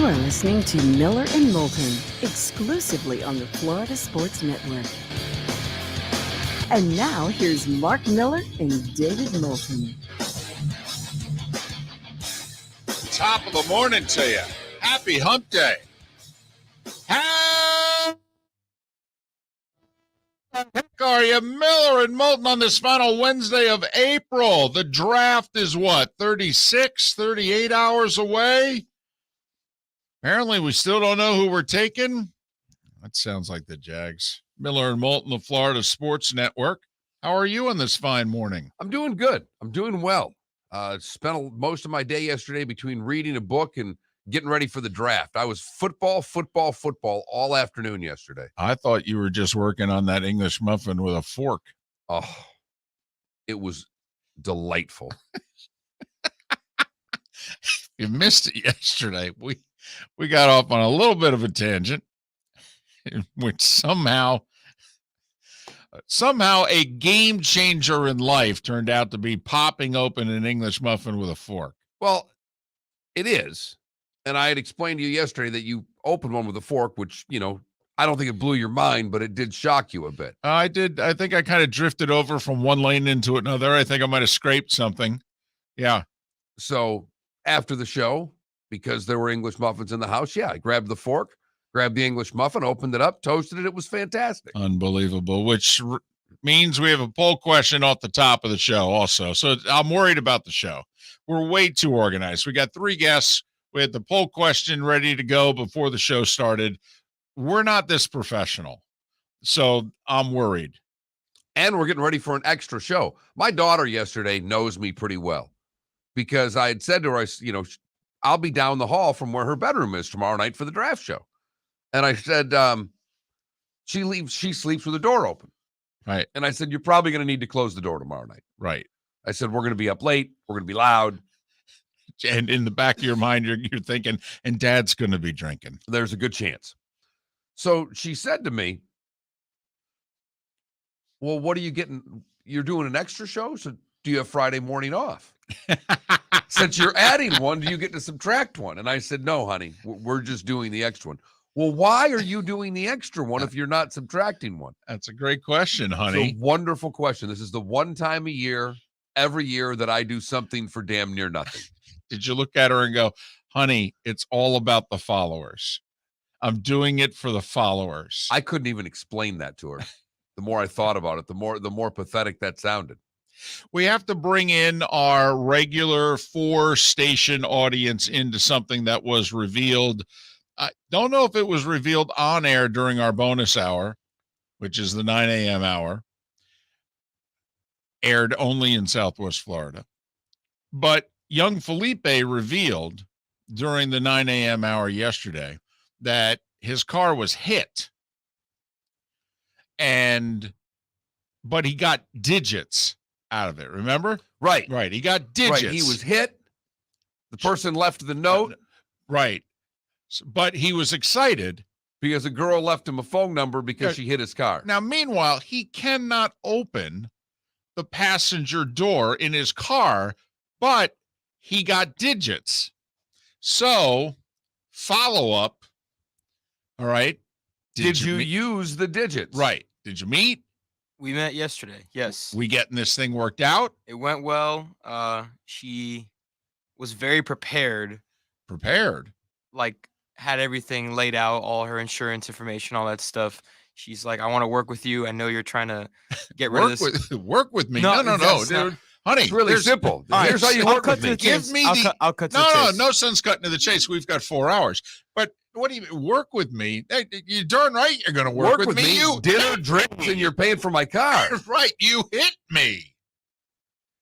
You're listening to Miller and Moulton, exclusively on the Florida Sports Network. And now, here's Mark Miller and David Moulton. Top of the morning to you. Happy hump day. How are you? Miller and Moulton on this final Wednesday of April. The draft is what, 36, 38 hours away? Apparently, we still don't know who we're taking. That sounds like the Jags. Miller and Moulton, the Florida Sports Network. How are you on this fine morning? I'm doing good. I'm doing well. Spent most of my day yesterday between reading a book and getting ready for the draft. I was football all afternoon yesterday. I thought you were just working on that English muffin with a fork. Oh, it was delightful. You missed it yesterday. We got off on a little bit of a tangent, in which somehow a game changer in life turned out to be popping open an English muffin with a fork. Well, it is. And I had explained to you yesterday that you opened one with a fork, which, I don't think it blew your mind, but it did shock you a bit. I did. I think I kind of drifted over from one lane into another. I think I might have scraped something. Yeah. So after the show, because there were English muffins in the house, I grabbed the fork, grabbed the English muffin, opened it up, toasted it. It was fantastic. Unbelievable, which means we have a poll question off the top of the show also. So I'm worried about the show. We're way too organized. We got 3 guests. We had the poll question ready to go before the show started. We're not this professional, so I'm worried. And we're getting ready for an extra show. My daughter yesterday knows me pretty well because I had said to her, I'll be down the hall from where her bedroom is tomorrow night for the draft show. And I said, she sleeps with the door open. Right. And I said, you're probably going to need to close the door tomorrow night. Right. I said, we're going to be up late. We're going to be loud. And in the back of your mind, you're thinking, and Dad's going to be drinking. There's a good chance. So she said to me, well, what are you getting? You're doing an extra show? So do you have Friday morning off? Since you're adding one, do you get to subtract one? And I said, no, honey, we're just doing the extra one. Well, why are you doing the extra one if you're not subtracting one? That's a great question, honey. It's a wonderful question. This is the one time a year, every year, that I do something for damn near nothing. Did you look at her and go, honey, it's all about the followers. I'm doing it for the followers. I couldn't even explain that to her. The more I thought about it, the more pathetic that sounded. We have to bring in our regular 4-station audience into something that was revealed. I don't know if it was revealed on air during our bonus hour, which is the 9 a.m. hour, aired only in Southwest Florida. But young Felipe revealed during the 9 a.m. hour yesterday that his car was hit. But he got digits out of it, remember? Right. He got digits. Right. He was hit. The person left the note. Right. But he was excited because a girl left him a phone number because she hit his car. Now, meanwhile, he cannot open the passenger door in his car, but he got digits. So, follow up. All right. Did you use the digits? Right. Did you meet? We met yesterday. Yes. We getting this thing worked out? It went well. She was very prepared. Prepared? Like, had everything laid out, all her insurance information, all that stuff. She's like, I want to work with you. I know you're trying to get rid of this. Work with me. No, dude. Honey, it's really simple. Here's how you work with me. Give me I'll cut to the chase. No sense cutting to the chase. We've got 4 hours. But what do you mean, work with me? You're darn right you're going to work with me. You dinner, drinks, and you're paying for my car. Right. You hit me.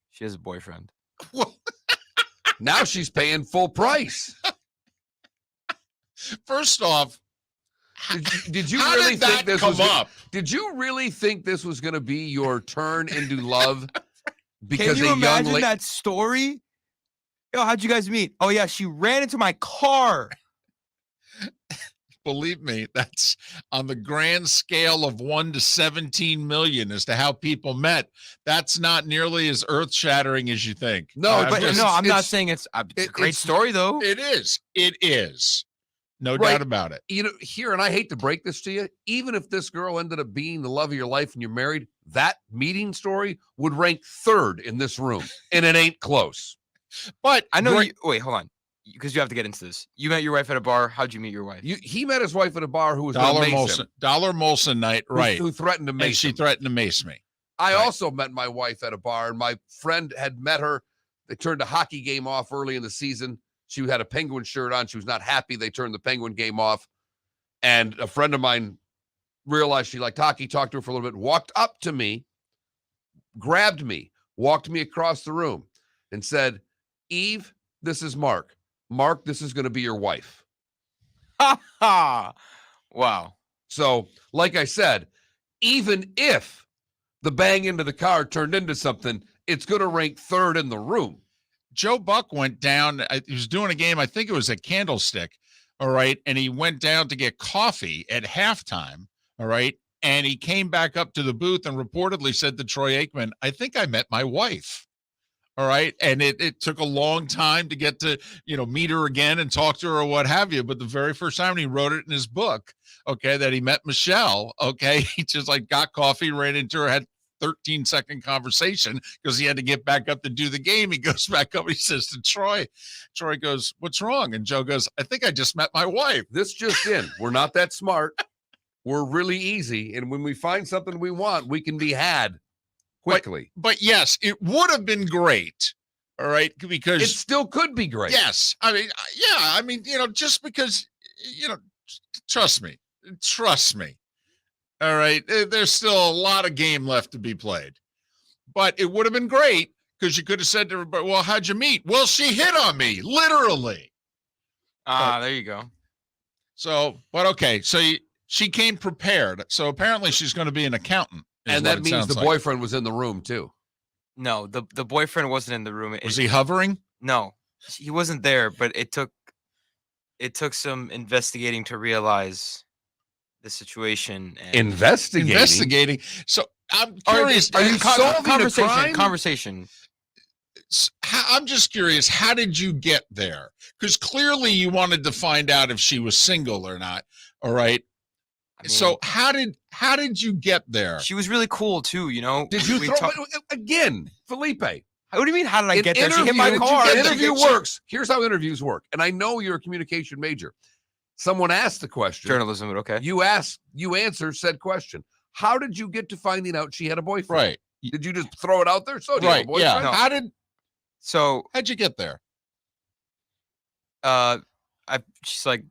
She has a boyfriend. Now she's paying full price. First off, did you really think this was up? Did you really think this was going to be your turn into love? Because can you imagine that story? Yo, how'd you guys meet? Oh yeah, she ran into my car. Believe me, that's on the grand scale of 1 to 17 million as to how people met. That's not nearly as earth-shattering as you think. No, I'm not saying it's a great story, though. It is. No Right. doubt about it. You know, here, and I hate to break this to you, even if this girl ended up being the love of your life and you're married, that meeting story would rank 3rd in this room, and it ain't close. But I know you. Wait, hold on, because you have to get into this. You met your wife at a bar. How'd you meet your wife? He met his wife at a bar who was going to mace him. Dollar Molson night, right? Who threatened to mace and she him. threatened to mace me. I also met my wife at a bar, and my friend had met her. They turned a hockey game off early in the season. She had a Penguin shirt on. She was not happy. They turned the Penguin game off. And a friend of mine realized she liked hockey, talked to her for a little bit, walked up to me, grabbed me, walked me across the room, and said, Eve, this is Mark. Mark, this is going to be your wife. Ha ha! Wow. So, like I said, even if the bang into the car turned into something, it's going to rank 3rd in the room. Joe Buck went down. He was doing a game. I think it was at Candlestick. All right. And he went down to get coffee at halftime. All right. And he came back up to the booth and reportedly said to Troy Aikman, I think I met my wife. All right. And it took a long time to get to, meet her again and talk to her or what have you. But the very first time, he wrote it in his book, okay, that he met Michelle. Okay. He just got coffee, ran into her, had 13-second conversation because he had to get back up to do the game. He goes back up. He says to Troy goes, what's wrong? And Joe goes, I think I just met my wife. This just in. We're not that smart. We're really easy. And when we find something we want, we can be had quickly. But yes, it would have been great. All right. Because it still could be great. Yes. I mean, yeah. I mean, just because, trust me. All right. There's still a lot of game left to be played, but it would have been great because you could have said to everybody, well, how'd you meet? Well, she hit on me, literally. There you go. So, but okay. So she came prepared. So apparently she's going to be an accountant. And that means the boyfriend was in the room too. No, the boyfriend wasn't in the room. Was he hovering? No, he wasn't there, but it took some investigating to realize the situation. And Investigating. So I'm curious. Are you solving a crime? Conversation. I'm just curious. How did you get there? Because clearly you wanted to find out if she was single or not. All right. I mean, so how did you get there? She was really cool too. Did you throw again, Felipe? What do you mean? How did I get there? She hit my car. An interview works. Here's how interviews work. And I know you're a communication major. Someone asked the question. Journalism, okay. You answer said question. How did you get to finding out she had a boyfriend? Right. Did you just throw it out there? So right. Yeah. No. How'd you get there? She's like,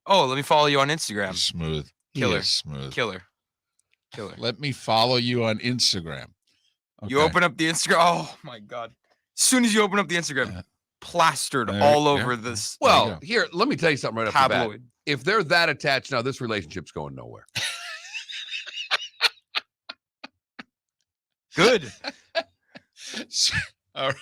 oh, let me follow you on Instagram. Smooth. Killer. Smooth. Killer. Let me follow you on Instagram. Okay. You open up the Instagram. Oh my God. As soon as you open up the Instagram, plastered all over this. Well, here, let me tell you something right off the bat. Tabloid. If they're that attached now, this relationship's going nowhere. Good. All right.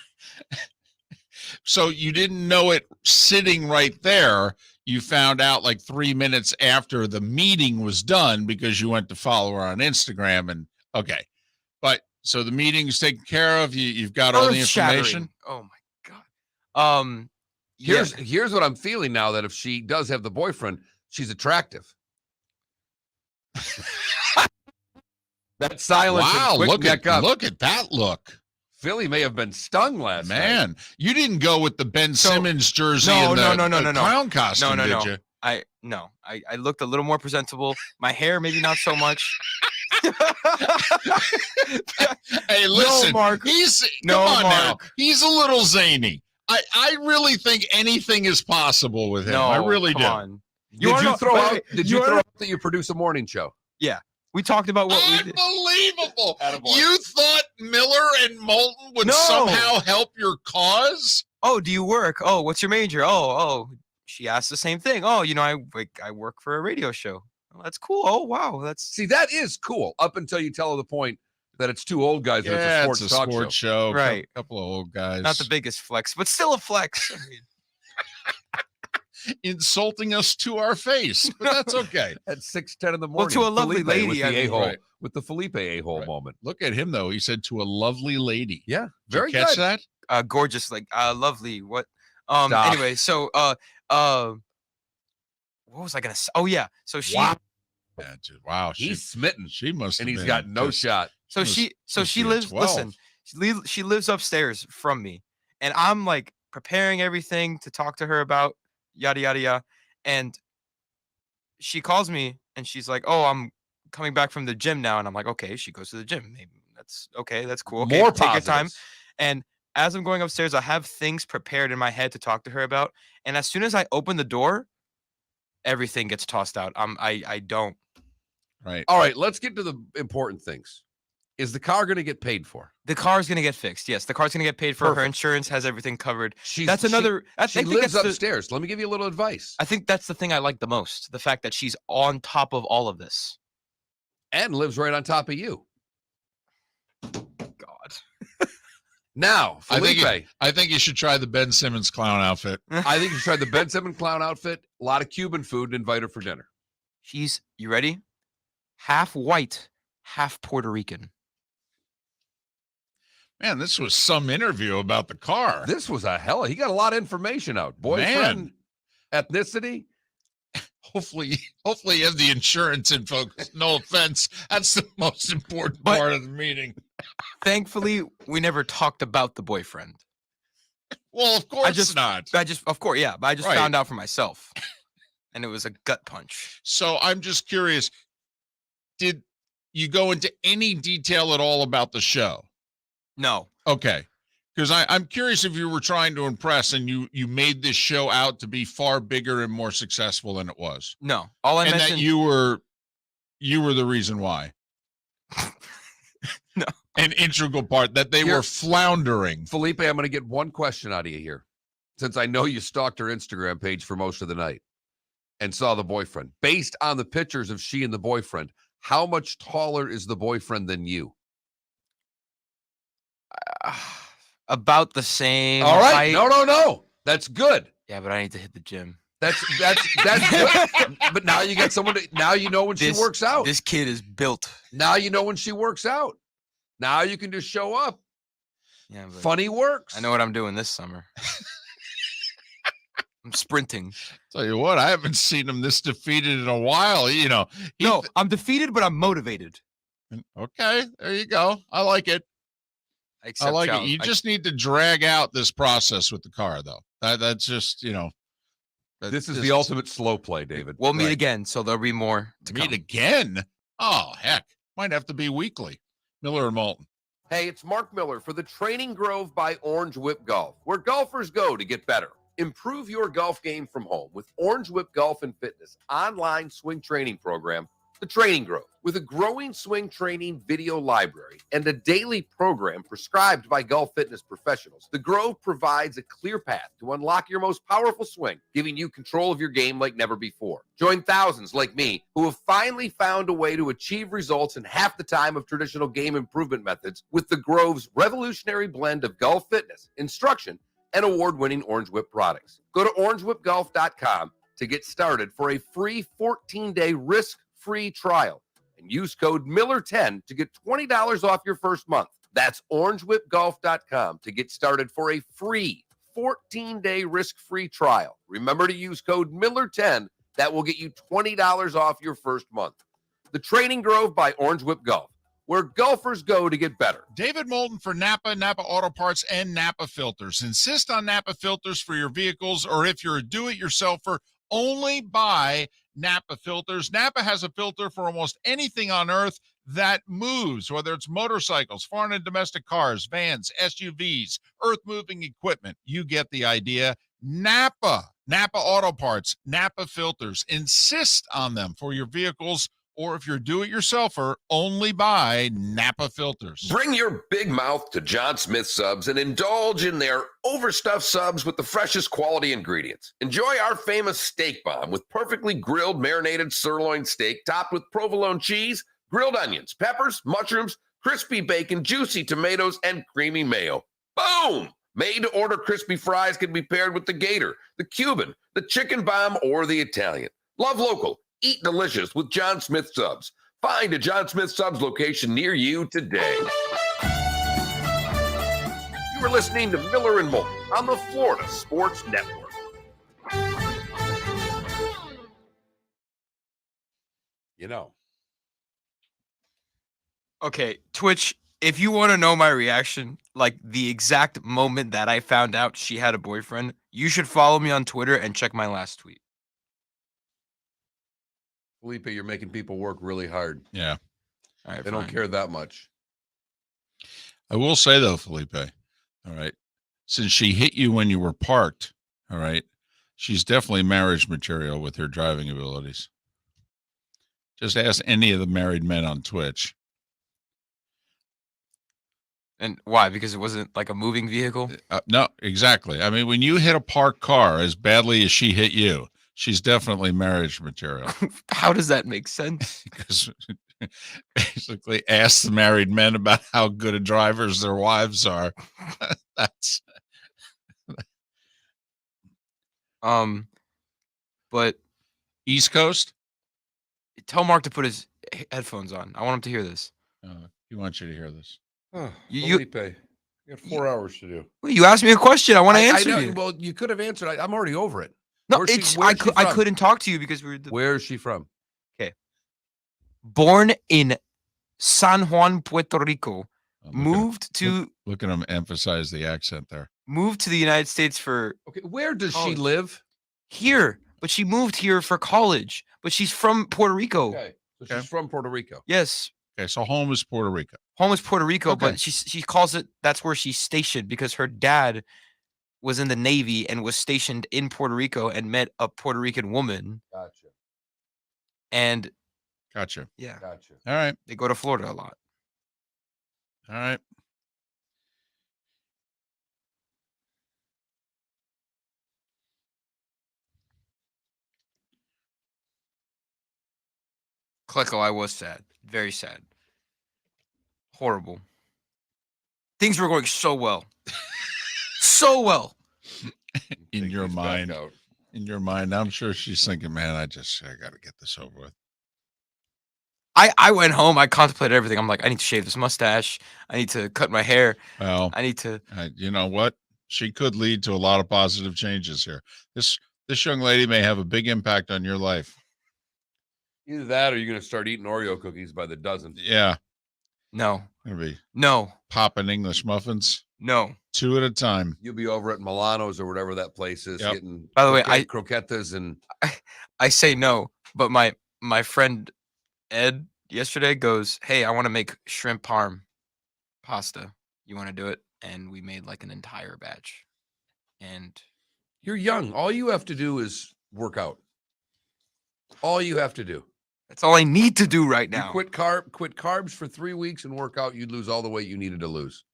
So you didn't know it sitting right there. You found out like 3 minutes after the meeting was done because you went to follow her on Instagram. And okay. But so the meeting's taken care of. You've got all the information. Oh my God. Here's what I'm feeling now, that if she does have the boyfriend, she's attractive. That silence. Wow, look at that look. Philly may have been stung last night. You didn't go with the Ben Simmons jersey and the clown costume, did you? I looked a little more presentable. My hair, maybe not so much. Hey, listen, no, Mark. Now. He's a little zany. I really think anything is possible with him. I really do. Did you throw out that you produce a morning show? Yeah. We talked about what we did. Unbelievable. You thought Miller and Moulton would somehow help your cause? Oh, do you work? Oh, what's your major? Oh. She asked the same thing. Oh, I work for a radio show. Oh, that's cool. Oh, wow. See, that is cool up until you tell her the point that it's two old guys and it's a sports show. Right. A couple of old guys. Not the biggest flex, but still a flex. I mean, insulting us to our face, but that's okay. At 6:10 in the morning. Well, to a lovely lady, with the Felipe a-hole moment. Look at him though. He said to a lovely lady. Yeah, very good. Catch that? Gorgeous, lovely. What? Anyway, so what was I gonna say? Oh yeah. So she Wow. He's smitten. She must have And he's been got no just- shot. so she lives 12. listen, she lives upstairs from me. And I'm like preparing everything to talk to her about yada yada yada. And she calls me and she's like, "Oh, I'm coming back from the gym now." And I'm like, "Okay." She goes to the gym. Maybe that's okay. That's cool. Okay, More take your time. positives. And as I'm going upstairs, I have things prepared in my head to talk to her about. And as soon as I open the door, everything gets tossed out. I don't. Right. All right, let's get to the important things. Is the car going to get paid for? The car's gonna get fixed. Yes, the car's gonna get paid for. Her Perfect. insurance has everything covered. She She lives upstairs. Let me give you a little advice. I think that's the thing I like the most. The fact that she's on top of all of this. And lives right on top of you. God. Now, Felipe. I think you should try the Ben Simmons clown outfit. I think you should try the Ben Simmons clown outfit, a lot of Cuban food, and invite her for dinner. She's, you ready? Half white, half Puerto Rican. Man, this was some interview about the car. This was he got a lot of information out. Boyfriend, ethnicity. Hopefully you have the insurance info. No offense. That's the most important But- part of the meeting. Thankfully, we never talked about the boyfriend. Well, of course not. Of course, yeah. But I just Right. found out for myself. And it was a gut punch. So I'm just curious, did you go into any detail at all about the show? No. Okay. Because I'm curious if you were trying to impress and you made this show out to be far bigger and more successful than it was. No. All I And mentioned that you were the reason why. No. An integral part that they were floundering. Felipe, I'm going to get one question out of you here. Since I know you stalked her Instagram page for most of the night and saw the boyfriend. Based on the pictures of she and the boyfriend, how much taller is the boyfriend than you? about the same All right. height. No. That's good. Yeah, but I need to hit the gym. That's good. But now you got someone now you know when she works out. This kid is built. Now you know when she works out. Now you can just show up. Yeah, but Funny works. I know what I'm doing this summer. I'm sprinting. Tell you what, I haven't seen him this defeated in a while. You know, No, I'm defeated, but I'm motivated. Okay, there you go. I like it. I like it. You just need to drag out this process with the car, though. That's just, This is the ultimate slow play, David. We'll meet again, so there'll be more to meet come. again. Oh, heck. Might have to be weekly. Miller and Moulton. Hey, it's Mark Miller for the Training Grove by Orange Whip Golf, where golfers go to get better. Improve your golf game from home with Orange Whip Golf and Fitness online swing training program, The Training Grove. With a growing swing training video library and a daily program prescribed by golf fitness professionals, The Grove provides a clear path to unlock your most powerful swing, giving you control of your game like never before. Join thousands like me who have finally found a way to achieve results in half the time of traditional game improvement methods with The Grove's revolutionary blend of golf fitness, instruction, and award-winning Orange Whip products. Go to orangewhipgolf.com to get started for a free 14-day risk-free trial and use code Miller10 to get $20 off your first month. That's orangewhipgolf.com to get started for a free 14-day risk-free trial. Remember to use code Miller10. That will get you $20 off your first month. The Training Grove by Orange Whip Golf, where golfers go to get better. David Moulton for Napa Auto Parts, and Napa Filters. Insist on Napa Filters for your vehicles, or if you're a do-it-yourselfer, only buy Napa Filters. Napa has a filter for almost anything on earth that moves, whether it's motorcycles, foreign and domestic cars, vans, SUVs, earth-moving equipment. You get the idea. Napa Auto Parts, Napa Filters. Insist on them for your vehicles, or if you're do-it-yourselfer, only buy Napa Filters. Bring your big mouth to John Smith Subs and indulge in their overstuffed subs with the freshest quality ingredients. Enjoy our famous steak bomb with perfectly grilled marinated sirloin steak topped with provolone cheese, grilled onions, peppers, mushrooms, crispy bacon, juicy tomatoes, and creamy mayo. Boom! Made-to-order crispy fries can be paired with the Gator, the Cuban, the chicken bomb, or the Italian. Love local. Eat delicious with John Smith Subs. Find a John Smith Subs location near you today. You are listening to Miller and Moulton on the Florida Sports Network. You know. Okay, Twitch, if you want to know my reaction, like the exact moment that I found out she had a boyfriend, you should follow me on Twitter and check my last tweet. Felipe, you're making people work really hard. Yeah. All right, They don't fine. care that much. I will say, though, Felipe, all right, since she hit you when you were parked, all right, she's definitely marriage material with her driving abilities. Just ask any of the married men on Twitch. And why? Because it wasn't like a moving vehicle? No, exactly. I mean, when you hit a parked car as badly as she hit you, she's definitely marriage material. How does that make sense? Because basically ask the married men about how good of drivers their wives are. That's But East Coast. tell Mark to put his headphones on. I want him to hear this. He wants you to hear this. Oh, You- Felipe, you got 4 hours to do. Wait, you asked me a question. I want to answer know, you. well, you could have answered. I'm already over it. No, where's she- it's where's she I from? couldn't talk to you because we were Where is she from? born in San Juan, Puerto Rico. Look Moved to Look at him emphasize the accent there. moved to the United States for Okay, where does she College. live? here, but she moved here for college. But she's from Puerto Rico. Okay, so Okay. she's from Puerto Rico. Yes, Okay, so home is Puerto Rico. home is Puerto Rico, Okay. but she calls it that's where she's stationed because her dad was in the Navy and was stationed in Puerto Rico and met a Puerto Rican woman. Gotcha. And Gotcha. yeah, Gotcha. All right. they go to Florida a lot. All right. Klecko, I was sad. Very sad. Horrible. Things were going so well. So well. In Think your he's back mind. out. In your mind, I'm sure she's thinking, man, I got to get this over with. I went home. I contemplated everything. I'm like, I need to shave this mustache. I need to cut my hair. Well, I need to. you know what? She could lead to a lot of positive changes here. This young lady may have a big impact on your life. Either that or you're going to start eating Oreo cookies by the dozen. Yeah. No. Gonna be No. popping English muffins No. 2 at a time. You'll be over at Milano's or whatever that place is Yep. getting By the way, croquetas and I say no, but my friend Ed yesterday goes, "Hey, I want to make shrimp parm pasta. You want to do it?" And we made like an entire batch. And you're young. All you have to do is work out. All you have to do. that's all I need to do right You now. quit carbs for 3 weeks and work out, you'd lose all the weight you needed to lose.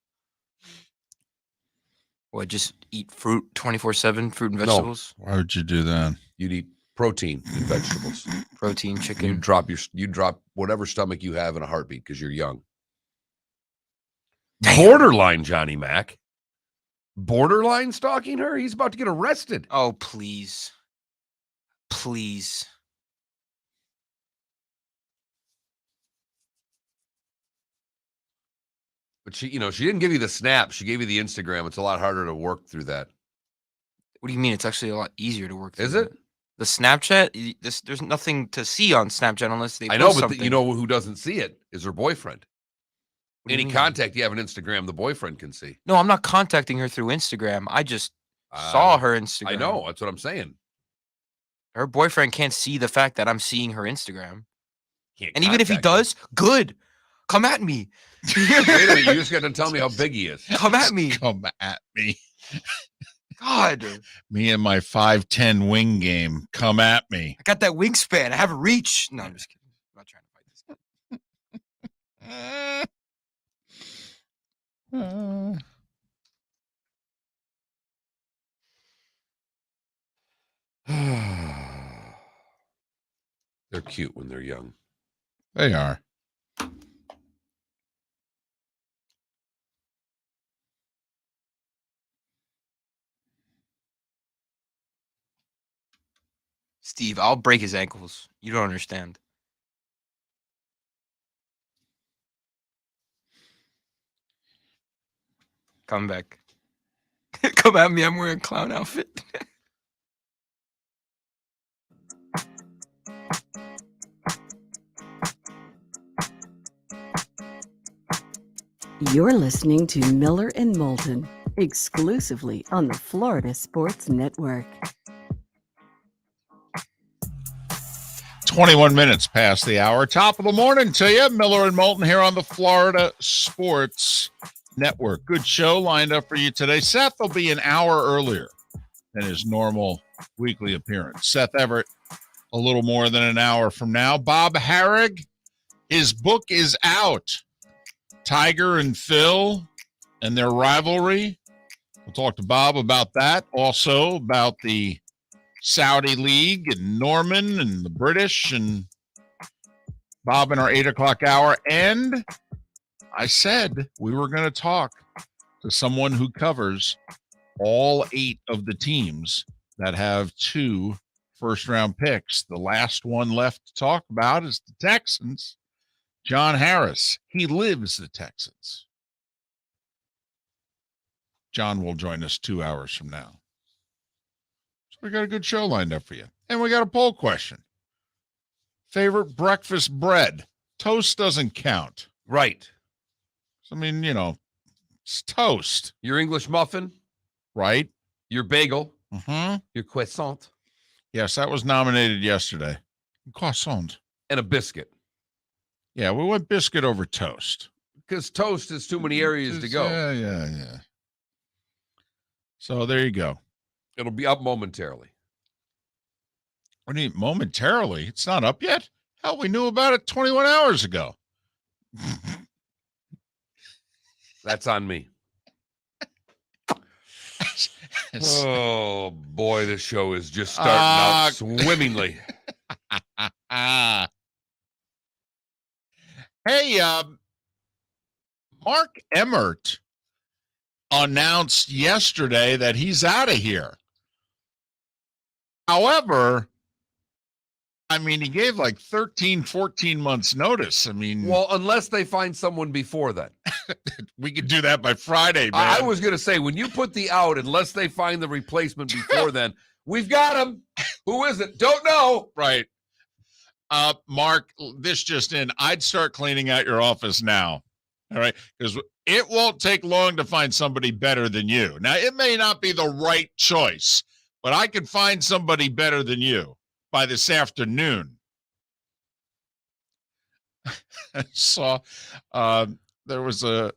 What, just eat fruit 24/7, fruit and No. vegetables, Why would you do that? You'd eat protein and vegetables. protein, You chicken. drop whatever stomach you have in a heartbeat because you're young. Damn. Borderline Johnny Mac. Borderline stalking her? He's about to get arrested. Oh, please. Please. But she didn't give you the snap. She gave you the Instagram. It's a lot harder to work through that. What do you mean? It's actually a lot easier to work through. Is it? that. The Snapchat, there's nothing to see on Snapchat unless they I know, post but something. you know who doesn't see it is her boyfriend. What do you Any mean? contact you have on Instagram, the boyfriend can see. No, I'm not contacting her through Instagram. I just saw her Instagram. I know. That's what I'm saying. Her boyfriend can't see the fact that I'm seeing her Instagram. Can't And even if he contact her. does, good. Come at me. Wait a minute. You just got to tell me how big he is. Come at me. Come at me. God. Me and my 5'10" wing game. Come at me. I got that wingspan. I have a reach. No, I'm just kidding. I'm not trying to fight this guy. They're cute when they're young. They are. Steve, I'll break his ankles. You don't understand. Come back. Come at me. I'm wearing a clown outfit. You're listening to Miller and Moulton, exclusively on the Florida Sports Network. 21 minutes past the hour. Top of the morning to you. Miller and Moulton here on the Florida Sports Network. Good show lined up for you today. Seth will be an hour earlier than his normal weekly appearance. Seth Everett, a little more than an hour from now. Bob Harig, his book is out. Tiger and Phil and their rivalry. We'll talk to Bob about that. Also about the Saudi League and Norman and the British and Bob in our 8 o'clock hour. And I said we were going to talk to someone who covers all 8 of the teams that have 2 first-round picks. The last one left to talk about is the Texans. John Harris. He lives the Texans. John will join us 2 hours from now. We got a good show lined up for you. And we got a poll question. Favorite breakfast bread? Toast doesn't count. Right. I mean, it's toast. Your English muffin, Right? your bagel, Mm-hmm. your croissant, Yes, that was nominated yesterday. Croissant. and a biscuit. Yeah, we went biscuit over toast. Because toast is too many areas to go. Yeah. So there you go. It'll be up momentarily. What do you mean, momentarily? It's not up yet? Hell, we knew about it 21 hours ago. That's on me. Oh, boy, this show is just starting out swimmingly. Hey, Mark Emmert announced yesterday that he's out of here. However, I mean, he gave like 13, 14 months notice. I mean, Well, unless they find someone before then. we could do that by Friday, man. I was going to say, when you put the out, unless they find the replacement before then, we've got him. Who is it? Don't know. Right. Mark, this just in. I'd start cleaning out your office now. All right. Because it won't take long to find somebody better than you. Now, it may not be the right choice, but I could find somebody better than you by this afternoon. I saw there was a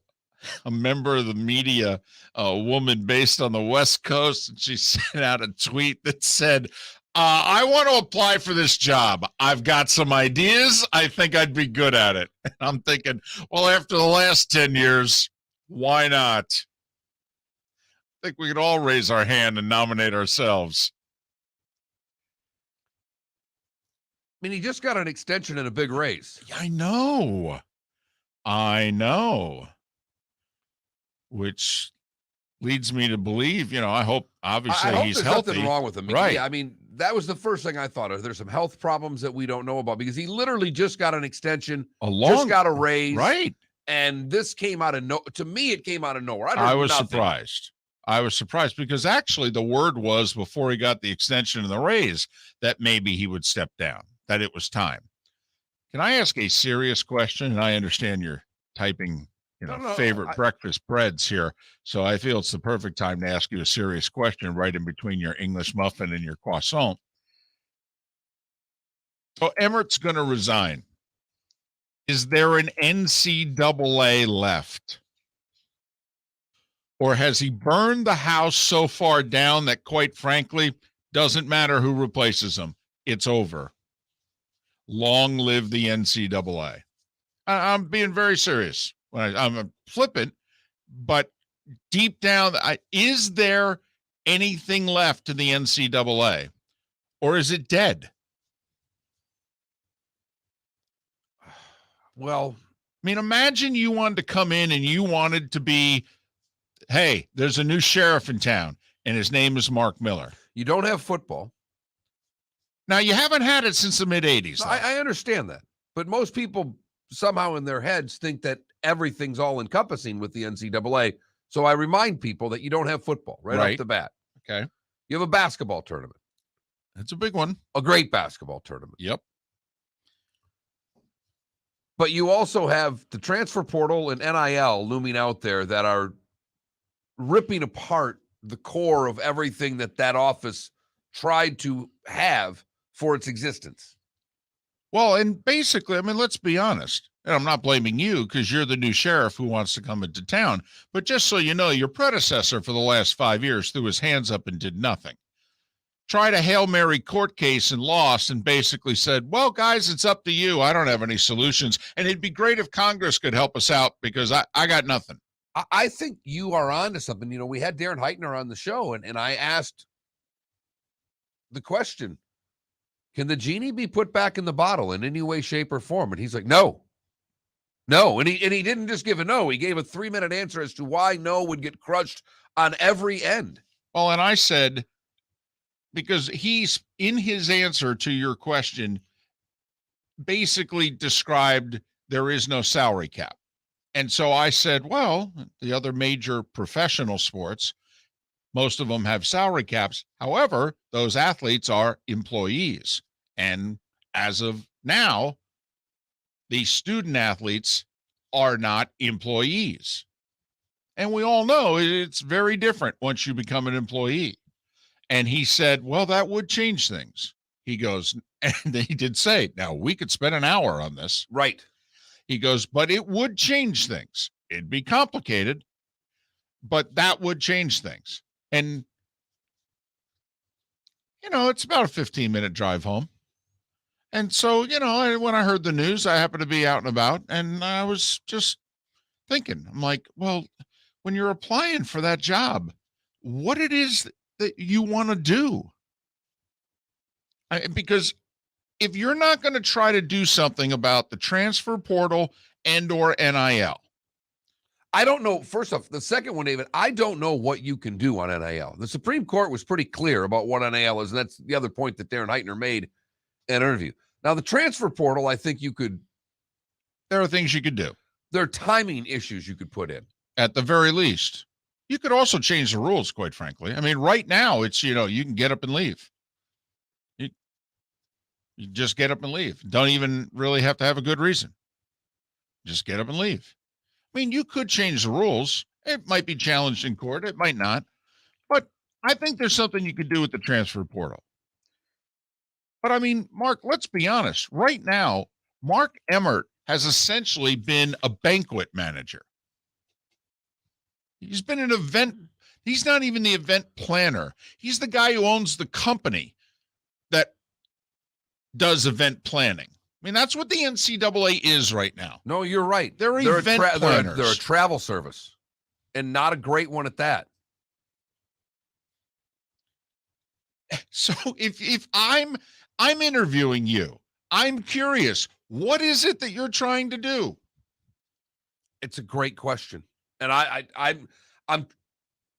member of the media, a woman based on the West Coast, and she sent out a tweet that said, I want to apply for this job. I've got some ideas. I think I'd be good at it. And I'm thinking, well, after the last 10 years, why not? I think we could all raise our hand and nominate ourselves. I mean, he just got an extension and a big raise. I know. Which leads me to believe, I hope, obviously, I hope he's there's healthy. nothing wrong with him. Right. Yeah, I mean, that was the first thing I thought of. There's some health problems that we don't know about because he literally just got an extension, just got a raise. Right. And this came out of to me, it came out of nowhere. I was nothing. surprised. I was surprised because actually the word was before he got the extension and the raise that maybe he would step down, that it was time. Can I ask a serious question? And I understand you're typing, favorite breakfast breads here. So I feel it's the perfect time to ask you a serious question right in between your English muffin and your croissant. So Emmert's going to resign. Is there an NCAA left? Or has he burned the house so far down that, quite frankly, doesn't matter who replaces him? It's over. Long live the NCAA. I'm being very serious. I'm flippant, but deep down, is there anything left to the NCAA? Or is it dead? Well, I mean, imagine you wanted to come in and you wanted to be, hey, there's a new sheriff in town, and his name is Mark Miller. you don't have football. Now, you haven't had it since the mid-'80s. No, I understand that. But most people somehow in their heads think that everything's all-encompassing with the NCAA. So I remind people that you don't have football right off the bat. Okay. You have a basketball tournament. That's a big one. A great basketball tournament. Yep. But you also have the transfer portal and NIL looming out there that are ripping apart the core of everything that office tried to have for its existence. Well, and basically, I mean, let's be honest. And I'm not blaming you because you're the new sheriff who wants to come into town. But just so you know, your predecessor for the last 5 years threw his hands up and did nothing. Tried a Hail Mary court case and lost and basically said, well, guys, it's up to you. I don't have any solutions. And it'd be great if Congress could help us out because I got nothing. I think you are on to something. You know, we had Darren Heitner on the show, and I asked the question, can the genie be put back in the bottle in any way, shape, or form? And he's like, no. And he didn't just give a no. He gave a 3-minute answer as to why no would get crushed on every end. Well, and I said, because he's in his answer to your question, basically described there is no salary cap. And so I said, well, the other major professional sports, most of them have salary caps. However, those athletes are employees. And as of now, the student athletes are not employees. And we all know it's very different once you become an employee. And he said, well, that would change things. He goes, and he did say, now we could spend an hour on this. Right. He goes, but it would change things. It'd be complicated, but that would change things. And, you know, it's about a 15-minute drive home. And so, you know, when I heard the news, I happened to be out and about, and I was just thinking, I'm like, well, when you're applying for that job, what it is that you want to do? Because if you're not going to try to do something about the transfer portal and or NIL. I don't know. First off, the second one, David, I don't know what you can do on NIL. The Supreme Court was pretty clear about what NIL is, and that's the other point that Darren Heitner made in an interview. Now, the transfer portal, I think you could. There are things you could do. There are timing issues you could put in. At the very least. You could also change the rules, quite frankly. I mean, right now, it's, you know, you can get up and leave. You just get up and leave. Don't even really have to have a good reason. Just get up and leave. I mean, you could change the rules. It might be challenged in court. It might not. But I think there's something you could do with the transfer portal. But I mean, Mark, let's be honest. Right now, Mark Emmert has essentially been a banquet manager. He's been an event. He's not even the event planner. He's the guy who owns the company that does event planning. I mean, that's what the NCAA is right now. No, you're right. They're event planners. They're a travel service, and not a great one at that. So if I'm interviewing you, I'm curious, what is it that you're trying to do? It's a great question, and I'm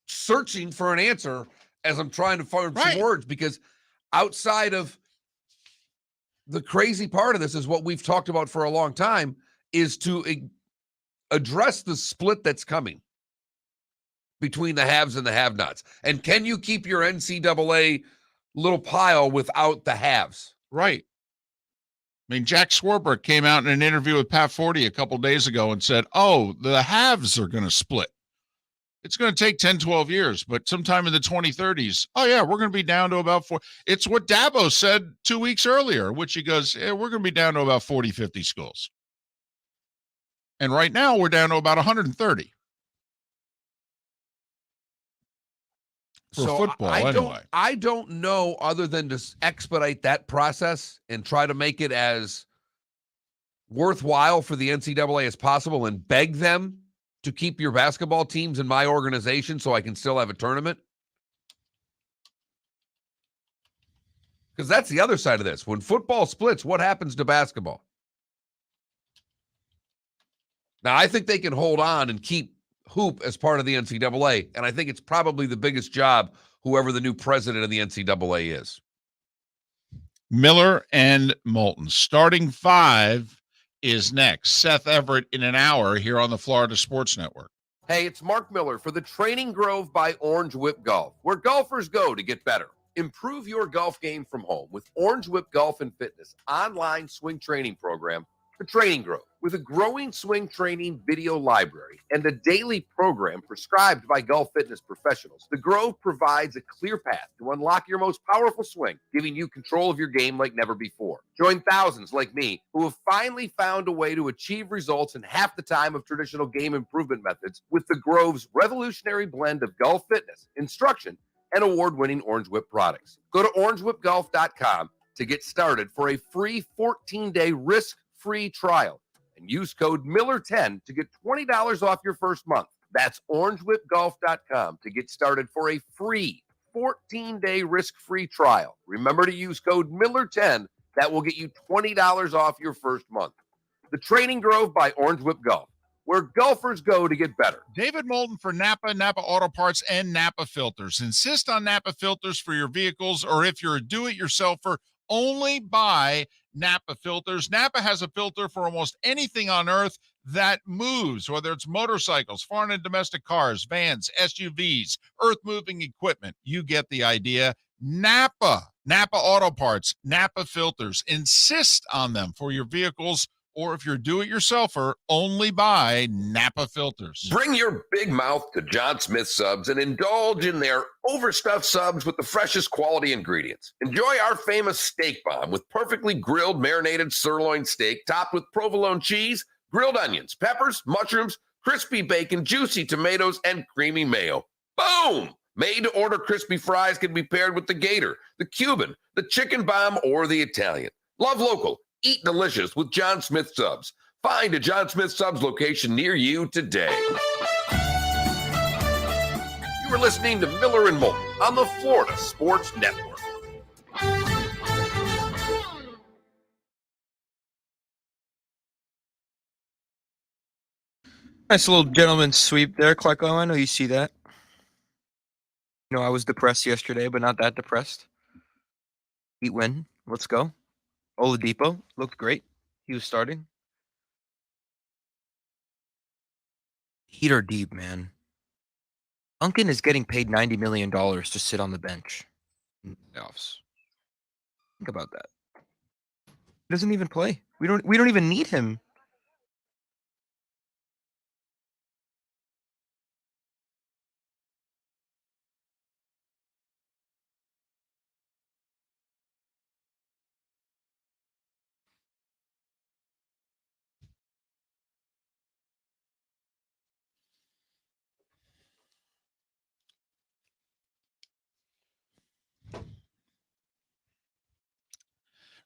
searching for an answer as I'm trying to find some words, because outside of the crazy part of this is what we've talked about for a long time, is to address the split that's coming between the haves and the have-nots. And can you keep your NCAA little pile without the haves? Right. I mean, Jack Swarbrick came out in an interview with Pat Forty a couple days ago and said, oh, the haves are going to split. It's going to take 10, 12 years, but sometime in the 2030s, oh, yeah, we're going to be down to about 4. It's what Dabo said 2 weeks earlier, which he goes, we're going to be down to about 40, 50 schools. And right now, we're down to about 130. For football, anyway. I don't know, other than to expedite that process and try to make it as worthwhile for the NCAA as possible and beg them to keep your basketball teams in my organization so I can still have a tournament. Because that's the other side of this. When football splits, what happens to basketball? Now, I think they can hold on and keep hoop as part of the NCAA, and I think it's probably the biggest job, whoever the new president of the NCAA is. Miller and Moulton. Starting 5 is next. Seth Everett in an hour here on the Florida Sports Network. Hey, it's Mark Miller for the Training Grove by Orange Whip Golf, where golfers go to get better. Improve your golf game from home with Orange Whip Golf and Fitness online swing training program The Training Grove, with a growing swing training video library and a daily program prescribed by golf fitness professionals, the Grove provides a clear path to unlock your most powerful swing, giving you control of your game like never before. Join thousands like me who have finally found a way to achieve results in half the time of traditional game improvement methods with the Grove's revolutionary blend of golf fitness, instruction, and award-winning Orange Whip products. Go to orangewhipgolf.com to get started for a free 14-day risk-free trial and use code Miller10 to get $20 off your first month. That's orangewhipgolf.com to get started for a free 14-day risk-free trial. Remember to use code Miller10. That will get you $20 off your first month. The Training Grove by Orange Whip Golf, where golfers go to get better. David Moulton for Napa, Napa Auto Parts, and Napa Filters. Insist on Napa filters for your vehicles, or if you're a do-it-yourselfer, only buy Napa filters. Napa has a filter for almost anything on earth that moves, whether it's motorcycles, foreign and domestic cars, vans, SUVs, earth-moving equipment. You get the idea. Napa Auto Parts, Napa filters. Insist on them for your vehicles, or if you're a do-it-yourselfer, only buy Napa filters. Bring your big mouth to John Smith Subs and indulge in their overstuffed subs with the freshest quality ingredients. Enjoy our famous steak bomb with perfectly grilled marinated sirloin steak topped with provolone cheese, grilled onions, peppers, mushrooms, crispy bacon, juicy tomatoes, and creamy mayo. Boom! Made-to-order crispy fries can be paired with the Gator, the Cuban, the chicken bomb, or the Italian. Love local. Eat delicious with John Smith Subs. Find a John Smith Subs location near you today. You are listening to Miller and Moulton on the Florida Sports Network. Nice little gentleman's sweep there, Klecko. I know you see that. You know, I was depressed yesterday, but not that depressed. Heat win. Let's go. Oladipo looked great. He was starting. Heat are deep, man. Duncan is getting paid $90 million to sit on the bench in the playoffs. Think about that. He doesn't even play. We don't even need him.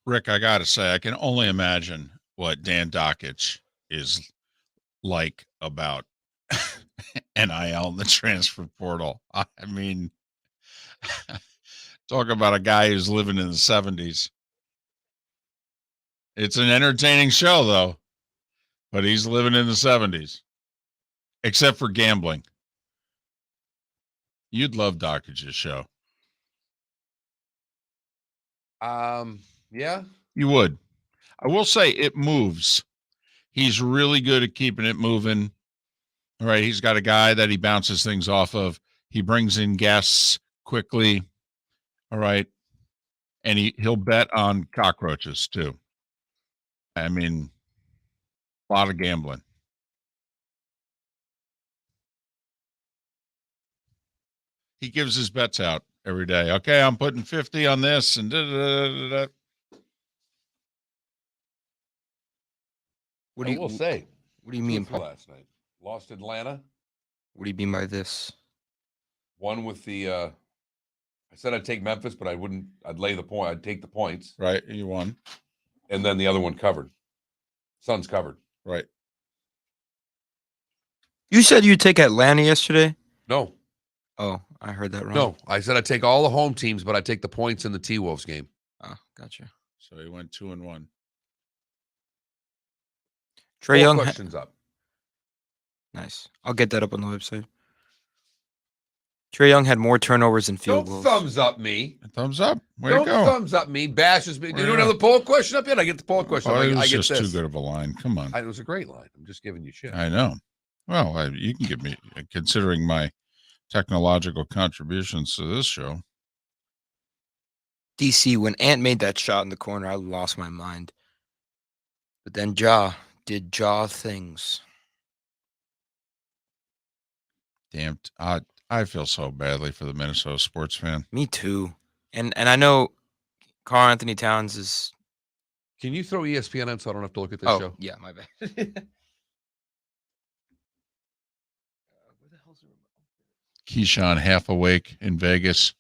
Rick, I got to say, I can only imagine what Dan Dockich is like about NIL and the transfer portal. I mean, talk about a guy who's living in the 70s. It's an entertaining show, though, but he's living in the 70s, except for gambling. You'd love Dockich's show. Yeah. You would. I will say it moves. He's really good at keeping it moving. All right. He's got a guy that he bounces things off of. He brings in guests quickly. All right. And he'll bet on cockroaches too. I mean, a lot of gambling. He gives his bets out every day. Okay, I'm putting 50 on this and da-da-da-da-da. What do you say? What do you mean? Last night lost Atlanta. What do you mean by this? One with the. I said I'd take Memphis, but I wouldn't. I'd lay the point. I'd take the points. Right, you won. And then the other one covered. Suns covered. Right. You said you'd take Atlanta yesterday? No. Oh, I heard that wrong. No, I said I'd take all the home teams, but I'd take the points in the T-Wolves game. Oh, gotcha. So he went 2-1. Trae Young. Questions up. Nice. I'll get that up on the website. Trae Young had more turnovers than field Don't goals. thumbs up me. Thumbs up. Way Don't to go. thumbs up me. Bashes me. Way You to don't go. have the poll question up yet? I get the poll question. Oh, it I was get just this. too good of a line. Come on. It was a great line. I'm just giving you shit. I know. Well, you can give me, considering my technological contributions to this show. DC, when Ant made that shot in the corner, I lost my mind. But then Ja did Ja things. Damn, I feel so badly for the Minnesota sports fan. Me too. And I know Karl Anthony Towns is. Can you throw ESPN on so I don't have to look at this Oh, show? yeah, my bad. Keyshawn half awake in Vegas.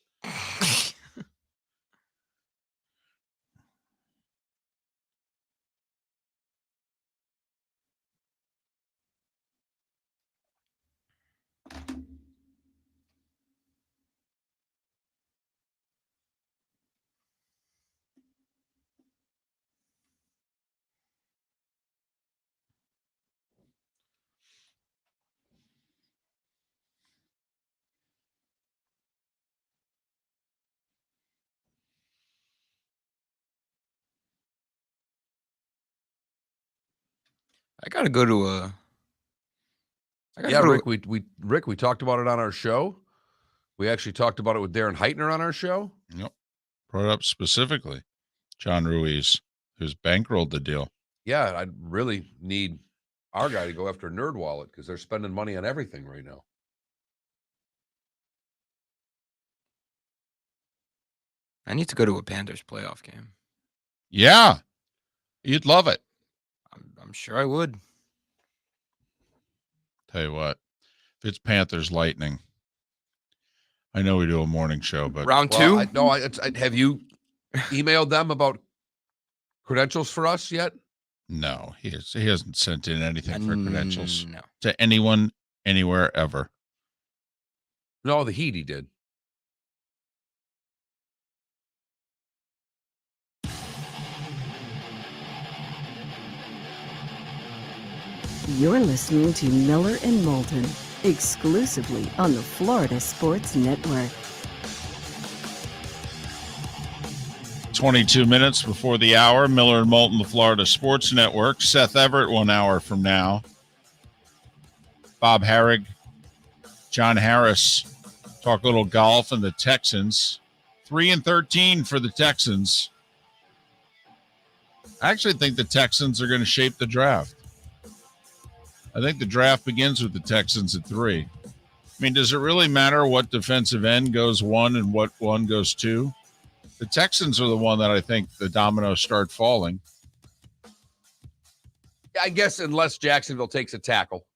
I gotta go to a. Yeah, Rick, we talked about it on our show. We actually talked about it with Darren Heitner on our show. Yep. Brought up specifically John Ruiz, who's bankrolled the deal. Yeah, I really need our guy to go after NerdWallet because they're spending money on everything right now. I need to go to a Panthers playoff game. Yeah, you'd love it. I'm sure I would. Tell you what, if it's Panthers Lightning, I know we do a morning show, but Round two? Have you emailed them about credentials for us yet? no, he hasn't sent in anything for credentials No. to anyone, anywhere, ever. No, the Heat he did. You're listening to Miller and Moulton, exclusively on the Florida Sports Network. 22 minutes before the hour, Miller and Moulton, the Florida Sports Network. Seth Everett, 1 hour from now. Bob Harig, John Harris, talk a little golf and the Texans. 3-13 for the Texans. I actually think the Texans are going to shape the draft. I think the draft begins with the Texans at 3. I mean, does it really matter what defensive end goes 1 and what 1 goes 2? The Texans are the one that I think the dominoes start falling. I guess unless Jacksonville takes a tackle.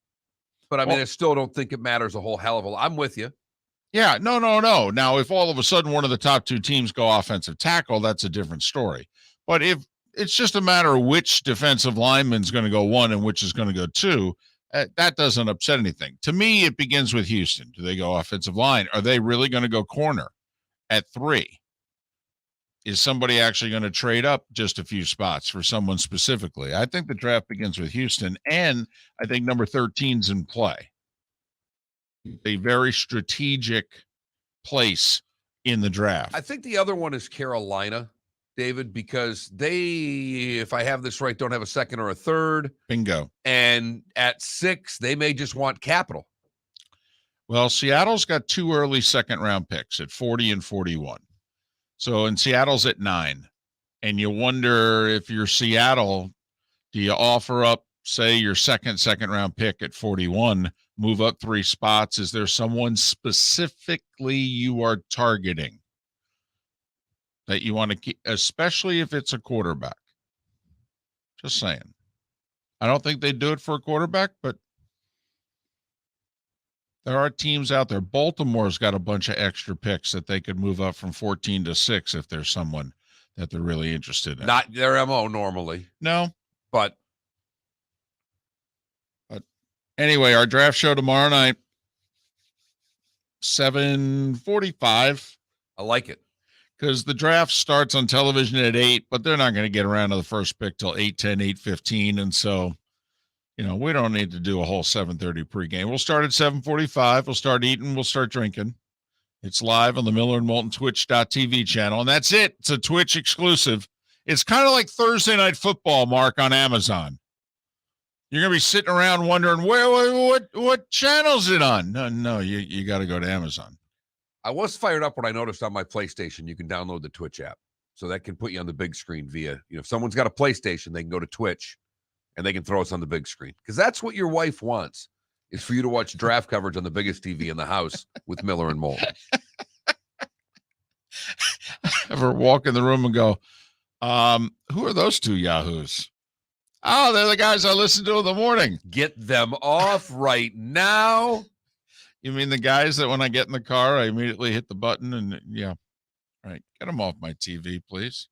But I mean, I still don't think it matters a whole hell of a lot. I'm with you. Yeah, no. Now, if all of a sudden one of the top 2 teams go offensive tackle, that's a different story. But if it's just a matter of which defensive lineman's going to go 1 and which is going to go 2, that doesn't upset anything. To me, it begins with Houston. Do they go offensive line? Are they really going to go corner at 3? Is somebody actually going to trade up just a few spots for someone specifically? I think the draft begins with Houston, and I think number 13's in play. A very strategic place in the draft. I think the other one is Carolina, David, because they, if I have this right, don't have a second or a third. Bingo. And at 6, they may just want capital. Well, Seattle's got 2 early second-round picks at 40 and 41. So, and Seattle's at 9. And you wonder if you're Seattle, do you offer up, say, your second-round pick at 41, move up 3 spots? Is there someone specifically you are targeting that you want to keep, especially if it's a quarterback? Just saying. I don't think they'd do it for a quarterback, but there are teams out there. Baltimore's got a bunch of extra picks that they could move up from 14 to 6 if there's someone that they're really interested in. Not their MO normally. No. But anyway, our draft show tomorrow night, 7:45. I like it. Because the draft starts on television at 8, but they're not going to get around to the first pick till 8:10, 8:15. And so, we don't need to do a whole 7:30 pregame. We'll start at 7:45. We'll start eating. We'll start drinking. It's live on the Miller and Moulton Twitch.tv channel. And that's it. It's a Twitch exclusive. It's kind of like Thursday Night Football, Mark, on Amazon. You're going to be sitting around wondering, what channel's it on? No, you got to go to Amazon. I was fired up when I noticed on my PlayStation, you can download the Twitch app. So that can put you on the big screen via, if someone's got a PlayStation, they can go to Twitch and they can throw us on the big screen. Because that's what your wife wants, is for you to watch draft coverage on the biggest TV in the house with Miller and Moulton. Ever walk in the room and go, who are those two yahoos? Oh, they're the guys I listen to in the morning. Get them off right now. You mean the guys that when I get in the car, I immediately hit the button and yeah. All right. Get them off my TV, please.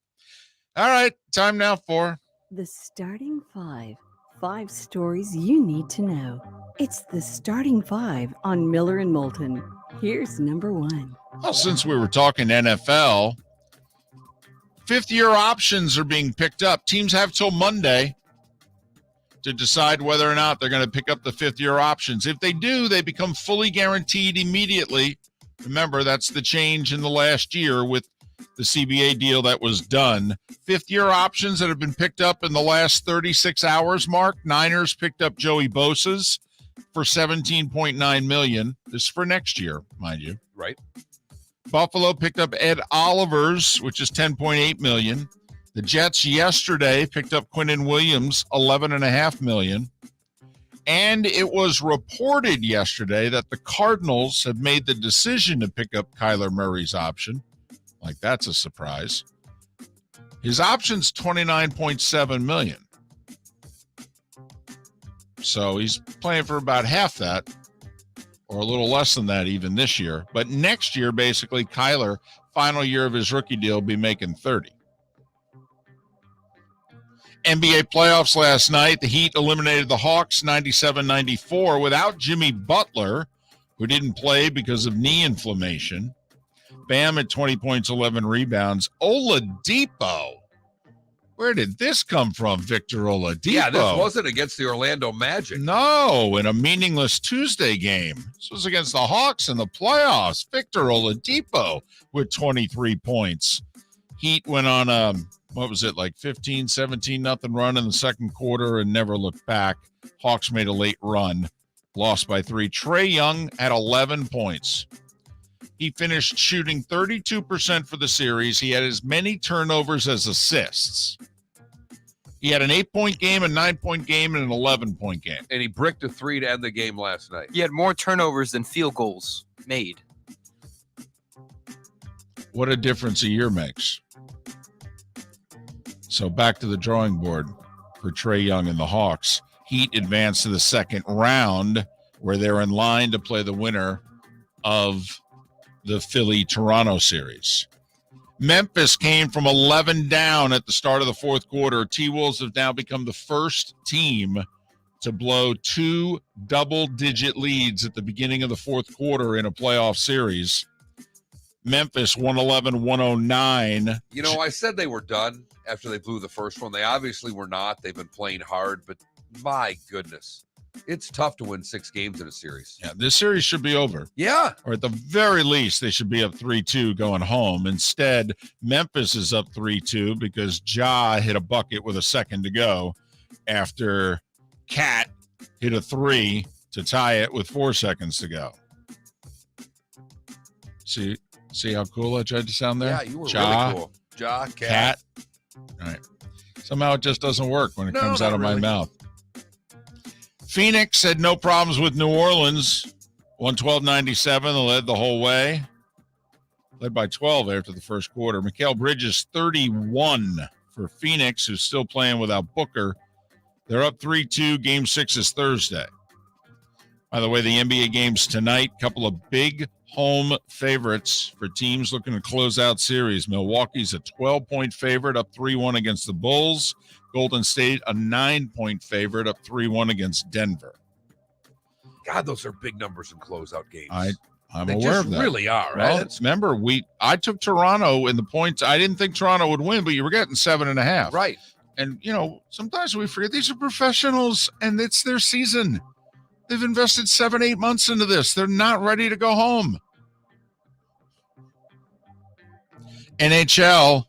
All right. Time now for The Starting Five. 5 stories you need to know. It's the Starting Five on Miller and Moulton. Here's number 1. Well, since we were talking NFL, fifth-year options are being picked up. Teams have till Monday to decide whether or not they're going to pick up the fifth-year options. If they do, they become fully guaranteed immediately. Remember, that's the change in the last year with the CBA deal that was done. Fifth-year options that have been picked up in the last 36 hours, Mark. Niners picked up Joey Bosa's for $17.9 million. This is for next year, mind you. Right. Buffalo picked up Ed Oliver's, which is $10.8 million. The Jets yesterday picked up Quinnen Williams, $11.5 million. And it was reported yesterday that the Cardinals have made the decision to pick up Kyler Murray's option. Like, that's a surprise. His option's $29.7 million. So he's playing for about half that, or a little less than that even this year. But next year, basically, Kyler, final year of his rookie deal, will be making 30. NBA playoffs last night. The Heat eliminated the Hawks 97-94 without Jimmy Butler, who didn't play because of knee inflammation. Bam at 20 points, 11 rebounds. Oladipo. Where did this come from, Victor Oladipo? Yeah, this wasn't against the Orlando Magic. No, in a meaningless Tuesday game. This was against the Hawks in the playoffs. Victor Oladipo with 23 points. Heat went on what was it, like 15, 17 nothing run in the second quarter and never looked back. Hawks made a late run, lost by 3. Trae Young had 11 points. He finished shooting 32% for the series. He had as many turnovers as assists. He had an 8-point game, a 9-point game, and an 11-point game. And he bricked a 3 to end the game last night. He had more turnovers than field goals made. What a difference a year makes. So back to the drawing board for Trae Young and the Hawks. Heat advanced to the second round, where they're in line to play the winner of the Philly-Toronto series. Memphis came from 11 down at the start of the fourth quarter. T-Wolves have now become the first team to blow 2 double-digit leads at the beginning of the fourth quarter in a playoff series. Memphis 111-109. You know, I said they were done after they blew the first one. They obviously were not. They've been playing hard, but my goodness. It's tough to win 6 games in a series. Yeah, this series should be over. Yeah. Or at the very least, they should be up 3-2 going home. Instead, Memphis is up 3-2 because Ja hit a bucket with a second to go after Cat hit a 3 to tie it with 4 seconds to go. See how cool I tried to sound there? Yeah, you were Ja, really cool. Ja, Cat. All right. Somehow it just doesn't work when it comes out of my mouth. Phoenix had no problems with New Orleans. 112-97. They led the whole way. Led by 12 after the first quarter. Mikal Bridges, 31 for Phoenix, who's still playing without Booker. They're up 3-2. Game 6 is Thursday. By the way, the NBA games tonight, couple of big home favorites for teams looking to close out series. Milwaukee's a 12-point favorite, up 3-1 against the Bulls. Golden State, a 9-point favorite, up 3-1 against Denver. God, those are big numbers in closeout games. I'm they aware just of that. Really are. Well, Right? remember, I took Toronto in the points. I didn't think Toronto would win, but you were getting 7.5. Right. And, sometimes we forget these are professionals, and it's their season. They've invested 7-8 months into this. They're not ready to go home. NHL,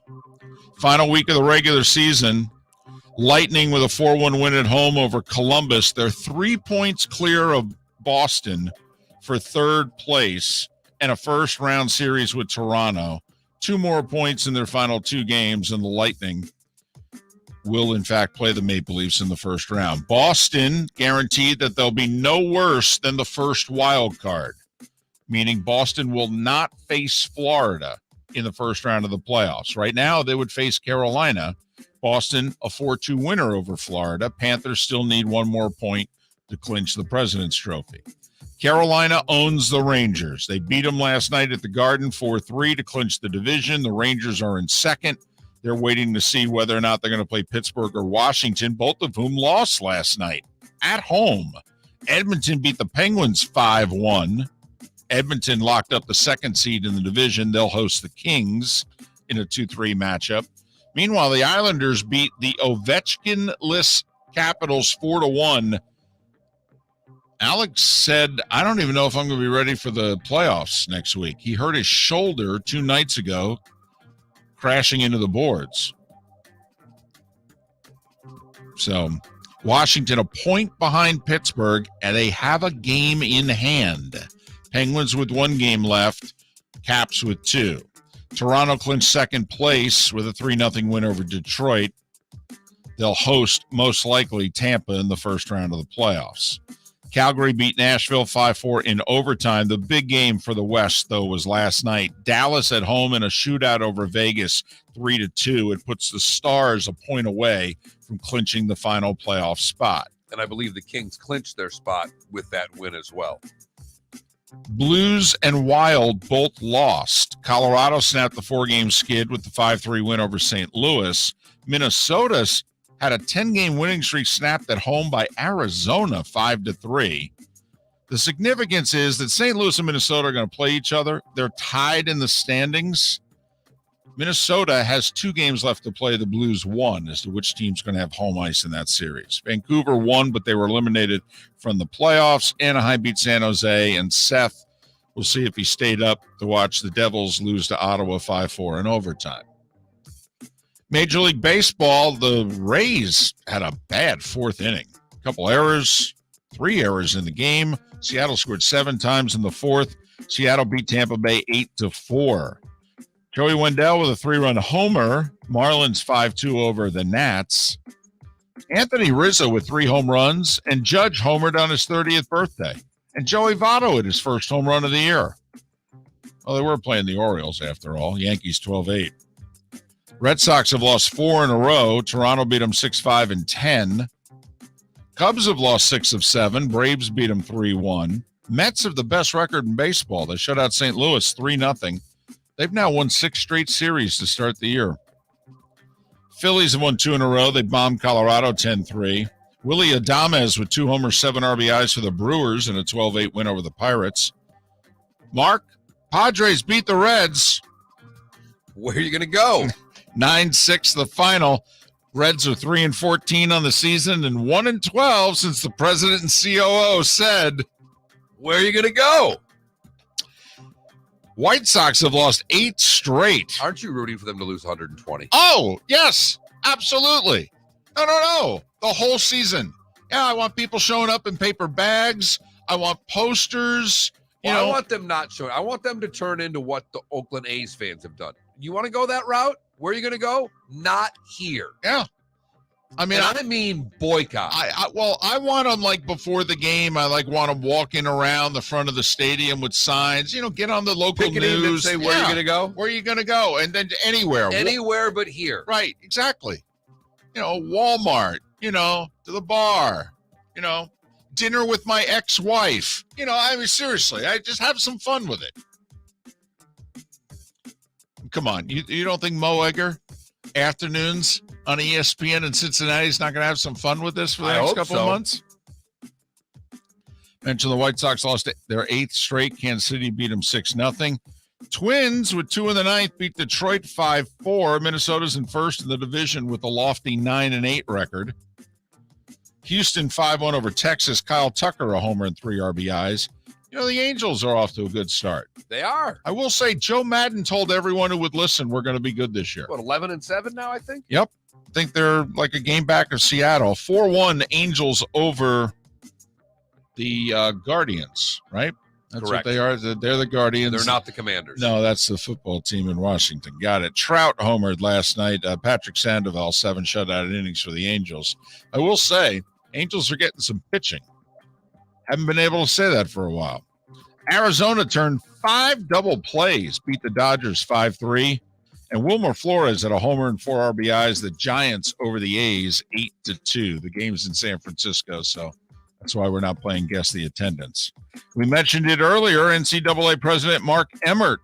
final week of the regular season. Lightning with a 4-1 win at home over Columbus. They're 3 points clear of Boston for third place and a first-round series with Toronto. 2 more points in their final 2 games, and the Lightning will, in fact, play the Maple Leafs in the first round. Boston guaranteed that they'll be no worse than the first wild card, meaning Boston will not face Florida in the first round of the playoffs. Right now, they would face Carolina. Boston, a 4-2 winner over Florida. Panthers still need one more point to clinch the President's Trophy. Carolina owns the Rangers. They beat them last night at the Garden 4-3 to clinch the division. The Rangers are in second. They're waiting to see whether or not they're going to play Pittsburgh or Washington, both of whom lost last night at home. Edmonton beat the Penguins 5-1. Edmonton locked up the second seed in the division. They'll host the Kings in a 2-3 matchup. Meanwhile, the Islanders beat the Ovechkin-less Capitals 4-1. Alex said, I don't even know if I'm going to be ready for the playoffs next week. He hurt his shoulder 2 nights ago, crashing into the boards. So, Washington a point behind Pittsburgh, and they have a game in hand. Penguins with 1 game left, Caps with 2. Toronto clinched second place with a 3-0 win over Detroit. They'll host, most likely, Tampa in the first round of the playoffs. Calgary beat Nashville 5-4 in overtime. The big game for the West, though, was last night. Dallas at home in a shootout over Vegas, 3-2. It puts the Stars a point away from clinching the final playoff spot. And I believe the Kings clinched their spot with that win as well. Blues and Wild both lost. Colorado snapped the 4-game skid with the 5-3 win over St. Louis. Minnesota's had a 10-game winning streak snapped at home by Arizona 5-3. The significance is that St. Louis and Minnesota are going to play each other. They're tied in the standings. Minnesota has 2 games left to play. The Blues 1 as to which team's going to have home ice in that series. Vancouver won, but they were eliminated from the playoffs. Anaheim beat San Jose, and Seth, we'll see if he stayed up to watch the Devils lose to Ottawa 5-4 in overtime. Major League Baseball, the Rays had a bad 4th inning. A couple errors, 3 errors in the game. Seattle scored 7 times in the 4th. Seattle beat Tampa Bay 8-4. Joey Wendell with a 3-run homer. Marlins 5-2 over the Nats. Anthony Rizzo with 3 home runs, and Judge homered on his 30th birthday. And Joey Votto at his first home run of the year. Well, they were playing the Orioles after all. Yankees 12-8. Red Sox have lost 4 in a row. Toronto beat them 6-5 and 10. Cubs have lost 6 of 7. Braves beat them 3-1. Mets have the best record in baseball. They shut out St. Louis 3-0. They've now won 6 straight series to start the year. Phillies have won 2 in a row. They bombed Colorado 10-3. Willie Adames with 2 homers, 7 RBIs for the Brewers in a 12-8 win over the Pirates. Mark, Padres beat the Reds. Where are you going to go? 9-6 the final. Reds are 3-14 on the season and 1-12 since the president and COO said, Where are you going to go? White Sox have lost 8 straight. Aren't you rooting for them to lose 120? Oh, yes, absolutely. No. The whole season. Yeah, I want people showing up in paper bags. I want posters. I want them not showing. I want them to turn into what the Oakland A's fans have done. You want to go that route? Where are you going to go? Not here. Yeah. I mean, boycott. I want them like before the game. I want them walking around the front of the stadium with signs. Get on the local news. And say where you're going to go. Where are you going to go? And then anywhere but here. Right. Exactly. Walmart. To the bar. Dinner with my ex-wife. Seriously, I just have some fun with it. Come on, you don't think Mo Egger afternoons on ESPN in Cincinnati is not going to have some fun with this for the next couple of months? Mentioned the White Sox lost their 8th straight. Kansas City beat them 6-0. Twins with 2 in the 9th beat Detroit 5-4. Minnesota's in first in the division with a lofty 9-8 record. Houston 5-1 over Texas. Kyle Tucker a homer and 3 RBIs. The Angels are off to a good start. They are. I will say Joe Madden told everyone who would listen we're going to be good this year. What, 11-7 now, I think? Yep. I think they're like a game back of Seattle. 4-1 Angels over the Guardians, right? That's Correct. what they are. They're the Guardians. They're not the Commanders. No, that's the football team in Washington. Got it. Trout homered last night. Patrick Sandoval, 7 shutout innings for the Angels. I will say, Angels are getting some pitching. Haven't been able to say that for a while. Arizona turned 5 double plays, beat the Dodgers 5-3. And Wilmer Flores had a homer and 4 RBIs. The Giants over the A's 8-2. The game's in San Francisco, so that's why we're not playing Guess the Attendance. We mentioned it earlier. NCAA President Mark Emmert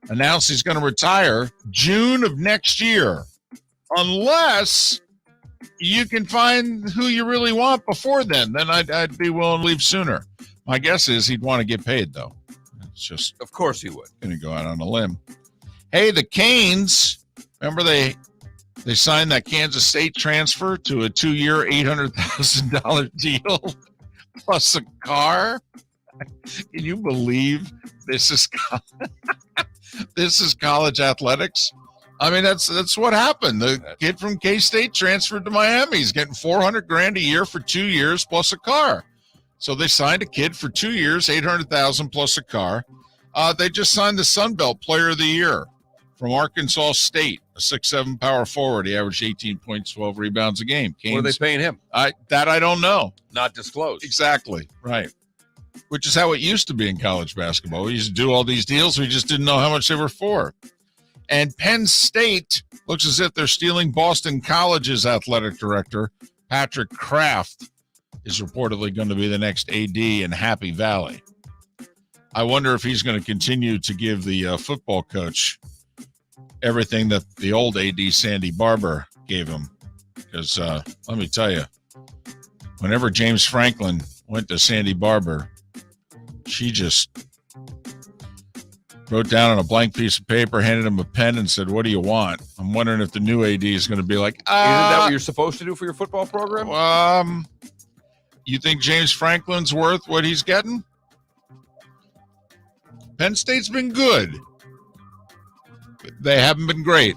announced he's going to retire June of next year, unless you can find who you really want before then. Then I'd be willing to leave sooner. My guess is he'd want to get paid, though. It's just, Of course he would. going to go out on a limb. Hey, the Canes, remember they signed that Kansas State transfer to a 2-year, $800,000 deal plus a car? Can you believe this is college athletics? I mean, that's what happened. The kid from K-State transferred to Miami. He's getting $400,000 a year for 2 years plus a car. So they signed a kid for 2 years, $800,000 plus a car. They just signed the Sun Belt Player of the Year from Arkansas State, a 6'7" power forward. He averaged 18 points, 12 rebounds a game. Canes, What are they paying him? I don't know. Not disclosed. Exactly, right. Which is how it used to be in college basketball. We used to do all these deals. We just didn't know how much they were for. And Penn State looks as if they're stealing Boston College's athletic director. Patrick Kraft is reportedly going to be the next AD in Happy Valley. I wonder if he's going to continue to give the football coach everything that the old AD Sandy Barber gave him. Because let me tell you, whenever James Franklin went to Sandy Barber, she just wrote down on a blank piece of paper, handed him a pen, and said, "What do you want?" I'm wondering if the new AD is going to be like, Isn't that what you're supposed to do for your football program? You think James Franklin's worth what he's getting? Penn State's been good. They haven't been great.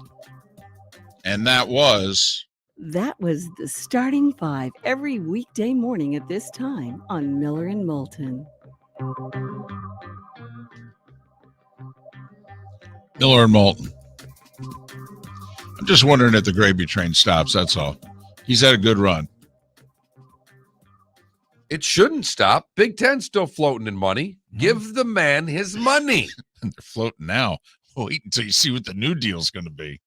And that was the Starting Five every weekday morning at this time on Miller and Moulton. Miller and Moulton. I'm just wondering if the gravy train stops, that's all. He's had a good run. It shouldn't stop. Big Ten's still floating in money. Give the man his money. And they're floating now. Wait until you see what the new deal's going to be.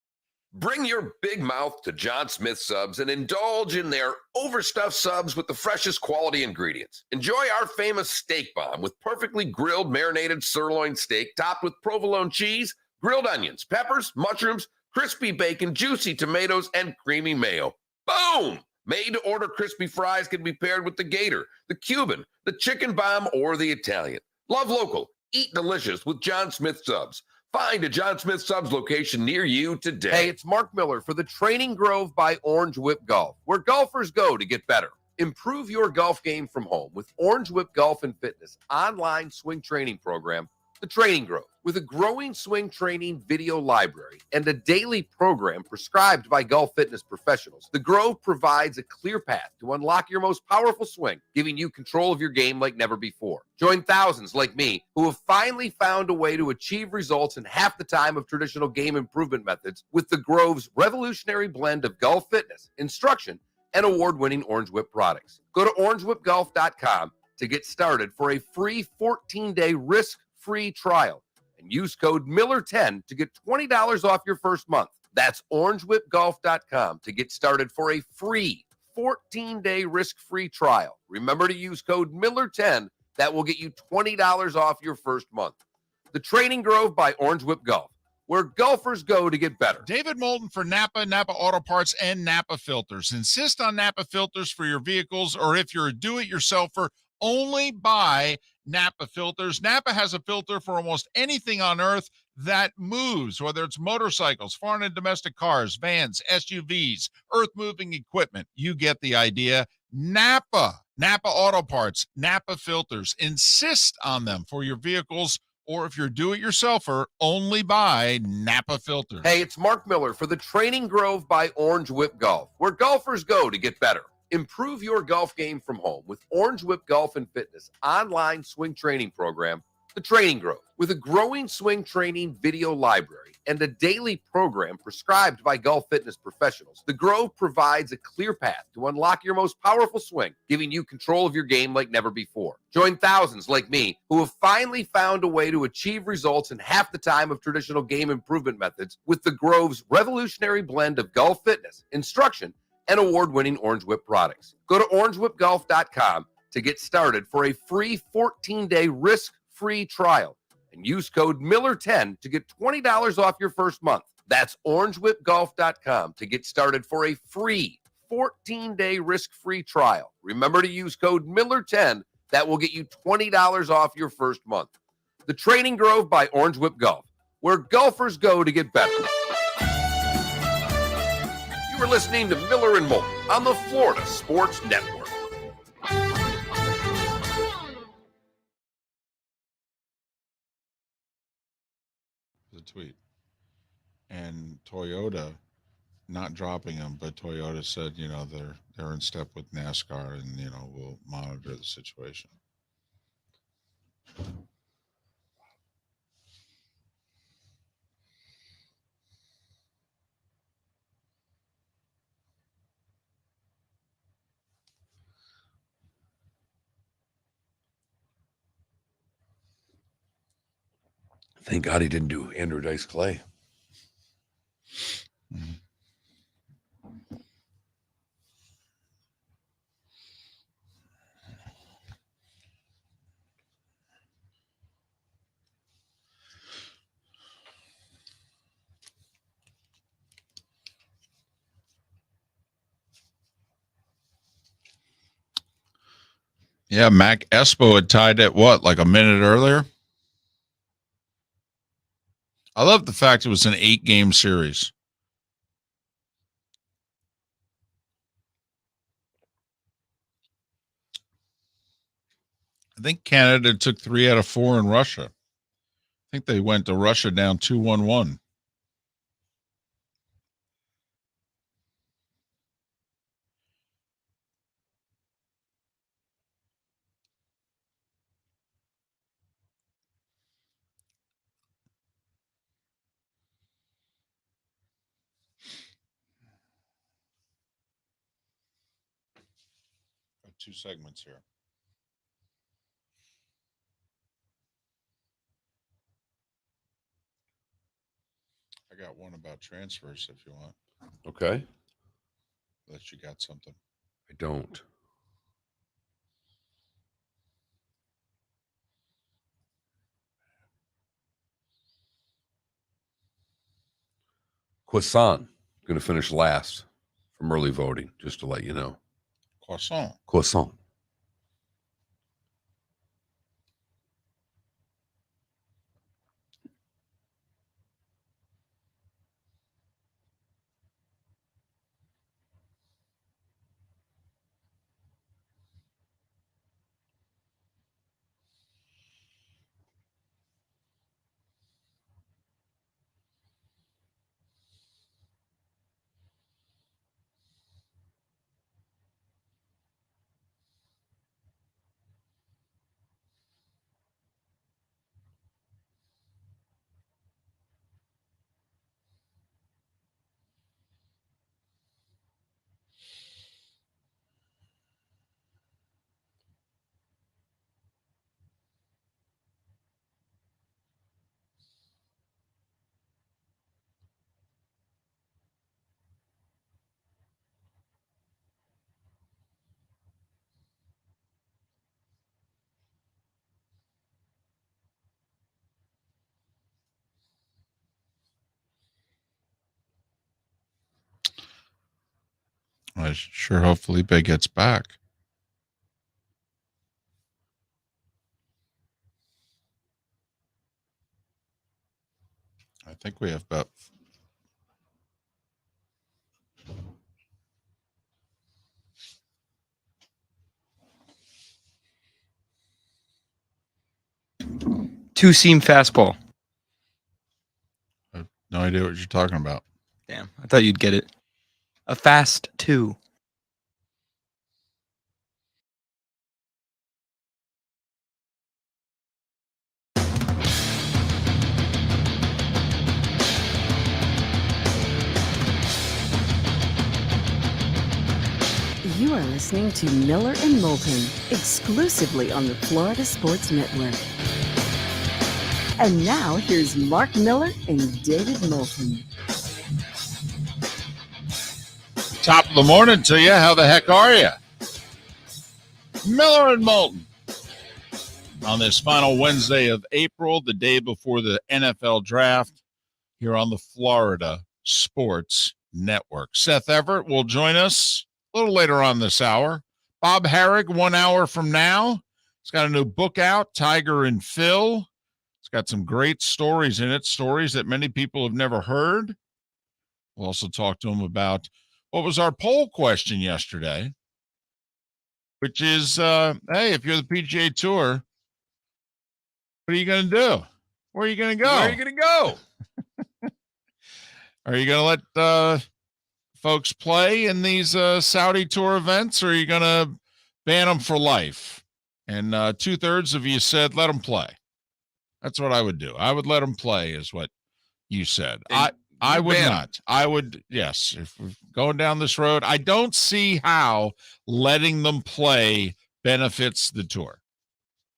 Bring your big mouth to John Smith Subs and indulge in their overstuffed subs with the freshest quality ingredients. Enjoy our famous steak bomb with perfectly grilled marinated sirloin steak topped with provolone cheese, grilled onions, peppers, mushrooms, crispy bacon, juicy tomatoes, and creamy mayo. Boom! Made-to-order crispy fries can be paired with the Gator, the Cuban, the chicken bomb, or the Italian. Love local. Eat delicious with John Smith Subs. Find a John Smith Subs location near you today. Hey, it's Mark Miller for the Training Grove by Orange Whip Golf, where golfers go to get better. Improve your golf game from home with Orange Whip Golf and Fitness online swing training program, The Training Grove. With a growing swing training video library and a daily program prescribed by golf fitness professionals, The Grove provides a clear path to unlock your most powerful swing, giving you control of your game like never before. Join thousands like me who have finally found a way to achieve results in half the time of traditional game improvement methods with The Grove's revolutionary blend of golf fitness, instruction, and award-winning Orange Whip products. Go to orangewhipgolf.com to get started for a free 14-day risk-free trial. And use code Miller10 to get $20 off your first month. That's orangewhipgolf.com to get started for a free 14-day risk-free trial. Remember to use code Miller10. That will get you $20 off your first month. The Training Grove by Orange Whip Golf, where golfers go to get better. David Moulton for Napa, Napa Auto Parts, and Napa Filters. Insist on Napa Filters for your vehicles, or if you're a do-it-yourselfer, only buy Napa Filters. Napa has a filter for almost anything on earth that moves, whether it's motorcycles, foreign and domestic cars, vans, SUVs, earth-moving equipment. You get the idea. Napa Auto Parts, Napa Filters. Insist on them for your vehicles, or if you're do-it-yourselfer, only buy Napa Filters. Hey, it's Mark Miller for the Training Grove by Orange Whip Golf, where golfers go to get better. Improve your golf game from home with Orange Whip Golf and Fitness online swing training program, The Training Grove. With a growing swing training video library and a daily program prescribed by golf fitness professionals, The Grove provides a clear path to unlock your most powerful swing, giving you control of your game like never before. Join thousands like me who have finally found a way to achieve results in half the time of traditional game improvement methods with The Grove's revolutionary blend of golf fitness, instruction, and award-winning Orange Whip products. Go to orangewhipgolf.com to get started for a free 14-day risk-free trial and use code Miller10 to get $20 off your first month. That's orangewhipgolf.com to get started for a free 14-day risk-free trial. Remember to use code Miller10. That will get you $20 off your first month. The Training Grove by Orange Whip Golf, where golfers go to get better. You are listening to Miller and Moulton on the Florida Sports Network. The tweet. And Toyota not dropping them, but Toyota said, they're in step with NASCAR and, we'll monitor the situation. Thank God he didn't do Andrew Dice Clay. Mm-hmm. Yeah, Mac Espo had tied it, like a minute earlier? I love the fact it was an 8-game series. I think Canada took 3 out of 4 in Russia. I think they went to Russia down 2-1-1. Got 2 segments here. I got one about transfers if you want. Okay. Unless you got something. I don't. Croissant going to finish last from early voting, just to let you know. Croissant. I sure hope Felipe gets back. I think we have about Two-seam fastball. I have no idea what you're talking about. Damn, I thought you'd get it. A fast 2. You are listening to Miller and Moulton, exclusively on the Florida Sports Network. And now, here's Mark Miller and David Moulton. Top of the morning to you. How the heck are you? Miller and Moulton. On this final Wednesday of April, the day before the NFL draft, here on the Florida Sports Network. Seth Everett will join us a little later on this hour. Bob Harig, 1 hour from now. He's got a new book out, Tiger and Phil. It's got some great stories in it, stories that many people have never heard. We'll also talk to him about what was our poll question yesterday, which is, hey, if you're the PGA Tour, what are you going to do? Where are you going to go? Where are you going to go? Are you going to let folks play in these Saudi Tour events, or are you going to ban them for life? And 2/3 of you said let them play. That's what I would do. I would let them play, is what you said. I would not. I would, yes. If we're going down this road, I don't see how letting them play benefits the tour.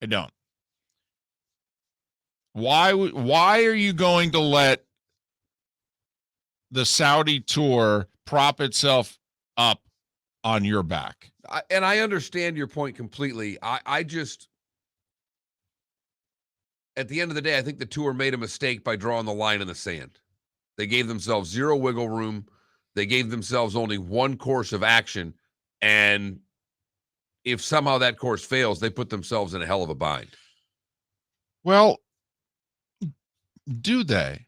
I don't. Why are you going to let the Saudi tour prop itself up on your back? And I understand your point completely. I just, at the end of the day, I think the tour made a mistake by drawing the line in the sand. They gave themselves zero wiggle room. They gave themselves only one course of action. And if somehow that course fails, they put themselves in a hell of a bind. Well, do they?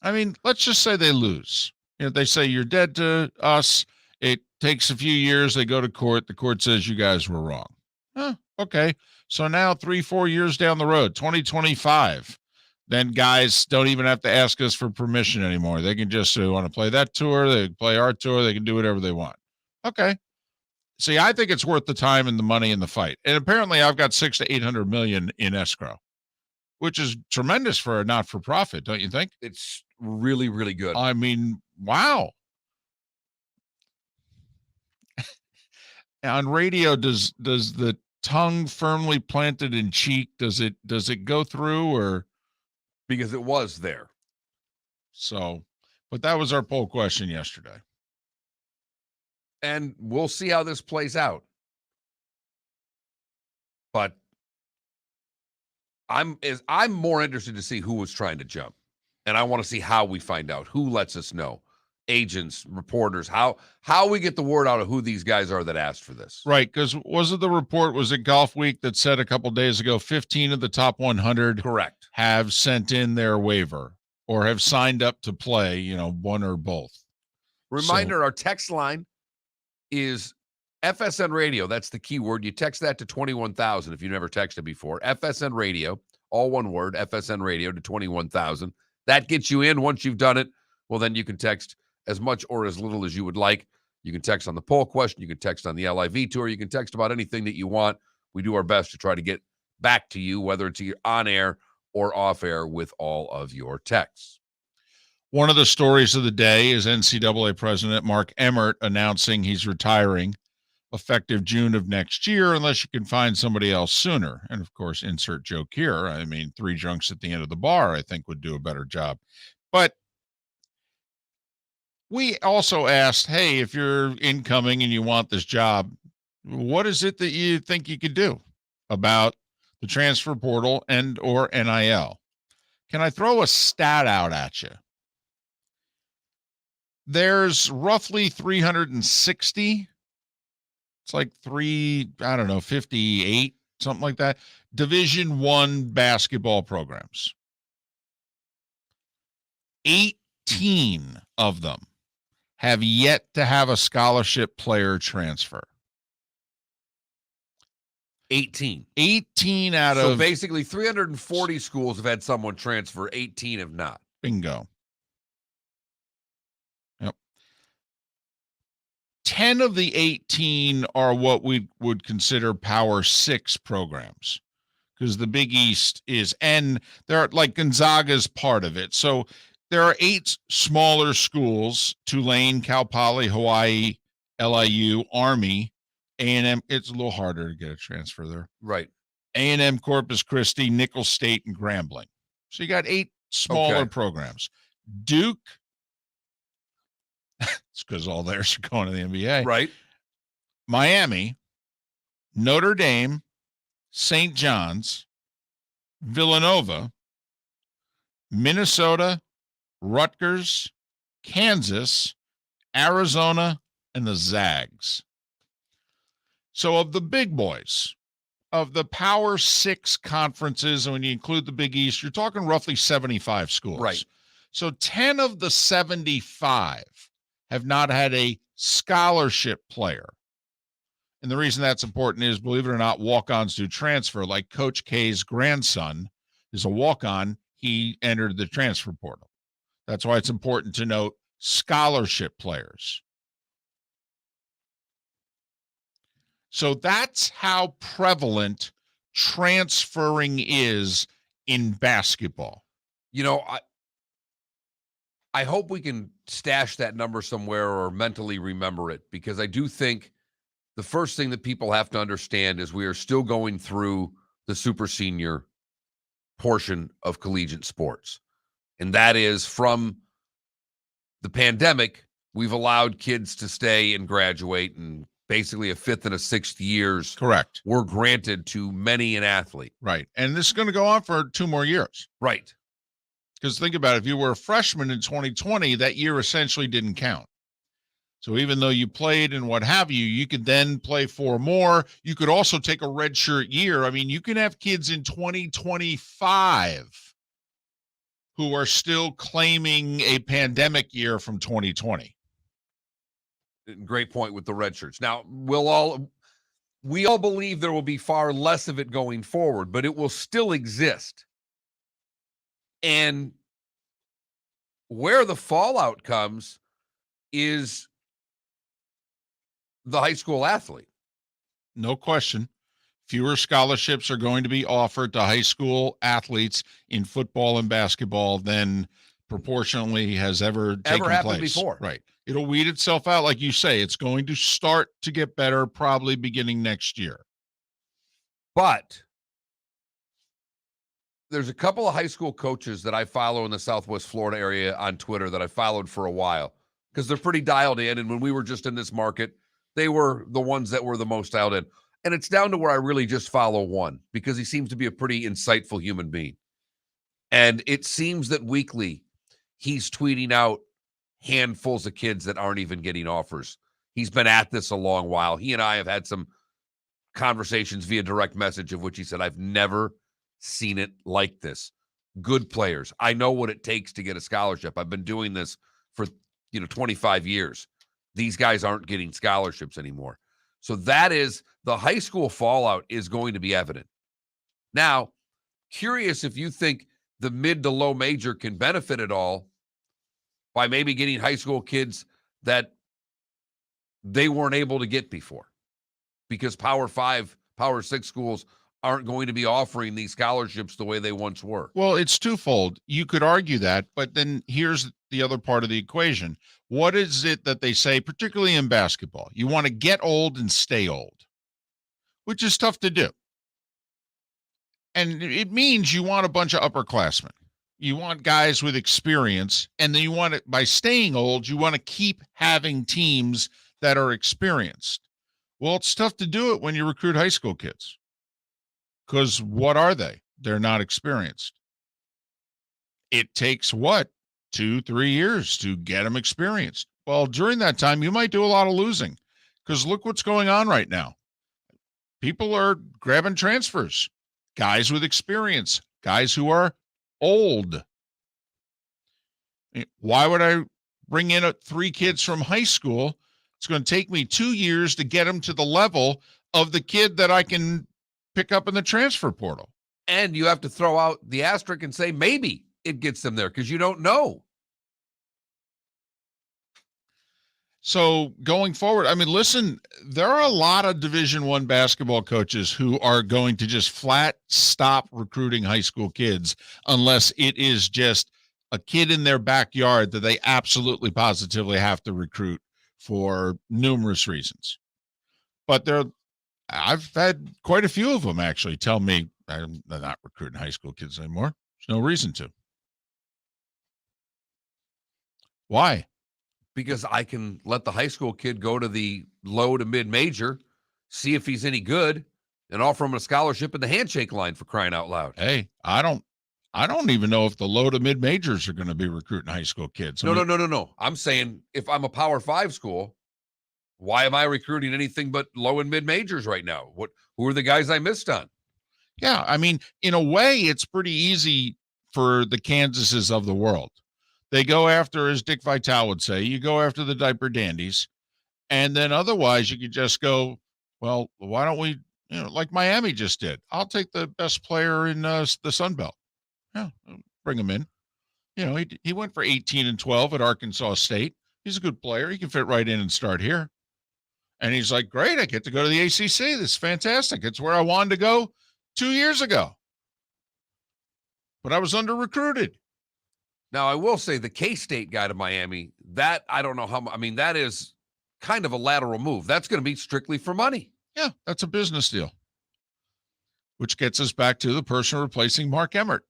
I mean, let's just say they lose. You know, they say you're dead to us. It takes a few years. They go to court. The court says you guys were wrong. Okay. So now 3-4 years down the road, 2025, then guys don't even have to ask us for permission anymore. They can just say, want to play that tour. They can play our tour. They can do whatever they want. Okay. See, I think it's worth the time and the money and the fight. And apparently I've got $600 to $800 million in escrow, which is tremendous for a not-for-profit, don't you think? It's really, really good. I mean, wow. On radio, does the tongue firmly planted in cheek, does it go through, or? Because it was there. So, but that was our poll question yesterday. And we'll see how this plays out. But I'm more interested to see who was trying to jump. And I want to see how we find out. Who lets us know? Agents, reporters, how we get the word out of who these guys are that asked for this. Right, because was it Golf Week that said a couple days ago 15 of the top 100 correct have sent in their waiver or have signed up to play, one or both. Reminder, our text line is FSN Radio. That's the key word. You text that to 21,000 if you never texted before. FSN Radio, all one word, FSN Radio to 21,000. That gets you in. Once you've done it, well, then you can text as much or as little as you would like. You can text on the poll question. You can text on the LIV tour. You can text about anything that you want. We do our best to try to get back to you, whether it's on air or off air, with all of your texts. One of the stories of the day is NCAA President Mark Emmert announcing he's retiring effective June of next year, unless you can find somebody else sooner. And of course, insert joke here. I mean, 3 drunks at the end of the bar, I think, would do a better job. But we also asked, hey, if you're incoming and you want this job, what is it that you think you could do about the transfer portal and or NIL? Can I throw a stat out at you? There's roughly 360. It's like 58, something like that. Division I basketball programs. 18 of them have yet to have a scholarship player transfer. 18 out of. So basically 340 schools have had someone transfer, 18 have not. Bingo. Yep. 10 of the 18 are what we would consider Power 6 programs, because the Big East is, and they're like Gonzaga's part of it. So there are 8 smaller schools: Tulane, Cal Poly, Hawaii, LIU, Army, A&M. It's a little harder to get a transfer there. Right. A&M, Corpus Christi, Nicholls State, and Grambling. So you got 8 smaller programs. Duke, it's because all theirs are going to the NBA. Right. Miami, Notre Dame, St. John's, Villanova, Minnesota, Rutgers, Kansas, Arizona, and the Zags. So of the big boys, of the Power 6 conferences, and when you include the Big East, you're talking roughly 75 schools. Right. So 10 of the 75 have not had a scholarship player. And the reason that's important is, believe it or not, walk-ons do transfer. Like Coach K's grandson is a walk-on. He entered the transfer portal. That's why it's important to note scholarship players. So that's how prevalent transferring is in basketball. You know, I hope we can stash that number somewhere or mentally remember it, because I do think the first thing that people have to understand is we are still going through the super senior portion of collegiate sports. And that is, from the pandemic, we've allowed kids to stay and graduate, and basically a 5th and a 6th years Correct. were granted to many an athlete. Right. And this is going to go on for 2 more years. Right. Because think about it, if you were a freshman in 2020, that year essentially didn't count. So even though you played and what have you, you could then play 4 more. You could also take a redshirt year. I mean, you can have kids in 2025 who are still claiming a pandemic year from 2020. Great point with the red shirts. Now, we all believe there will be far less of it going forward, but it will still exist. And where the fallout comes is the high school athlete. No question. Fewer scholarships are going to be offered to high school athletes in football and basketball than proportionally has ever taken happened place before. Right. It'll weed itself out. Like you say, it's going to start to get better probably beginning next year. But there's a couple of high school coaches that I follow in the Southwest Florida area on Twitter that I followed for a while, because they're pretty dialed in. And when we were just in this market, they were the ones that were the most dialed in. And it's down to where I really just follow one, because he seems to be a pretty insightful human being. And it seems that weekly he's tweeting out handfuls of kids that aren't even getting offers. He's been at this a long while. He and I have had some conversations via direct message, of which he said, I've never seen it like this. Good players. I know what it takes to get a scholarship. I've been doing this for 25 years. These guys aren't getting scholarships anymore. So that is, the high school fallout is going to be evident. Now, curious if you think the mid to low major can benefit at all by maybe getting high school kids that they weren't able to get before, because Power 5, Power 6 schools aren't going to be offering these scholarships the way they once were. Well, it's twofold. You could argue that, but then here's the other part of the equation. What is it that they say, particularly in basketball? You want to get old and stay old, which is tough to do. And it means you want a bunch of upperclassmen. You want guys with experience, and then you want it, by staying old, you want to keep having teams that are experienced. Well, it's tough to do it when you recruit high school kids, because what are they? They're not experienced. It takes 2-3 years to get them experienced. Well, during that time, you might do a lot of losing, because look what's going on right now. People are grabbing transfers, guys with experience, guys who are old. Why would I bring in 3 kids from high school? It's going to take me 2 years to get them to the level of the kid that I can pick up in the transfer portal. And you have to throw out the asterisk and say maybe it gets them there, because you don't know. So going forward, I mean, listen, there are a lot of Division I basketball coaches who are going to just flat stop recruiting high school kids unless it is just a kid in their backyard that they absolutely positively have to recruit for numerous reasons. But I've had quite a few of them actually tell me I'm not recruiting high school kids anymore. There's no reason to. Why? Because I can let the high school kid go to the low to mid major, see if he's any good, and offer him a scholarship in the handshake line, for crying out loud. Hey, I don't even know if the low to mid majors are going to be recruiting high school kids. No. I'm saying if I'm a Power 5 school, why am I recruiting anything but low and mid majors right now? Who are the guys I missed on? Yeah, I mean, in a way, it's pretty easy for the Kansases of the world. They go after, as Dick Vitale would say, you go after the diaper dandies. And then otherwise, you could just go, well, why don't we, like Miami just did. I'll take the best player in the Sun Belt. Yeah, bring him in. He went for 18-12 at Arkansas State. He's a good player. He can fit right in and start here. And he's like, great, I get to go to the ACC. This is fantastic. It's where I wanted to go 2 years ago. But I was under-recruited. Now, I will say the K-State guy to Miami, that I don't know that is kind of a lateral move. That's going to be strictly for money. Yeah, that's a business deal. Which gets us back to the person replacing Mark Emmert.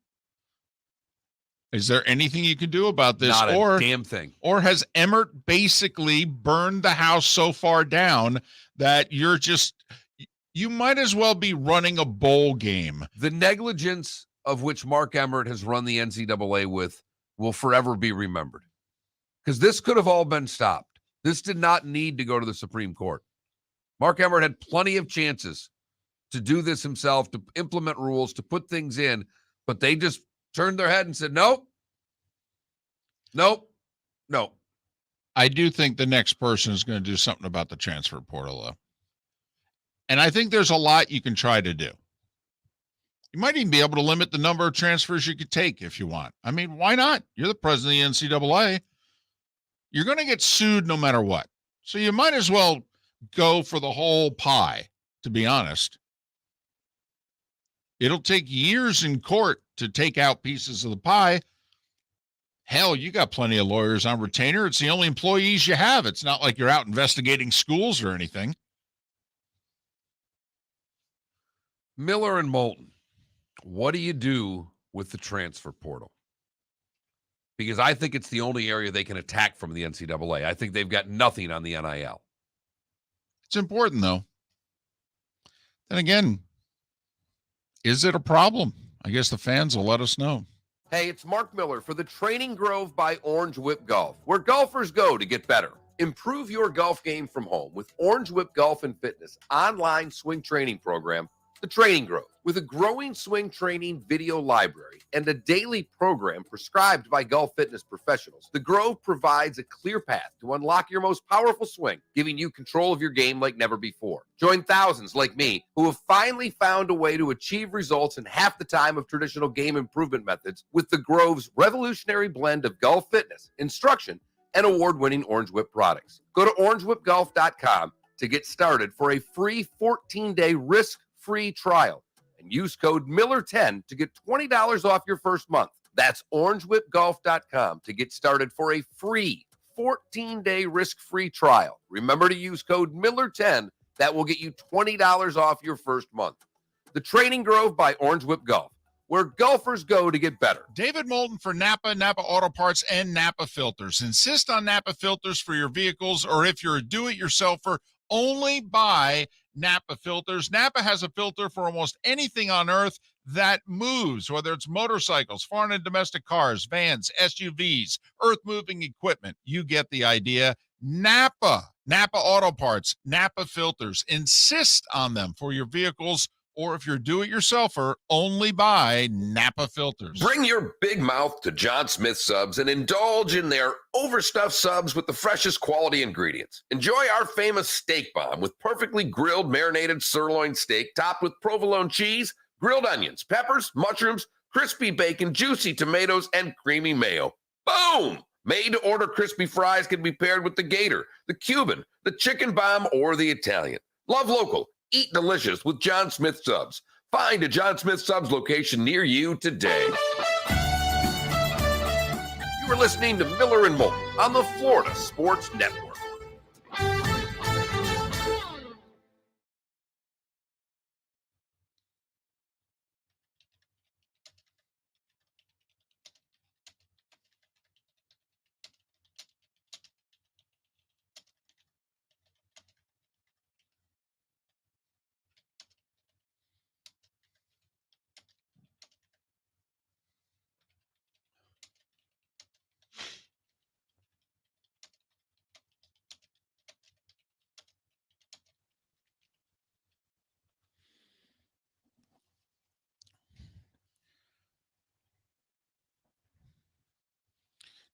Is there anything you can do about this? Not a damn thing. Or has Emmert basically burned the house so far down that you might as well be running a bowl game? The negligence of which Mark Emmert has run the NCAA with will forever be remembered. Because this could have all been stopped. This did not need to go to the Supreme Court. Mark Emmert had plenty of chances to do this himself, to implement rules, to put things in, but they just turned their head and said, nope. I do think the next person is going to do something about the transfer portal, though. And I think there's a lot you can try to do. You might even be able to limit the number of transfers you could take if you want. I mean, why not? You're the president of the NCAA. You're going to get sued no matter what. So you might as well go for the whole pie, to be honest. It'll take years in court to take out pieces of the pie. Hell, you got plenty of lawyers on retainer. It's the only employees you have. It's not like you're out investigating schools or anything. Miller and Moulton, what do you do with the transfer portal? Because I think it's the only area they can attack from the NCAA. I think they've got nothing on the NIL. It's important, though. Then again, is it a problem? I guess the fans will let us know. Hey, it's Mark Miller for the Training Grove by Orange Whip Golf, where golfers go to get better. Improve your golf game from home with Orange Whip Golf and Fitness online swing training program, The Training Grove. With a growing swing training video library and a daily program prescribed by golf fitness professionals, The Grove provides a clear path to unlock your most powerful swing, giving you control of your game like never before. Join thousands like me who have finally found a way to achieve results in half the time of traditional game improvement methods with The Grove's revolutionary blend of golf fitness, instruction, and award-winning Orange Whip products. Go to orangewhipgolf.com to get started for a free 14-day risk-free trial. And use code Miller10 to get $20 off your first month. That's orangewhipgolf.com to get started for a free 14-day risk-free trial. Remember to use code Miller10. That will get you $20 off your first month. The Training Grove by Orange Whip Golf, where golfers go to get better. David Moulton for Napa Auto Parts, and Napa Filters. Insist on Napa Filters for your vehicles, or if you're a do-it-yourselfer, only buy Napa Filters. Napa has a filter for almost anything on earth that moves, whether it's motorcycles, foreign and domestic cars, vans, SUVs, earth-moving equipment. You get the idea. Napa Auto Parts, Napa Filters. Insist on them for your vehicles, or if you're do-it-yourselfer, only buy Napa Filters. Bring your big mouth to John Smith Subs and indulge in their overstuffed subs with the freshest quality ingredients. Enjoy our famous steak bomb with perfectly grilled marinated sirloin steak topped with provolone cheese, grilled onions, peppers, mushrooms, crispy bacon, juicy tomatoes, and creamy mayo. Boom! Made-to-order crispy fries can be paired with the Gator, the Cuban, the chicken bomb, or the Italian. Love local. Eat delicious with John Smith Subs. Find a John Smith Subs location near you today. You are listening to Miller and Moulton on the Florida Sports Network.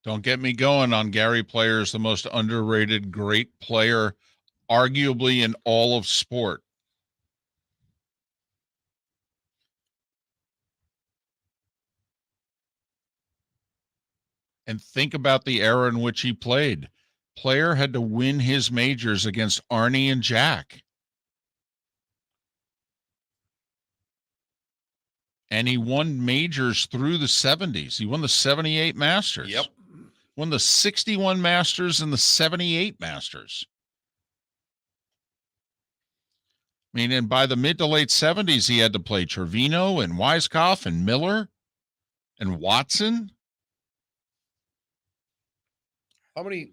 Don't get me going on Gary Player's the most underrated great player, arguably in all of sport. And think about the era in which he played. Player had to win his majors against Arnie and Jack. And he won majors through the 70s. He won the 78 Masters. Yep. Won the 61 Masters and the 78 Masters. I mean, and by the mid to late 70s, he had to play Trevino and Weiskopf and Miller and Watson. How many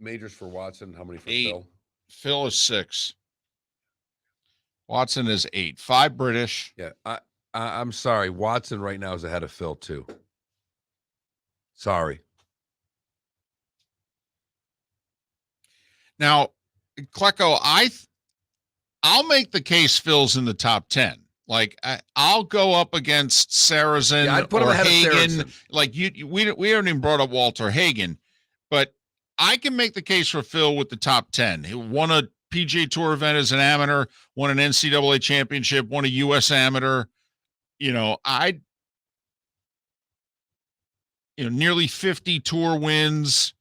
majors for Watson? How many for 8. Phil? Phil is 6. Watson is 8. 5 British. Yeah, I'm sorry. Watson right now is ahead of Phil too. Sorry. Now, Klecko, I'll make the case Phil's in the top 10. Like I'll go up against Sarazen I'd put him or ahead of Hagen. Sarazen. Like we haven't even brought up Walter Hagen, but I can make the case for Phil with the top 10. He won a PGA Tour event as an amateur, won an NCAA championship, won a U.S. amateur. Nearly 50 tour wins,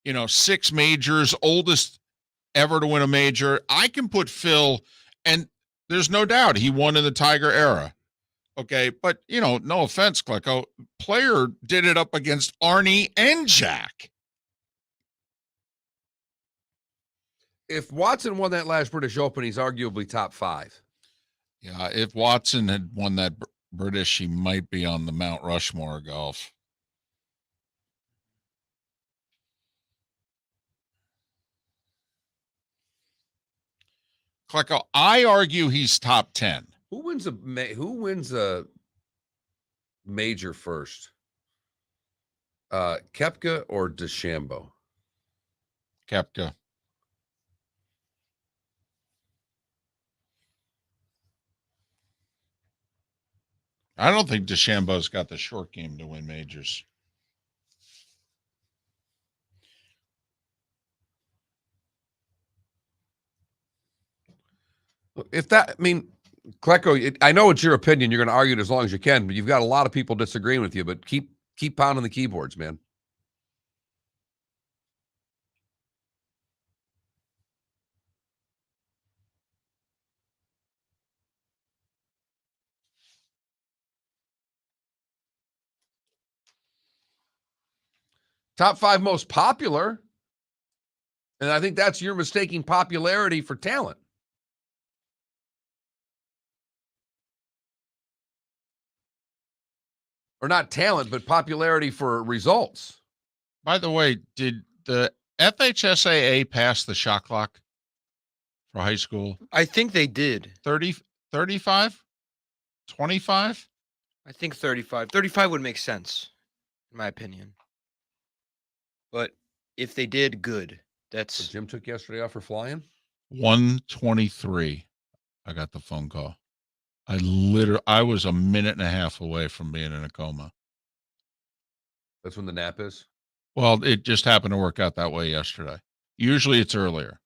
6 majors, oldest ever to win a major. I can put Phil, and there's no doubt he won in the Tiger era. Okay, but, no offense, Klecko, Player did it up against Arnie and Jack. If Watson won that last British Open, he's arguably top 5. Yeah, if Watson had won that British, he might be on the Mount Rushmore of golf. Klecko, I argue he's top 10. Who wins a major first? Koepka or DeChambeau? Koepka. I don't think DeChambeau's got the short game to win majors. Klecko, I know it's your opinion. You're going to argue it as long as you can, but you've got a lot of people disagreeing with you. But keep pounding the keyboards, man. Top 5 most popular. And I think that's you're mistaking popularity for talent. Or not talent, but popularity for results. By the way, did the FHSAA pass the shot clock for high school? I think they did. 30, 35, 25? I think 35. 35 would make sense, in my opinion. But if they did, good. That's Jim took yesterday off for flying? 123. I got the phone call. I was a minute and a half away from being in a coma. That's when the nap is? Well, it just happened to work out that way yesterday. Usually it's earlier.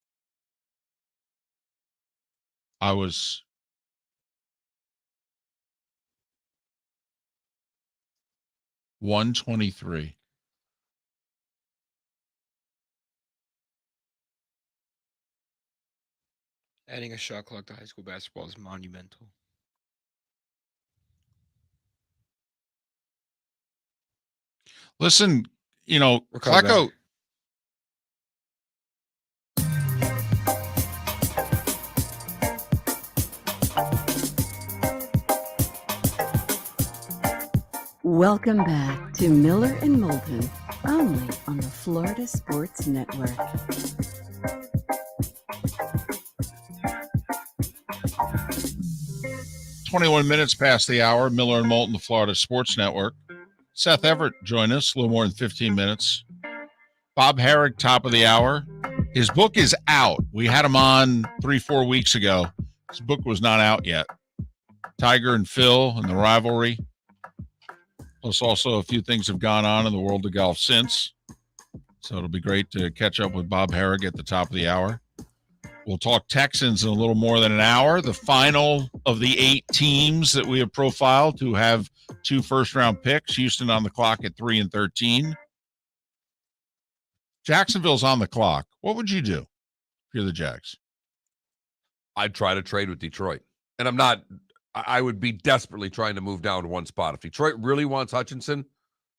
I was 123. adding a shot clock to high school basketball is monumental. Listen, We're coming Klecko. back. Welcome back to Miller and Moulton, only on the Florida Sports Network. "21 minutes past the hour, Miller and Moulton, the Florida Sports Network. Seth Everett joined us, a little more than 15 minutes. Bob Harig, top of the hour. His book is out. We had him on 3-4 weeks ago. His book was not out yet. Tiger and Phil and the rivalry. Plus, also a few things have gone on in the world of golf since. So it'll be great to catch up with Bob Harig at the top of the hour. We'll talk Texans in a little more than an hour. The final of the 8 teams that we have profiled who have 2 first-round picks. Houston on the clock at 3-13. Jacksonville's on the clock. What would you do if you're the Jags? I'd try to trade with Detroit. And I would be desperately trying to move down to one spot. If Detroit really wants Hutchinson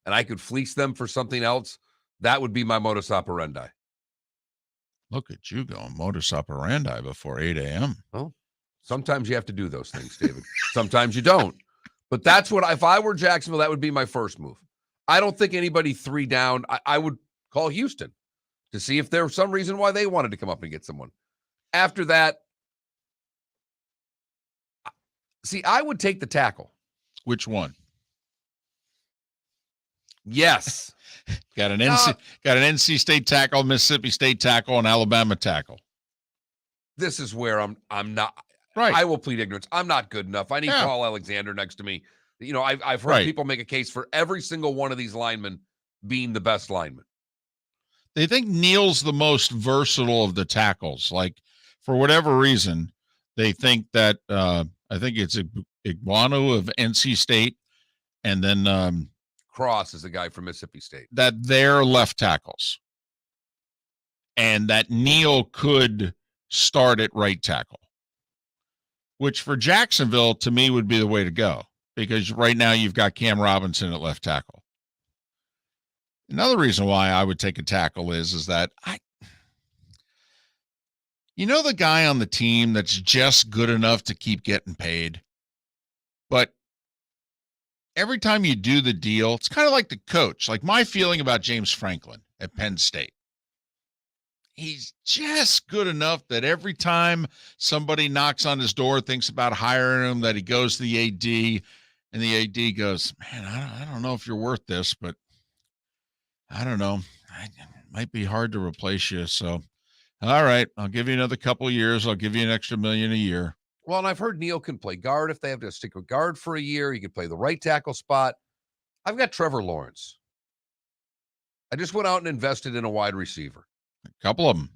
and I could fleece them for something else, that would be my modus operandi. Look at you going modus operandi before 8 a.m. Well, sometimes you have to do those things, David. Sometimes you don't. But that's what, if I were Jacksonville, that would be my first move. I don't think anybody 3 down. I would call Houston to see if there was some reason why they wanted to come up and get someone. After that, see, I would take the tackle. Which one? Yes. Got an NC State tackle, Mississippi State tackle, and Alabama tackle. This is where I'm not right. I will plead ignorance. I'm not good enough. I need Paul Alexander next to me. You know, I've heard people make a case for every single one of these linemen being the best lineman. They think Neal's the most versatile of the tackles. Like, for whatever reason, they think that I think it's Iguanu of NC State, and then Cross is the guy from Mississippi State. That they're left tackles. And that Neal could start at right tackle, which for Jacksonville, to me, would be the way to go, because right now you've got Cam Robinson at left tackle. Another reason why I would take a tackle is that the guy on the team that's just good enough to keep getting paid, but every time you do the deal, it's kind of like the coach. Like my feeling about James Franklin at Penn State. He's just good enough that every time somebody knocks on his door, thinks about hiring him, that he goes to the AD, and the AD goes, man, I don't know if you're worth this, but I don't know. It might be hard to replace you. So, all right, I'll give you another couple of years. I'll give you an extra $1 million a year. Well, and I've heard Neal can play guard if they have to stick with guard for a year. He could play the right tackle spot. I've got Trevor Lawrence. I just went out and invested in a wide receiver. A couple of them.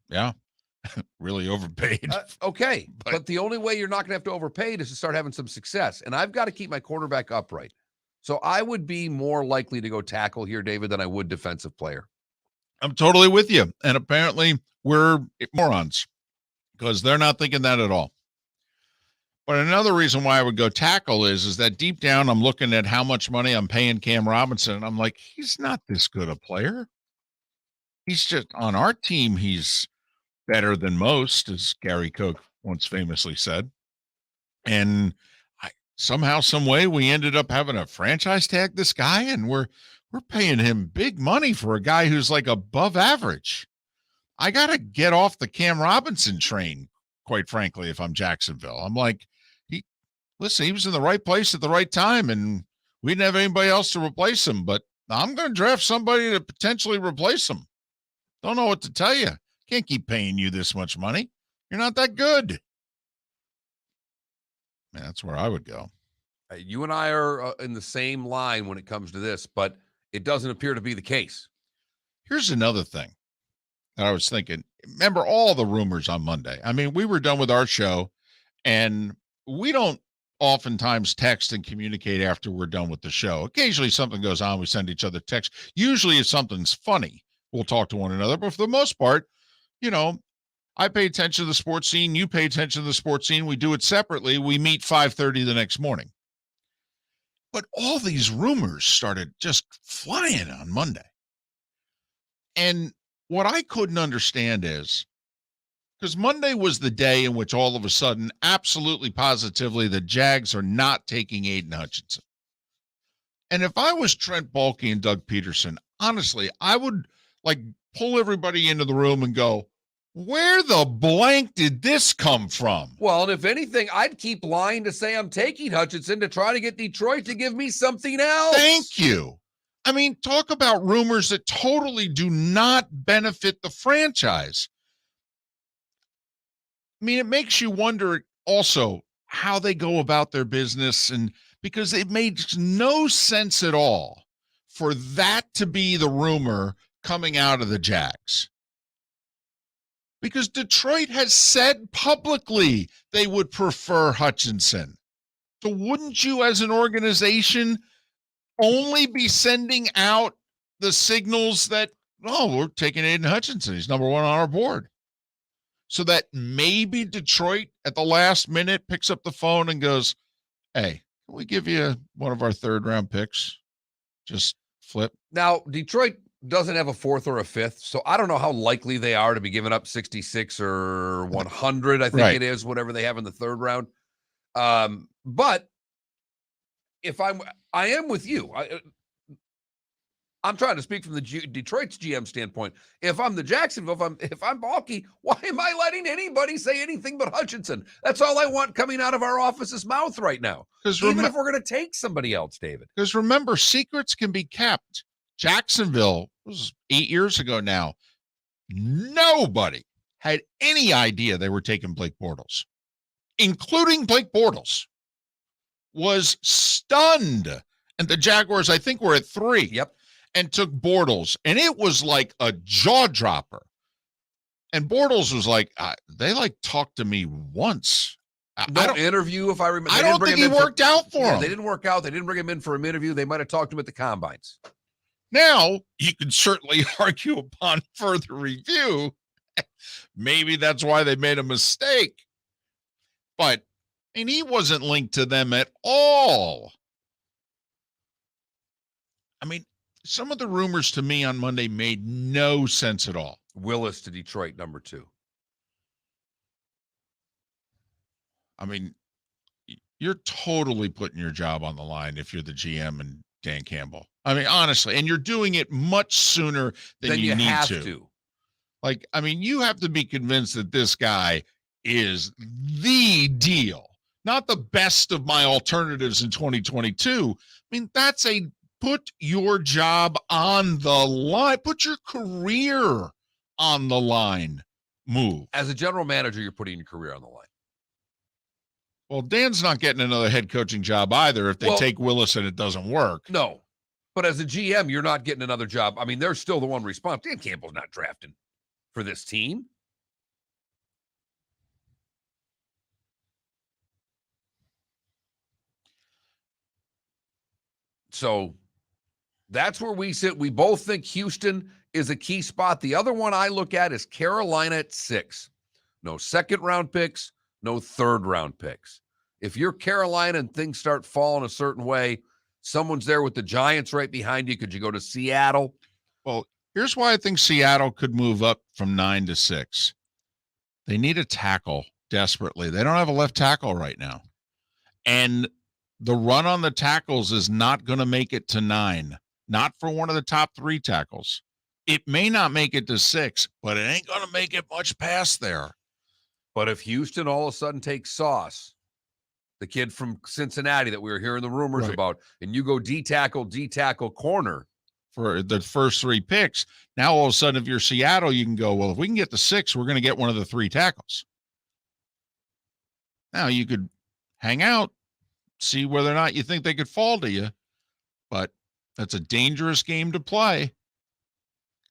Yeah. Really overpaid. Okay. But the only way you're not going to have to overpay is to start having some success. And I've got to keep my quarterback upright. So I would be more likely to go tackle here, David, than I would defensive player. I'm totally with you. And apparently we're morons because they're not thinking that at all. But another reason why I would go tackle is that deep down, I'm looking at how much money I'm paying Cam Robinson. And I'm like, he's not this good a player. He's just on our team. He's better than most, as Gary Koch once famously said. And somehow, some way, we ended up having a franchise tag this guy, and we're paying him big money for a guy who's like above average. I got to get off the Cam Robinson train, quite frankly, if I'm Jacksonville. I'm like, he was in the right place at the right time, and we didn't have anybody else to replace him, but I'm going to draft somebody to potentially replace him. Don't know what to tell you. Can't keep paying you this much money. You're not that good. Man, that's where I would go. You and I are in the same line when it comes to this, but it doesn't appear to be the case. Here's another thing that I was thinking. Remember all the rumors on Monday. I mean, we were done with our show, and we don't oftentimes text and communicate after we're done with the show. Occasionally something goes on. We send each other texts. Usually if something's funny, we'll talk to one another. But for the most part, I pay attention to the sports scene. You pay attention to the sports scene. We do it separately. We meet 5:30 the next morning. But all these rumors started just flying on Monday. And what I couldn't understand is, because Monday was the day in which all of a sudden, absolutely positively, the Jags are not taking Aiden Hutchinson. And if I was Trent Baalke and Doug Peterson, honestly, I would pull everybody into the room and go, where the blank did this come from? Well, and if anything, I'd keep lying to say I'm taking Hutchinson to try to get Detroit to give me something else. Thank you. I mean, talk about rumors that totally do not benefit the franchise. I mean, it makes you wonder also how they go about their business. And because it makes no sense at all for that to be the rumor coming out of the Jags. Because Detroit has said publicly they would prefer Hutchinson. So wouldn't you as an organization only be sending out the signals that, oh, we're taking Aiden Hutchinson. He's number one on our board. So that maybe Detroit at the last minute picks up the phone and goes, hey, can we give you one of our third-round picks? Just flip. Now, Detroit doesn't have a fourth or a fifth, so I don't know how likely they are to be giving up 66 or 100, I think it is, whatever they have in the third round. But if I am with you. I'm trying to speak from the Detroit's GM standpoint. If I'm the Jacksonville, if I'm Balky, why am I letting anybody say anything but Hutchinson? That's all I want coming out of our office's mouth right now. Even if we're going to take somebody else, David. Because remember, secrets can be kept. Jacksonville was 8 years ago now. Nobody had any idea they were taking Blake Bortles, including Blake Bortles. Was stunned. And the Jaguars, I think, were at 3. Yep. And took Bortles. And it was like a jaw dropper. And Bortles was like, they talked to me once. No interview, if I remember. I don't think he worked out for him. They didn't work out. They didn't bring him in for an interview. They might have talked to him at the combines. Now, you can certainly argue upon further review. Maybe that's why they made a mistake. But, and he wasn't linked to them at all. I mean, some of the rumors to me on Monday made no sense at all. Willis to Detroit, number 2. I mean, you're totally putting your job on the line if you're the GM and Dan Campbell. I mean, honestly, and you're doing it much sooner than you need have to. Like, I mean, you have to be convinced that this guy is the deal, not the best of my alternatives in 2022. I mean, that's a put your job on the line, put your career on the line move. As a general manager, you're putting your career on the line. Well, Dan's not getting another head coaching job either if they take Willis and it doesn't work. No. But as a GM, you're not getting another job. I mean, they're still the one responsible. Dan Campbell's not drafting for this team. So that's where we sit. We both think Houston is a key spot. The other one I look at is Carolina at 6. No second-round picks, no third-round picks. If you're Carolina and things start falling a certain way, someone's there with the Giants right behind you. Could you go to Seattle? Well, here's why I think Seattle could move up from 9 to 6. They need a tackle desperately. They don't have a left tackle right now. And the run on the tackles is not going to make it to 9. Not for one of the top 3 tackles. It may not make it to 6, but it ain't going to make it much past there. But if Houston all of a sudden takes Sauce, the kid from Cincinnati that we were hearing the rumors about, and you go D-tackle, corner for the first 3 picks, now all of a sudden if you're Seattle, you can go, well, if we can get to 6, we're going to get one of the 3 tackles. Now you could hang out, see whether or not you think they could fall to you, but that's a dangerous game to play.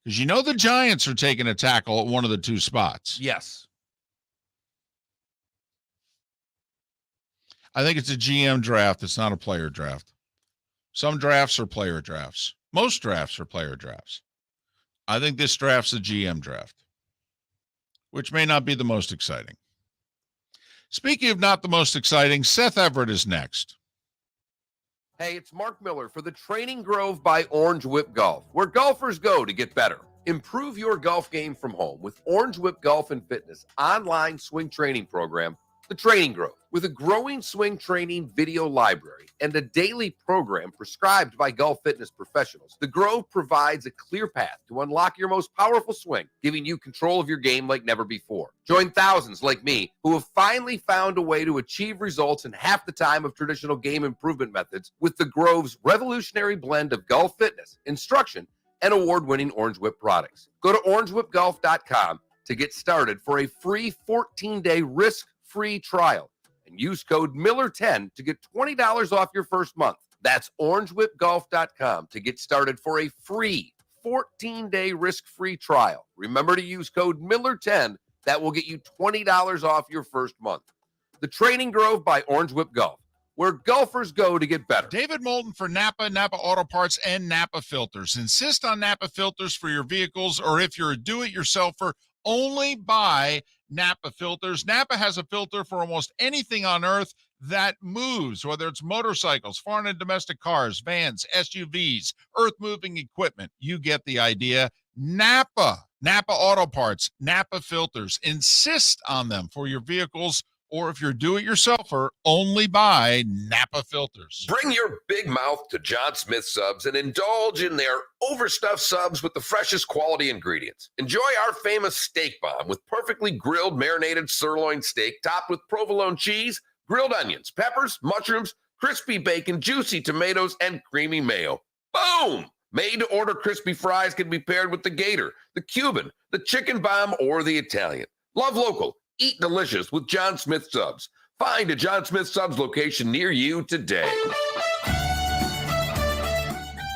Because you know the Giants are taking a tackle at one of the 2 spots. Yes. I think it's a GM draft. It's not a player draft. Some drafts are player drafts. Most drafts are player drafts. I think this draft's a GM draft, which may not be the most exciting. Speaking of not the most exciting, Seth Everett is next. Hey, it's Mark Miller for the Training Grove by Orange Whip Golf, where golfers go to get better. Improve your golf game from home with Orange Whip Golf and Fitness online swing training program, The Training Grove. With a growing swing training video library and a daily program prescribed by golf fitness professionals, The Grove provides a clear path to unlock your most powerful swing, giving you control of your game like never before. Join thousands like me who have finally found a way to achieve results in half the time of traditional game improvement methods with The Grove's revolutionary blend of golf fitness, instruction, and award-winning Orange Whip products. Go to orangewhipgolf.com to get started for a free 14-day risk-free trial and use code Miller10 to get $20 off your first month. That's orangewhipgolf.com to get started for a free 14-day risk-free trial. Remember to use code Miller10. That will get you $20 off your first month. The Training Grove by Orange Whip Golf, where golfers go to get better. David Moulton for Napa, Napa Auto Parts, and Napa Filters. Insist on Napa filters for your vehicles, or if you're a do-it-yourselfer, only buy Napa filters. Napa has a filter for almost anything on earth that moves, whether it's motorcycles, foreign and domestic cars, vans, SUVs, earth-moving equipment. You get the idea. Napa Auto Parts, Napa filters. Insist on them for your vehicles, or if you're do-it-yourselfer, only buy Napa filters. Bring your big mouth to John Smith Subs and indulge in their overstuffed subs with the freshest quality ingredients. Enjoy our famous steak bomb with perfectly grilled marinated sirloin steak topped with provolone cheese, grilled onions, peppers, mushrooms, crispy bacon, juicy tomatoes, and creamy mayo. Boom! Made-to-order crispy fries can be paired with the Gator, the Cuban, the chicken bomb, or the Italian. Love local. Eat delicious with John Smith Subs. Find a John Smith Subs location near you today.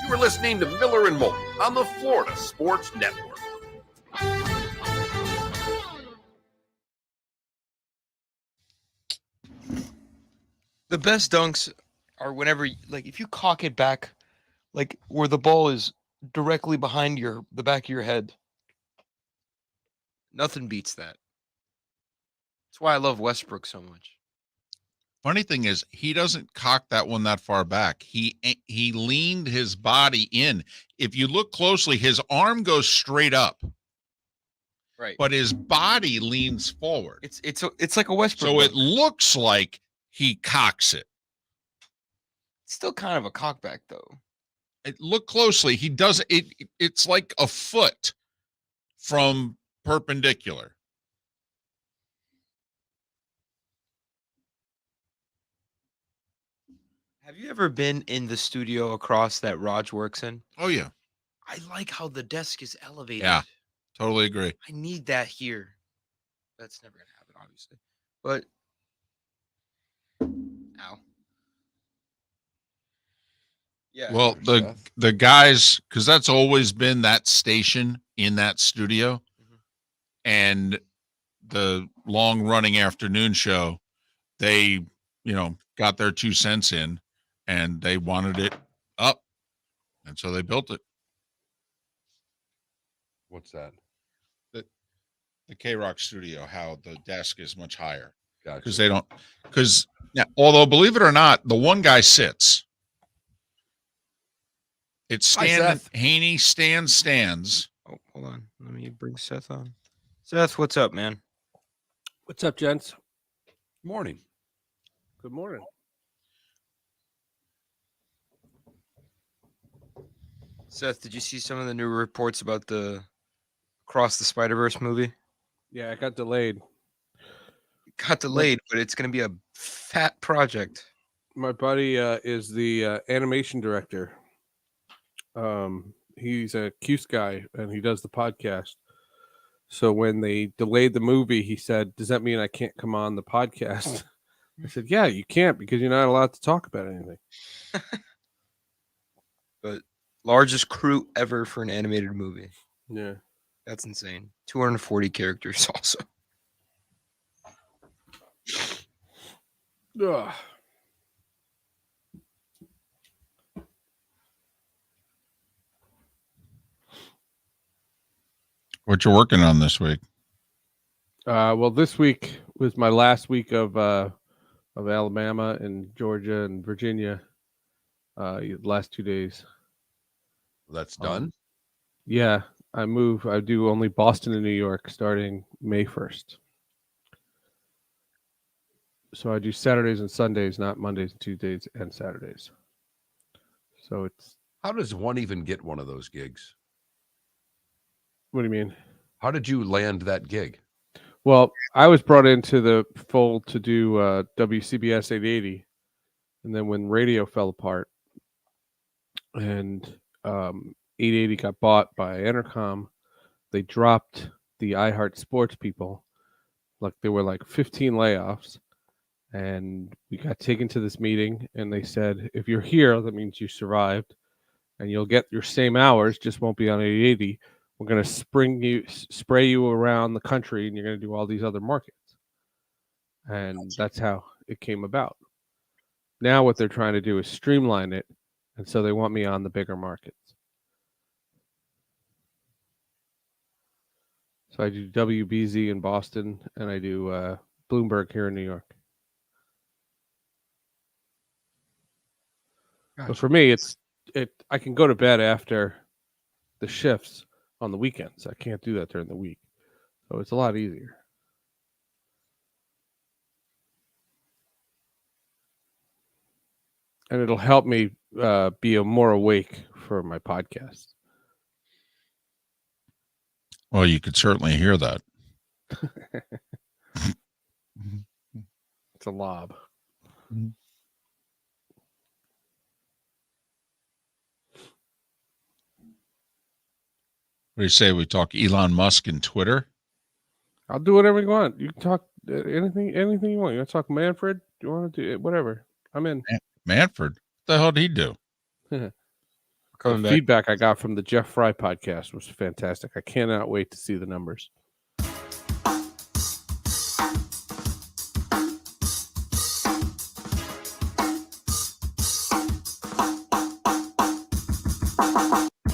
You are listening to Miller and Moulton on the Florida Sports Network. The best dunks are whenever, like, if you cock it back, like where the ball is directly behind the back of your head. Nothing beats that. That's why I love Westbrook so much. Funny thing is, he doesn't cock that one that far back. He leaned his body in. If you look closely, his arm goes straight up, Right. but his body leans forward. It's like a Westbrook. So dunk. it looks like he cocks it. It's still kind of a cockback though. Look closely. He does it. It's like a foot from perpendicular. Have you ever been in the studio across that Raj works in? Oh yeah, I like how the desk is elevated. Yeah. totally agree. I need that here. That's never gonna happen, obviously. But ow. Yeah. Well, the guys, because that's always been that station in that studio, Mhm. and the long running afternoon show, they got their 2 cents in, and they wanted it up, and so they built it. What's that? The K-Rock studio, how the desk is much higher Gotcha. because although believe it or not, the one guy sits. It's Hi, Stan Seth. Haney stands. Oh, hold on. Let me bring Seth on. Seth, what's up, man? What's up, gents? Morning. Good morning. Seth, did you see some of the new reports about the Across the Spider-Verse movie? Yeah, I got delayed. It got delayed, but it's going to be a fat project. My buddy is the animation director. He's a Cuse guy, and he does the podcast. So when they delayed the movie, he said, "Does that mean I can't come on the podcast?" I said, "Yeah, you can't because you're not allowed to talk about anything." But largest crew ever for an animated movie. Yeah. That's insane. 240 characters also. Ugh. What you working on this week? Well, this week was my last week of Alabama and Georgia and Virginia. The last 2 days. That's done. Yeah, I do only Boston and New York starting May 1st. So I do Saturdays and Sundays, not Mondays and Tuesdays and Saturdays. So it's, How does one even get one of those gigs? what do you mean? How did you land that gig? Well, I was brought into the fold to do WCBS 880. And then when radio fell apart and 880 got bought by Entercom, they dropped the iHeart Sports people. Like there were like 15 layoffs. And we got taken to this meeting, and they said, if you're here, that means you survived, and you'll get your same hours, just won't be on 880. We're going to spray you around the country, and you're going to do all these other markets. And that's how it came about. Now what they're trying to do is streamline it, and so they want me on the bigger markets. So I do WBZ in Boston, and I do Bloomberg here in New York. But for me, I can go to bed after the shifts on the weekends. I can't do that during the week. So it's a lot easier. And it'll help me be more awake for my podcast. Well, you could certainly hear that. It's a lob. What do you say? We talk Elon Musk and Twitter? I'll do whatever you want. You can talk anything you want. You want to talk Manfred? You want to do whatever? I'm in. Manfred? What the hell did he do? The feedback I got from the Jeff Fry podcast was fantastic. I cannot wait to see the numbers.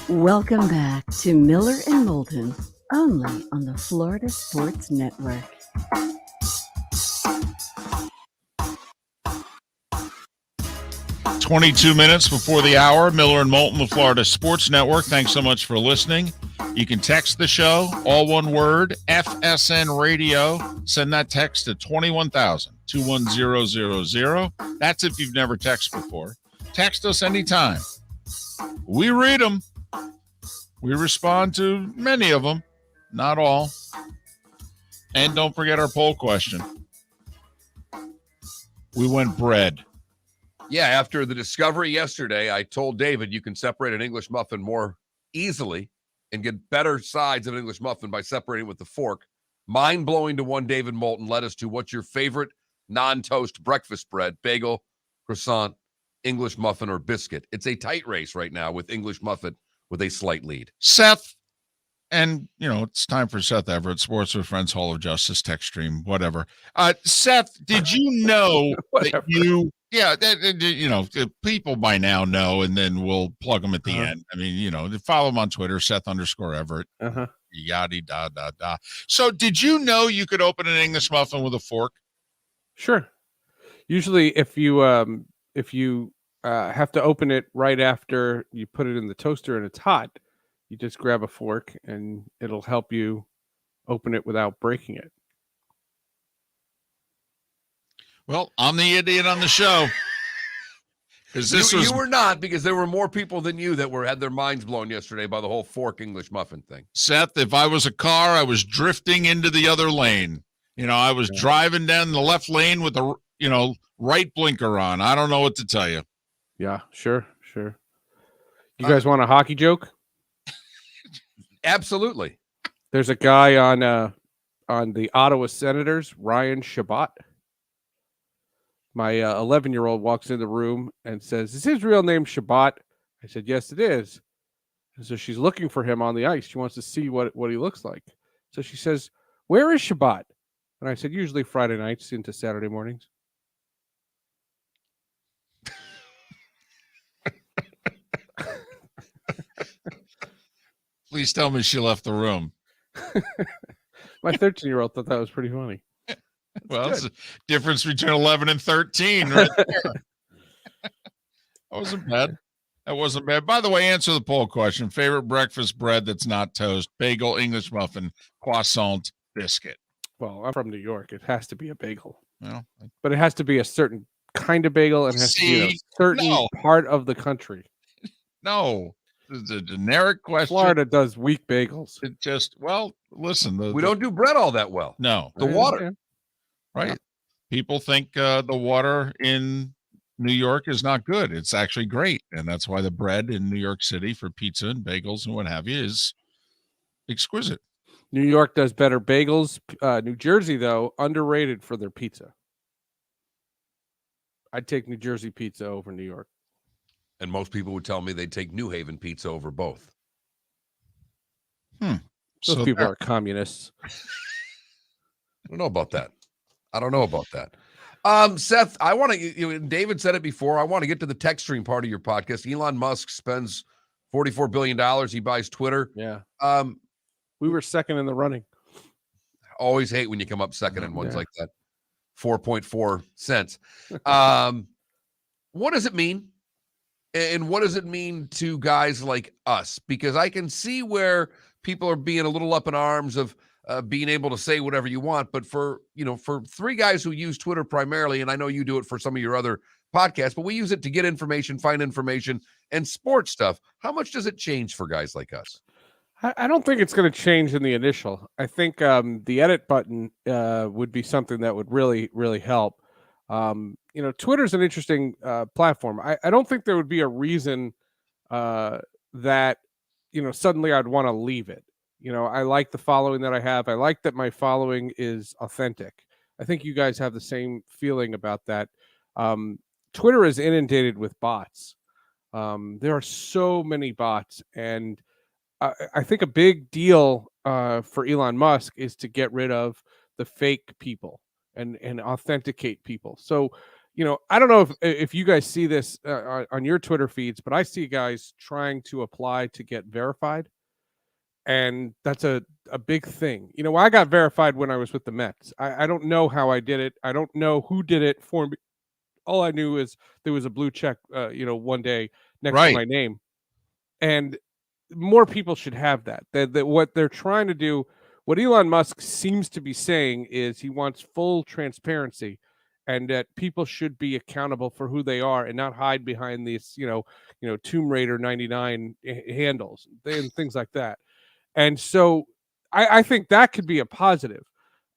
Welcome back to Miller and Moulton, only on the Florida Sports Network. "22 minutes before the hour, Miller and Moulton, the Florida Sports Network. Thanks so much for listening. You can text the show, all one word, FSN Radio. Send that text to 21,000, 21000. That's if you've never texted before. Text us anytime. We read them. We respond to many of them, not all. And don't forget our poll question. We went bread. Yeah, after the discovery yesterday, I told David you can separate an English muffin more easily and get better sides of an English muffin by separating with the fork. Mind-blowing to one David Moulton led us to what's your favorite non-toast breakfast bread, bagel, croissant, English muffin, or biscuit. It's a tight race right now with English muffin with a slight lead. Seth, and, it's time for Seth Everett, Sports with Friends, Hall of Justice, text stream, whatever. Seth, did you know that you... Yeah, people by now know, and then we'll plug them at the end. I mean, follow them on Twitter, Seth_Everett. Yada, da, da, da. So did you know you could open an English muffin with a fork? Sure. Usually if you have to open it right after you put it in the toaster and it's hot, you just grab a fork and it'll help you open it without breaking it. Well, I'm the idiot on the show. Because you were not, because there were more people than you that had their minds blown yesterday by the whole fork English muffin thing. Seth, if I was a car, I was drifting into the other lane. I was driving down the left lane with the right blinker on. I don't know what to tell you. Yeah, sure. You guys want a hockey joke? Absolutely. There's a guy on the Ottawa Senators, Ryan Shabbat. My 11-year-old walks in the room and says, "Is his real name Shabbat?" I said, "Yes, it is." And so she's looking for him on the ice. She wants to see what he looks like. So she says, "Where is Shabbat?" And I said, "Usually Friday nights into Saturday mornings." Please tell me she left the room. My 13-year-old thought that was pretty funny. Well, it's the difference between 11 and 13 right there. That wasn't bad. By the way, answer the poll question. Favorite breakfast bread that's not toast: bagel, English muffin, croissant, biscuit. Well, I'm from New York. It has to be a bagel. Well, but it has to be a certain kind of bagel and has to be in a certain part of the country. No. It's a generic question. Florida does weak bagels. It just, listen. We don't do bread all that well. No. The water. Right. Yeah. People think the water in New York is not good. It's actually great. And that's why the bread in New York City for pizza and bagels and what have you is exquisite. New York does better bagels. New Jersey, though, underrated for their pizza. I'd take New Jersey pizza over New York. And most people would tell me they'd take New Haven pizza over both. Those So people there- are communists. I don't know about that. Seth, I want to, David said it before. I want to get to the tech stream part of your podcast. Elon Musk spends $44 billion. He buys Twitter. Yeah. Um, We were second in the running. always hate when you come up second in ones Yeah. like that. 4.4 cents. What does it mean? And what does it mean to guys like us? Because I can see where people are being a little up in arms of being able to say whatever you want. But for three guys who use Twitter primarily, and I know you do it for some of your other podcasts, but we use it to get information, find information, and sports stuff. How much does it change for guys like us? I don't think it's going to change in the initial. I think the edit button would be something that would really, really help. Twitter's an interesting platform. I don't think there would be a reason that, suddenly I'd want to leave it. I like the following that I have. I like that my following is authentic. I think you guys have the same feeling about that. Twitter is inundated with bots. There are so many bots, and I think a big deal for Elon Musk is to get rid of the fake people and authenticate people. So, I don't know if you guys see this on your Twitter feeds, but I see guys trying to apply to get verified. And that's a big thing. I got verified when I was with the Mets. I don't know how I did it. I don't know who did it for me. All I knew is there was a blue check, one day next to my name. And more people should have that. That what they're trying to do, what Elon Musk seems to be saying is he wants full transparency, and that people should be accountable for who they are and not hide behind these, Tomb Raider 99 handles and things like that. And so I think that could be a positive.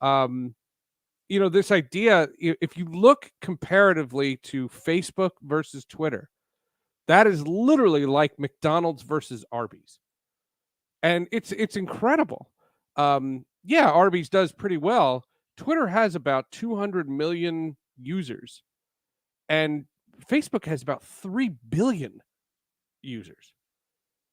This idea, if you look comparatively to Facebook versus Twitter, that is literally like McDonald's versus Arby's. And it's incredible. Arby's does pretty well. Twitter has about 200 million users, and Facebook has about 3 billion users.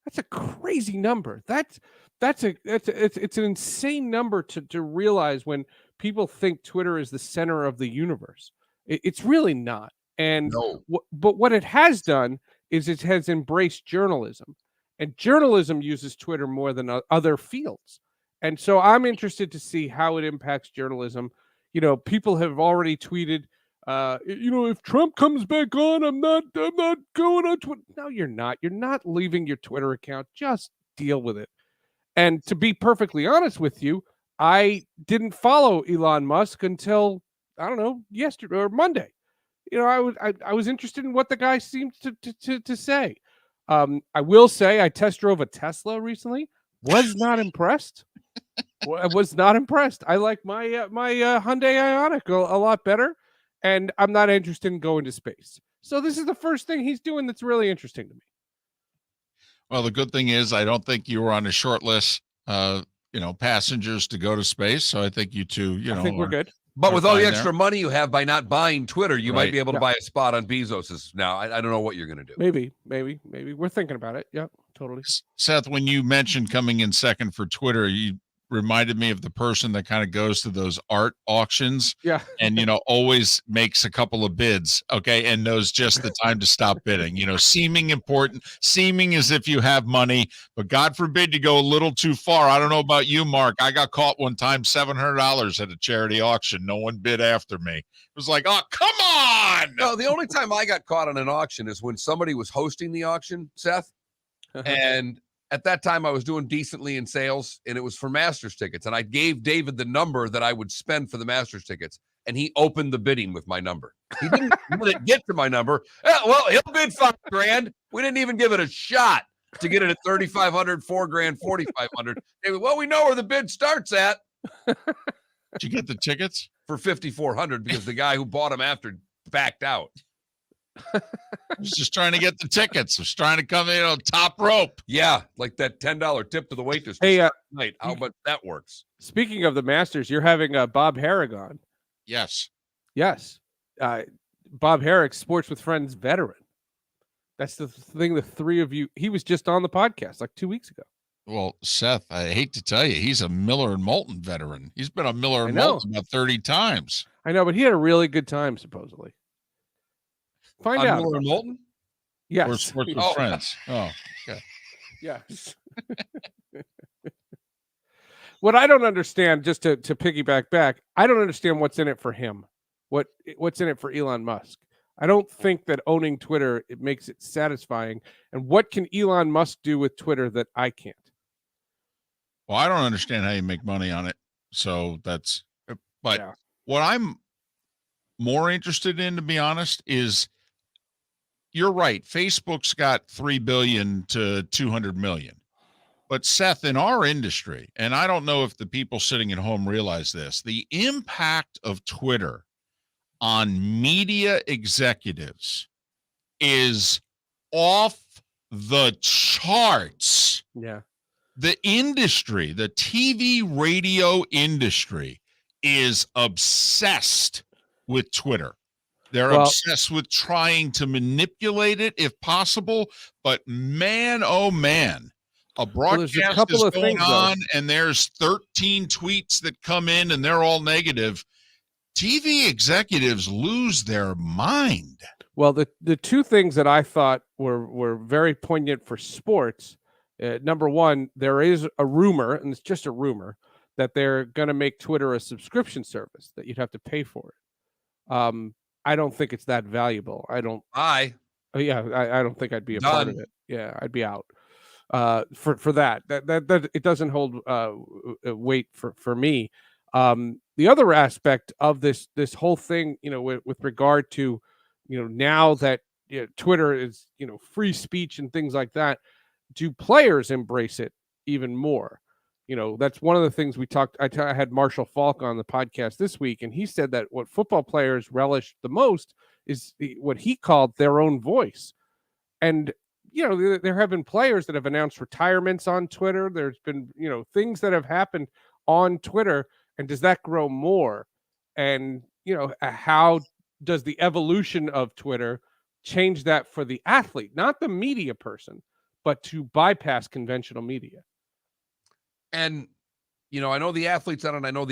That's a crazy number. It's an insane number to realize when people think Twitter is the center of the universe. It's really not. And No. But what it has done is it has embraced journalism, and journalism uses Twitter more than other fields. And so I'm interested to see how it impacts journalism. People have already tweeted, if Trump comes back on, I'm not going on Twitter. No, you're not. You're not leaving your Twitter account. Just deal with it. And to be perfectly honest with you, I didn't follow Elon Musk until, I don't know, yesterday or Monday. I was interested in what the guy seemed to say. I will say I test drove a Tesla recently. Was not impressed. I was not impressed. I like my my Hyundai Ioniq a lot better, and I'm not interested in going to space. So this is the first thing he's doing that's really interesting to me. Well, the good thing is I don't think you were on a short list, passengers to go to space. So I think you two, I think we're good. But with all the fine extra money you have by not buying Twitter, you might Right. be able to buy a spot on Bezos's. Now, I don't know what you're going to do. Maybe we're thinking about it. Yeah, totally. Seth, when you mentioned coming in second for Twitter, you reminded me of the person that kind of goes to those art auctions Yeah. and, always makes a couple of bids. Okay. And knows just the time to stop bidding, seeming important, seeming as if you have money, but God forbid you go a little too far. I don't know about you, Mark. I got caught one time, $700 at a charity auction. No one bid after me. It was like, oh, come on. No, the only time I got caught on an auction is when somebody was hosting the auction, Seth. And at that time, I was doing decently in sales, and it was for Masters tickets. And I gave David the number that I would spend for the Masters tickets, and he opened the bidding with my number. He didn't get to my number. Well, he'll bid $5,000. We didn't even give it a shot to get it at $3,500, $4,000, $4,500. David, well, we know where the bid starts at. Did you get the tickets? For $5,400 because the guy who bought them after backed out. I was just trying to get the tickets. I was trying to come in top rope. Yeah, like that $10 tip to the waitress. Hey, night. How much that works? Speaking of the Masters, you're having Bob Harig on. Yes. Yes. Bob Harig, Sports with Friends veteran. That's the thing. The three of you. He was just on the podcast like 2 weeks ago. Well, Seth, I hate to tell you, he's a Miller and Moulton veteran. He's been on Miller and I know. Moulton about 30 times. I know, but he had a really good time supposedly. Find On out. Miller and Moulton? Or Yes. Sports with Oh. Friends. Oh, okay. Yes. What I don't understand, just to piggyback back, I don't understand what's in it for him. What's in it for Elon Musk? I don't think that owning Twitter, it makes it satisfying. And what can Elon Musk do with Twitter that I can't? Well, I don't understand how you make money on it. So but Yeah. what I'm more interested in, to be honest, is you're right. Facebook's got 3 billion to 200 million. But Seth, in our industry, and I don't know if the people sitting at home realize this, the impact of Twitter on media executives is off the charts. Yeah. The industry, the TV radio industry, is obsessed with Twitter. They're obsessed with trying to manipulate it if possible. But man, oh man, a broadcast is going on and there's 13 tweets that come in and they're all negative. TV executives lose their mind. Well, the two things that I thought were very poignant for sports. Number one, there is a rumor, and it's just a rumor, that they're going to make Twitter a subscription service that you'd have to pay for it. I don't think it's that valuable. I don't think I'd be a part of it. Yeah, I'd be out for that. That it doesn't hold weight for me. The other aspect of this whole thing, with regard to, now that Twitter is, free speech and things like that, do players embrace it even more? That's one of the things we talked. I had Marshall Falk on the podcast this week, and he said that what football players relish the most is what he called their own voice. And, there have been players that have announced retirements on Twitter. There's been, things that have happened on Twitter. And does that grow more? And, how does the evolution of Twitter change that for the athlete, not the media person, but to bypass conventional media? And, I know the athletes on it. I know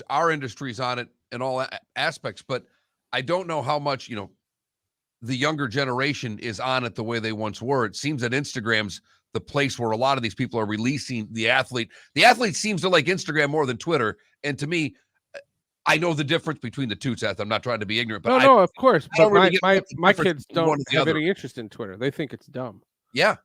our industry's on it in all aspects, but I don't know how much, the younger generation is on it the way they once were. It seems that Instagram's the place where a lot of these people are releasing the athlete. The athlete seems to like Instagram more than Twitter. And to me, I know the difference between the two, Seth. I'm not trying to be ignorant, but no, of course. But really my kids don't have any interest in Twitter. They think it's dumb. Yeah.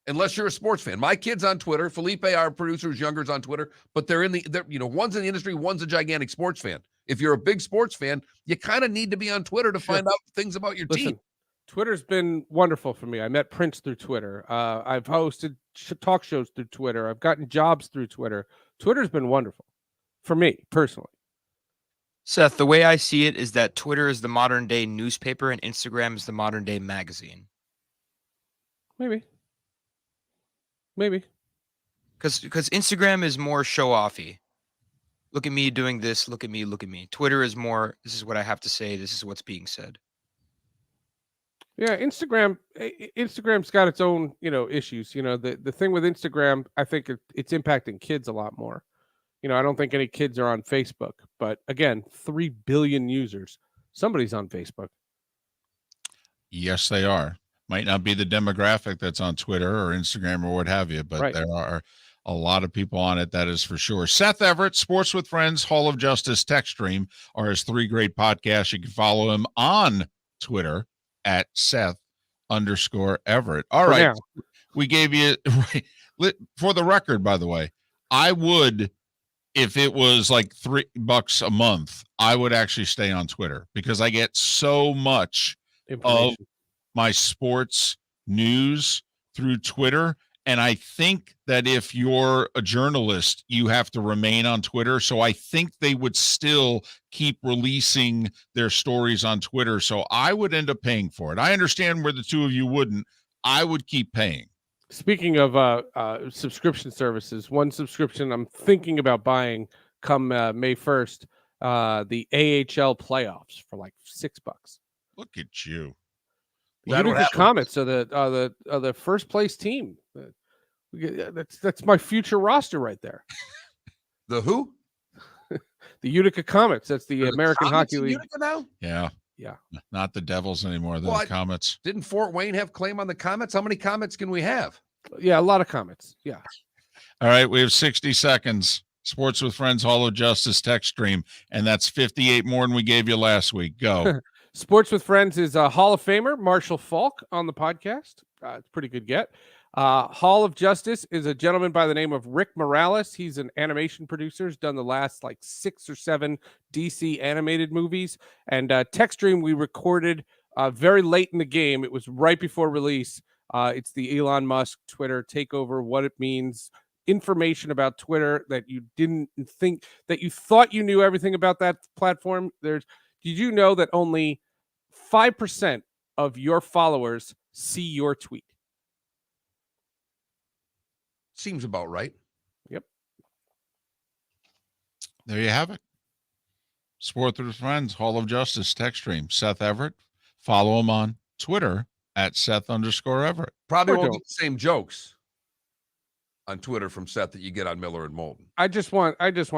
Unless you're a sports fan. My kid's on Twitter. Felipe, our producer, is younger, is on Twitter, but they're one's in the industry, one's a gigantic sports fan. If you're a big sports fan, you kind of need to be on Twitter to find out things about your team. Twitter's been wonderful for me. I met Prince through Twitter. I've hosted talk shows through Twitter. I've gotten jobs through Twitter. Twitter's been wonderful for me personally. Seth, the way I see it is that Twitter is the modern day newspaper and Instagram is the modern day magazine. Maybe. Because Instagram is more show-offy. Look at me doing this. Look at me. Twitter is more, this is what I have to say. This is what's being said. Yeah, Instagram's got its own, issues. The thing with Instagram, I think it's impacting kids a lot more. I don't think any kids are on Facebook. But again, 3 billion users. Somebody's on Facebook. Yes, they are. Might not be the demographic that's on Twitter or Instagram or what have you, but there are a lot of people on it, that is for sure. Seth Everett, Sports with Friends, Hall of Justice, Tech Stream are his 3 great podcasts. You can follow him on Twitter at Seth_Everett. All right. Now. We gave you, for the record, by the way, I would, if it was like $3 a month, I would actually stay on Twitter because I get so much of my sports news through Twitter. And I think that if you're a journalist, you have to remain on Twitter. So I think they would still keep releasing their stories on Twitter. So I would end up paying for it. I understand where the two of you wouldn't. I would keep paying. Speaking of subscription services, one subscription I'm thinking about buying come May 1st the AHL playoffs for like $6. Look at you. The That would Utica happen. Comets are the first place team. That's my future roster right there. The who? The Utica Comets. That's the Are the American Comets Hockey in League. Utica now? Yeah. Yeah. Not the Devils anymore. They're Well, the Comets. Didn't Fort Wayne have claim on the Comets? How many Comets can we have? Yeah, a lot of Comets. Yeah. All right. We have 60 seconds. Sports with Friends Hall of Justice text stream. And that's 58 more than we gave you last week. Go. Sports with Friends is a Hall of Famer, Marshall Falk, on the podcast. It's a pretty good get. Hall of Justice is a gentleman by the name of Rick Morales. He's an animation producer. He's done the last like 6 or 7 DC animated movies. And text stream we recorded very late in the game. It was right before release. It's the Elon Musk Twitter takeover, what it means, information about Twitter that you didn't think, that you thought you knew everything about that platform. Did you know that only 5% of your followers see your tweet? Seems about right. Yep. There you have it. Sports with Friends Hall of Justice text stream. Seth Everett. Follow him on Twitter at Seth_Everett. Probably Or won't don't. get the same jokes on Twitter from Seth that you get on Miller and Moulton. I just want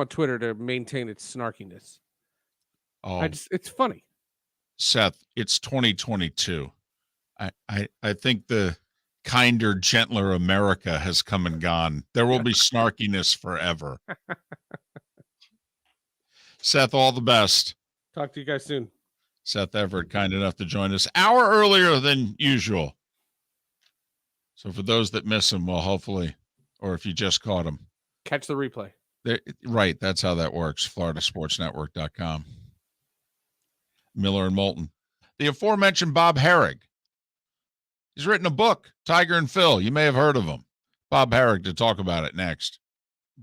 Twitter to maintain its snarkiness. Oh, It's funny. Seth, it's 2022. I think the kinder, gentler America has come and gone. There will be snarkiness forever. Seth, all the best. Talk to you guys soon. Seth Everett, kind enough to join us hour earlier than usual. So for those that miss him, well, hopefully, or if you just caught him, Catch the replay. right, that's how that works. FloridaSportsNetwork.com. Miller and Moulton. The aforementioned Bob Harig. He's written a book, Tiger and Phil. You may have heard of him. Bob Harig to talk about it next.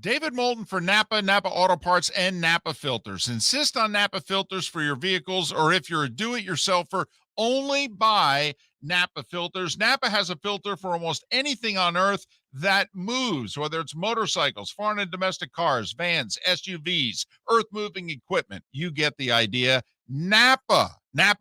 David Moulton for Napa Auto Parts, and Napa Filters. Insist on Napa Filters for your vehicles, or if you're a do-it-yourselfer, only buy Napa Filters. Napa has a filter for almost anything on earth that moves, whether it's motorcycles, foreign and domestic cars, vans, SUVs, earth-moving equipment. You get the idea. Napa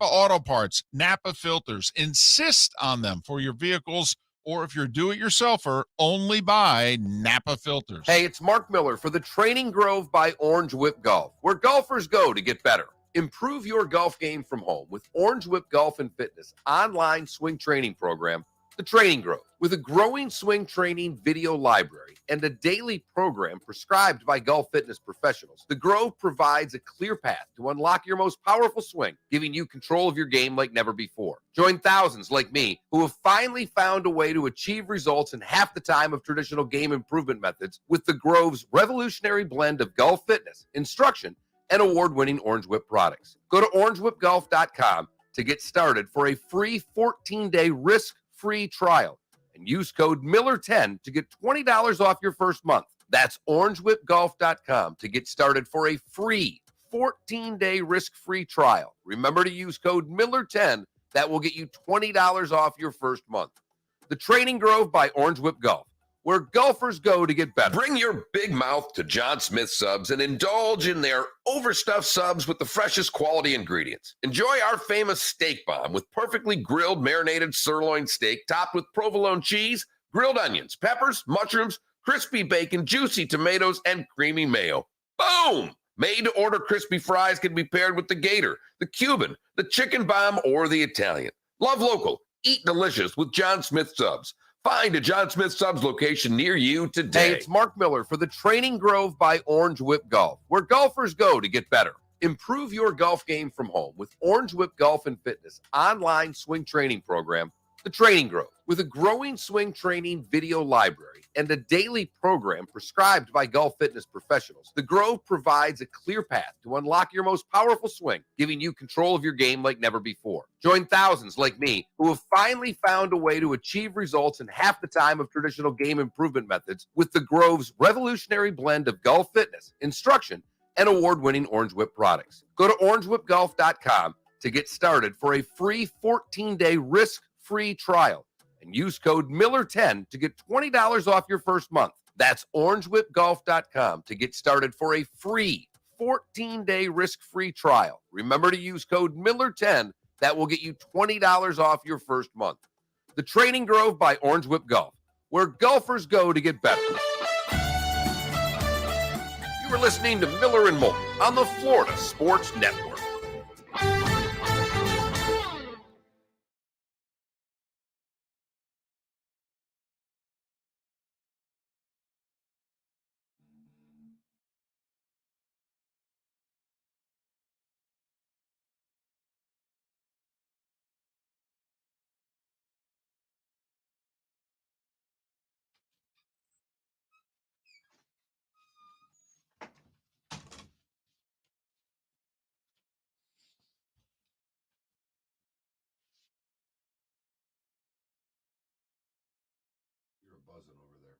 Auto Parts, Napa Filters. Insist on them for your vehicles, or if you're do-it-yourselfer, only buy Napa Filters. Hey, it's Mark Miller for the Training Grove by Orange Whip Golf, where golfers go to get better. Improve your golf game from home with Orange Whip Golf and Fitness online swing training program, The Training Grove. With a growing swing training video library and a daily program prescribed by golf fitness professionals, The Grove provides a clear path to unlock your most powerful swing, giving you control of your game like never before. Join thousands like me who have finally found a way to achieve results in half the time of traditional game improvement methods with The Grove's revolutionary blend of golf fitness, instruction, and award-winning Orange Whip products. Go to orangewhipgolf.com to get started for a free 14-day risk-free trial and use code Miller10 to get $20 off your first month. That's orangewhipgolf.com to get started for a free 14-day risk-free trial. Remember to use code Miller10. That will get you $20 off your first month. The Training Grove by Orange Whip Golf, where golfers go to get better. Bring your big mouth to John Smith Subs and indulge in their overstuffed subs with the freshest quality ingredients. Enjoy our famous steak bomb with perfectly grilled marinated sirloin steak topped with provolone cheese, grilled onions, peppers, mushrooms, crispy bacon, juicy tomatoes, and creamy mayo. Boom! Made-to-order crispy fries can be paired with the Gator, the Cuban, the chicken bomb, or the Italian. Love local. Eat delicious with John Smith Subs. Find a John Smith Subs location near you today. Hey, it's Mark Miller for the Training Grove by Orange Whip Golf, where golfers go to get better. Improve your golf game from home with Orange Whip Golf and Fitness online swing training program, The Training Grove. With a growing swing training video library and a daily program prescribed by golf fitness professionals, The Grove provides a clear path to unlock your most powerful swing, giving you control of your game like never before. Join thousands like me who have finally found a way to achieve results in half the time of traditional game improvement methods with The Grove's revolutionary blend of golf fitness, instruction, and award-winning Orange Whip products. Go to orangewhipgolf.com to get started for a free 14-day risk-free trial and use code Miller10 to get $20 off your first month. That's orangewhipgolf.com to get started for a free 14-day risk-free trial. Remember to use code Miller10. That will get you $20 off your first month. The Training Grove by Orange Whip Golf, where golfers go to get better. You were listening to Miller and Moulton on the Florida Sports Network. You're buzzing over there.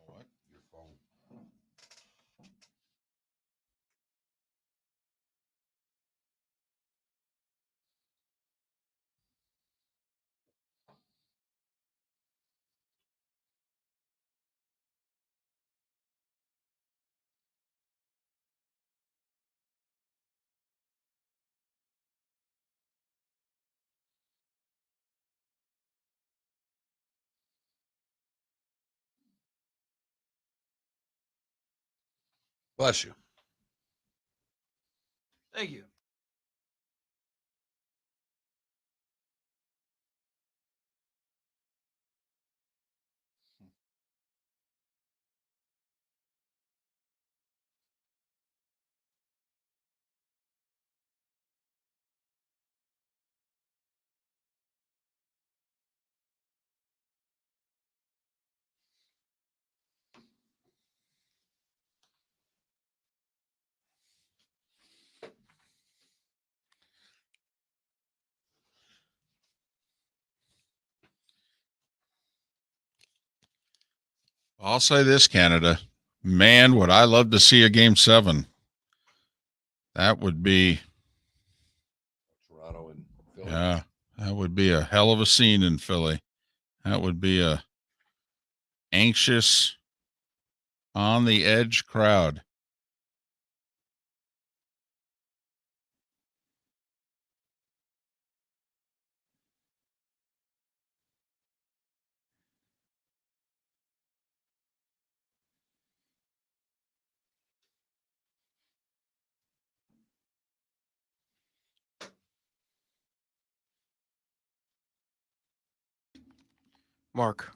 What? Your phone. Bless you. Thank you. I'll say this, Canada. Man, would I love to see a Game 7. That would be, Toronto and Philly. yeah, that would be a hell of a scene in Philly. That would be a anxious, on the edge crowd. Mark,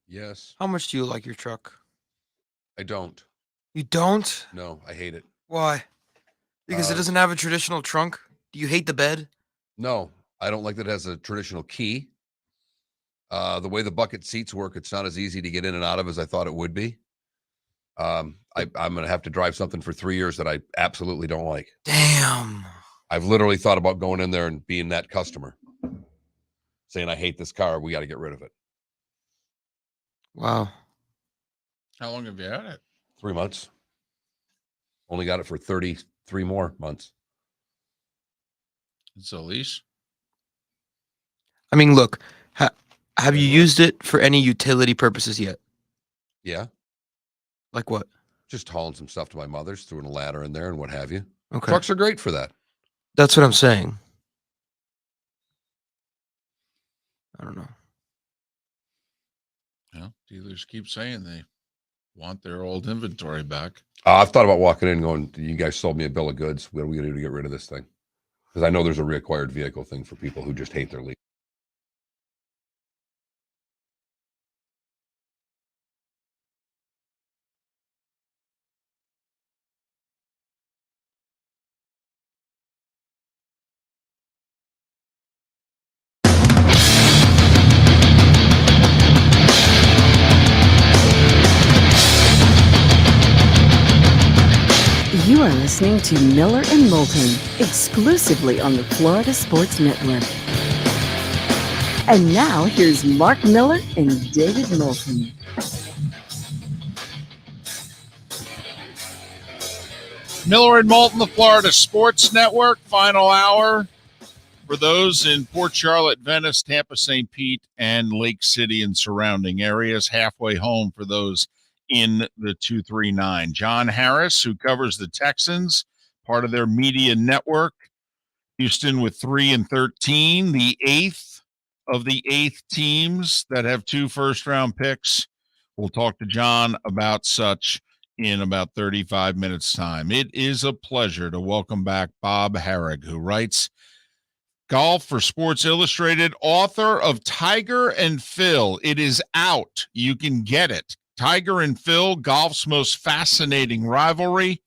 Yes. how much do you like your truck? I don't. You don't? No, I hate it. Why? Because it doesn't have a traditional trunk? Do you hate the bed? No, I don't like that it has a traditional key. The way the bucket seats work, it's not as easy to get in and out of as I thought it would be. I'm going to have to drive something for 3 years that I absolutely don't like. Damn. I've literally thought about going in there and being that customer, saying, I hate this car. We got to get rid of it. Wow. How long have you had it? 3 months. Only got it for 33 more months. It's a lease. I mean, look, have you used it for any utility purposes yet? Yeah. Like what? Just hauling some stuff to my mother's, throwing a ladder in there and what have you. Okay. Trucks are great for that. That's what I'm saying. I don't know. Yeah, dealers keep saying they want their old inventory back. I've thought about walking in and going, you guys sold me a bill of goods. What are we going to do to get rid of this thing? Because I know there's a reacquired vehicle thing for people who just hate their lease. You are listening to Miller and Moulton, exclusively on the Florida Sports Network. And now, here's Mark Miller and David Moulton. Miller and Moulton, the Florida Sports Network, final hour for those in Port Charlotte, Venice, Tampa, St. Pete, and Lake City and surrounding areas. Halfway home for those in the 239. John Harris, who covers the Texans, part of their media network. Houston with 3-13, the eighth of the 8 teams that have 2 first-round picks. We'll talk to John about such in about 35 minutes' time. It is a pleasure to welcome back Bob Harig, who writes golf for Sports Illustrated, author of Tiger and Phil. It is out. You can get it. Tiger and Phil, golf's most fascinating rivalry.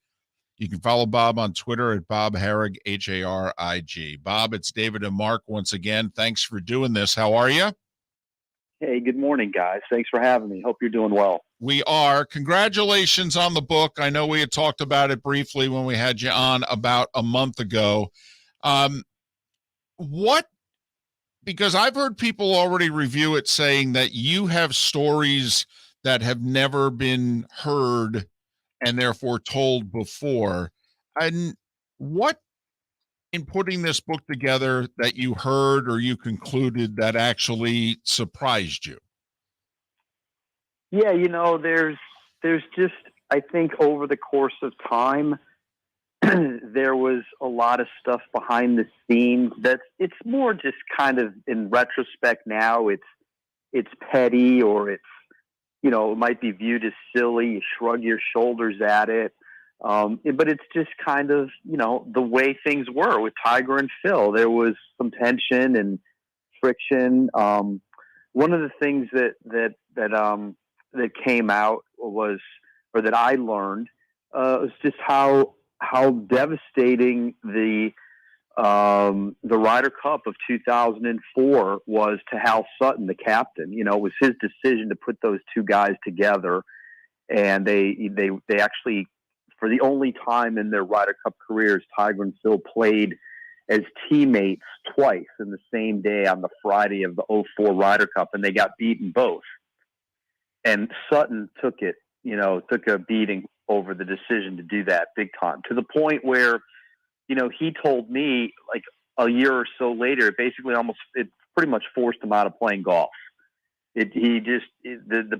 You can follow Bob on Twitter at Bob Harig, Harig. Bob, it's David and Mark once again. Thanks for doing this. How are you? Hey, good morning, guys. Thanks for having me. Hope you're doing well. We are. Congratulations on the book. I know we had talked about it briefly when we had you on about a month ago. Because I've heard people already review it saying that you have stories that have never been heard and therefore told before. And what in putting this book together that you heard or you concluded that actually surprised you? Yeah, there's just, I think over the course of time, there was a lot of stuff behind the scenes that it's more just kind of in retrospect now, it's petty, or it's, it might be viewed as silly. You shrug your shoulders at it. But it's just kind of, the way things were with Tiger and Phil. There was some tension and friction. One of the things that came out was, or that I learned, was just how devastating the Ryder Cup of 2004 was to Hal Sutton, the captain. It was his decision to put those 2 guys together, and they actually, for the only time in their Ryder Cup careers, Tiger and Phil played as teammates twice in the same day on the Friday of the 04 Ryder Cup, and they got beaten both. And Sutton took a beating over the decision to do that big time, to the point where, he told me like a year or so later, it pretty much forced him out of playing golf. The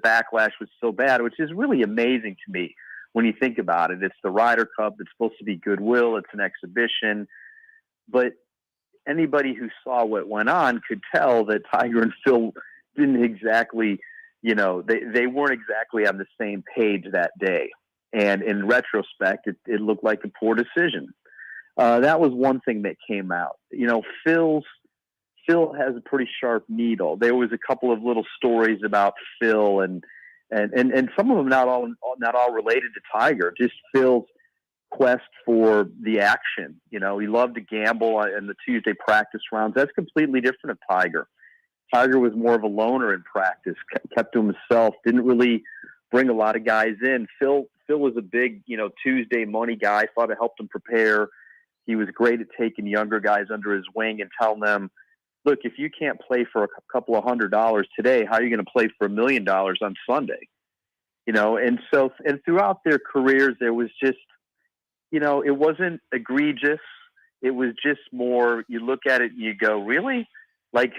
backlash was so bad, which is really amazing to me when you think about it. It's the Ryder Cup. It's supposed to be goodwill. It's an exhibition. But anybody who saw what went on could tell that Tiger and Phil didn't exactly, they weren't exactly on the same page that day. And in retrospect, it looked like a poor decision. That was one thing that came out. Phil has a pretty sharp needle. There was a couple of little stories about Phil and some of them not all related to Tiger, just Phil's quest for the action. He loved to gamble in the Tuesday practice rounds. That's completely different of Tiger. Tiger was more of a loner in practice, kept to himself, didn't really bring a lot of guys in. Phil was a big, Tuesday money guy, thought it helped him prepare. He was great at taking younger guys under his wing and telling them, look, if you can't play for a couple of $100 today, how are you going to play for $1 million on Sunday? And throughout their careers, there was just, it wasn't egregious. It was just more, you look at it and you go, really? Like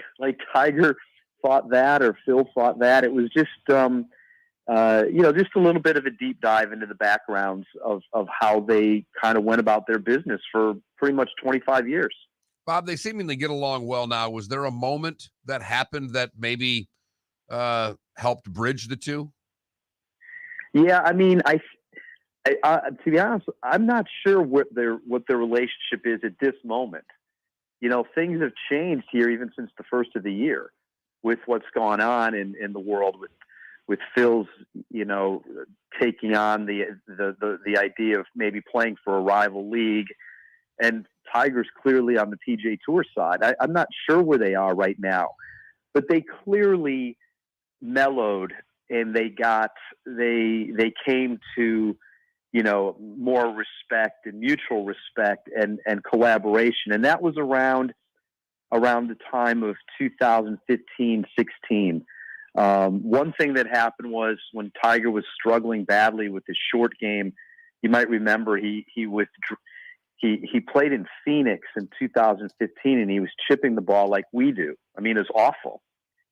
Tiger thought that, or Phil thought that. It was just, just a little bit of a deep dive into the backgrounds of how they kind of went about their business for pretty much 25 years. Bob, they seemingly get along well now. Was there a moment that happened that maybe helped bridge the two? Yeah, I mean, I to be honest, I'm not sure what their relationship is at this moment. Things have changed here even since the first of the year with what's gone on in the world with Phil's, taking on the idea of maybe playing for a rival league, and Tiger's clearly on the PGA Tour side. I'm not sure where they are right now, but they clearly mellowed, and they came to, more respect and mutual respect and collaboration. And that was around the time of 2015-16. One thing that happened was when Tiger was struggling badly with his short game, you might remember he played in Phoenix in 2015, and he was chipping the ball like we do. I mean, it was awful,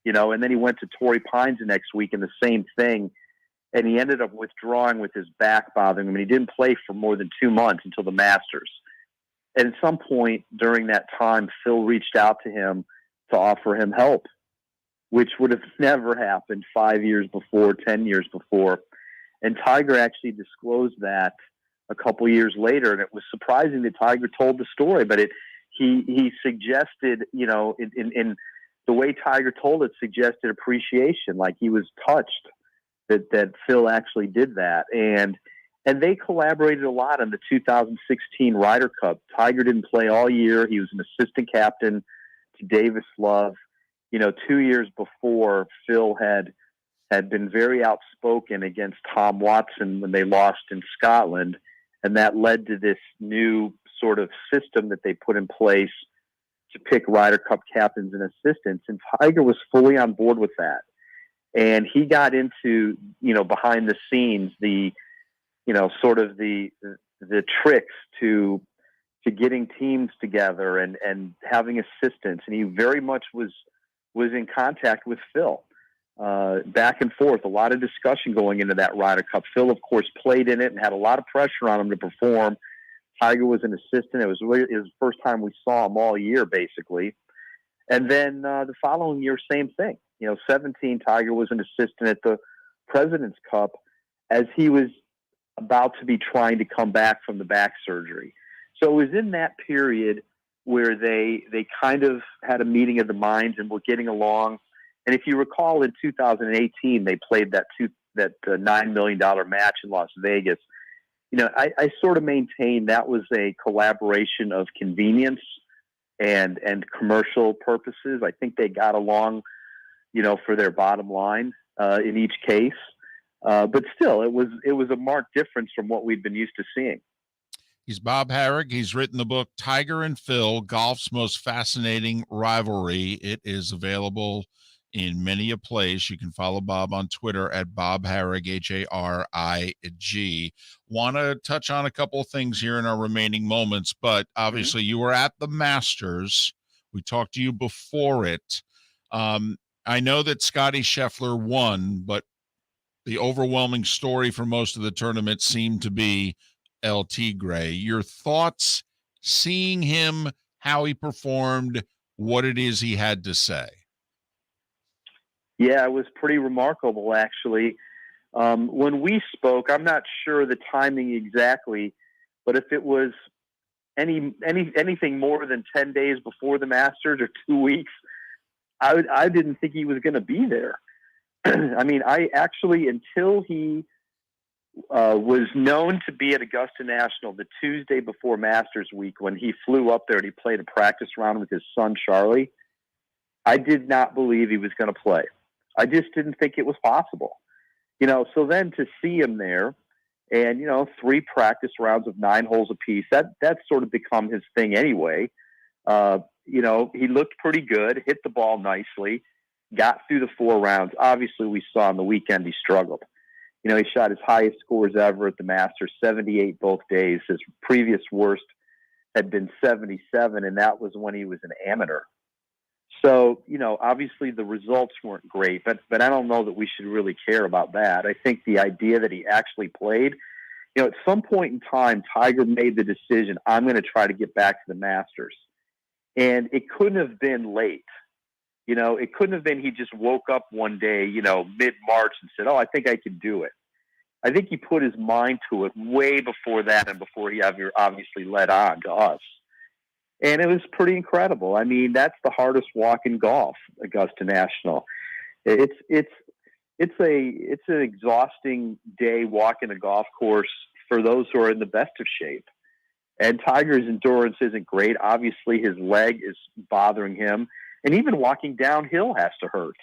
and then he went to Torrey Pines the next week and the same thing. and he ended up withdrawing with his back bothering him, and he didn't play for more than 2 months until the Masters. And at some point during that time, Phil reached out to him to offer him help, which would have never happened 5 years before, 10 years before. And Tiger actually disclosed that a couple years later, and it was surprising that Tiger told the story, but he suggested, you know, in the way Tiger told it, suggested appreciation, like he was touched that Phil actually did that. And they collaborated a lot on the 2016 Ryder Cup. Tiger didn't play all year. He was an assistant captain to Davis Love. You know, 2 years before, Phil had been very outspoken against Tom Watson when they lost in Scotland, and that led to this new sort of system that they put in place to pick Ryder Cup captains and assistants, and Tiger was fully on board with that. And he got into, you know, behind the scenes, the, you know, sort of the tricks to getting teams together and having assistants, and he very much was in contact with Phil. Back and forth, a lot of discussion going into that Ryder Cup. Phil, of course, played in it and had a lot of pressure on him to perform. Tiger was an assistant. It was the first time we saw him all year, basically. And then the following year, same thing. You know, 17, Tiger was an assistant at the President's Cup as he was about to be trying to come back from the back surgery. So it was in that period where they kind of had a meeting of the minds and were getting along. And if you recall, in 2018, they played that $9 million match in Las Vegas. You know, I sort of maintain that was a collaboration of convenience and commercial purposes. I think they got along, you know, for their bottom line in each case. But still, it was a marked difference from what we'd been used to seeing. He's Bob Harig. He's written the book Tiger and Phil, Golf's Most Fascinating Rivalry. It is available in many a place. You can follow Bob on Twitter at Bob Harig, Harig. Want to touch on a couple of things here in our remaining moments, but obviously you were at the Masters. We talked to you before it. I know that Scotty Scheffler won, but the overwhelming story for most of the tournament seemed to be El Tigre. Your thoughts seeing him, how he performed, what it is he had to say? Yeah, it was pretty remarkable, actually. When we spoke, I'm not sure the timing exactly, but if it was anything more than 10 days before the Masters or 2 weeks, I didn't think he was going to be there. I mean, I actually, until he was known to be at Augusta National the Tuesday before Masters week, when he flew up there and he played a practice round with his son, Charlie, I did not believe he was going to play. I just didn't think it was possible. You know, so then to see him there and, you know, 3 practice rounds of 9 holes apiece, that's sort of become his thing anyway. You know, he looked pretty good, hit the ball nicely, got through the 4 rounds. Obviously, we saw on the weekend he struggled. You know, he shot his highest scores ever at the Masters, 78 both days. His previous worst had been 77, and that was when he was an amateur. So, you know, obviously the results weren't great, but I don't know that we should really care about that. I think the idea that he actually played, you know, at some point in time, Tiger made the decision, I'm going to try to get back to the Masters. And it couldn't have been late. You know, it couldn't have been he just woke up one day, you know, mid-March and said, oh, I think I can do it. I think he put his mind to it way before that and before he obviously led on to us. And it was pretty incredible. I mean, that's the hardest walk in golf, Augusta National. It's an exhausting day walking a golf course for those who are in the best of shape. And Tiger's endurance isn't great. Obviously, his leg is bothering him. And even walking downhill has to hurt.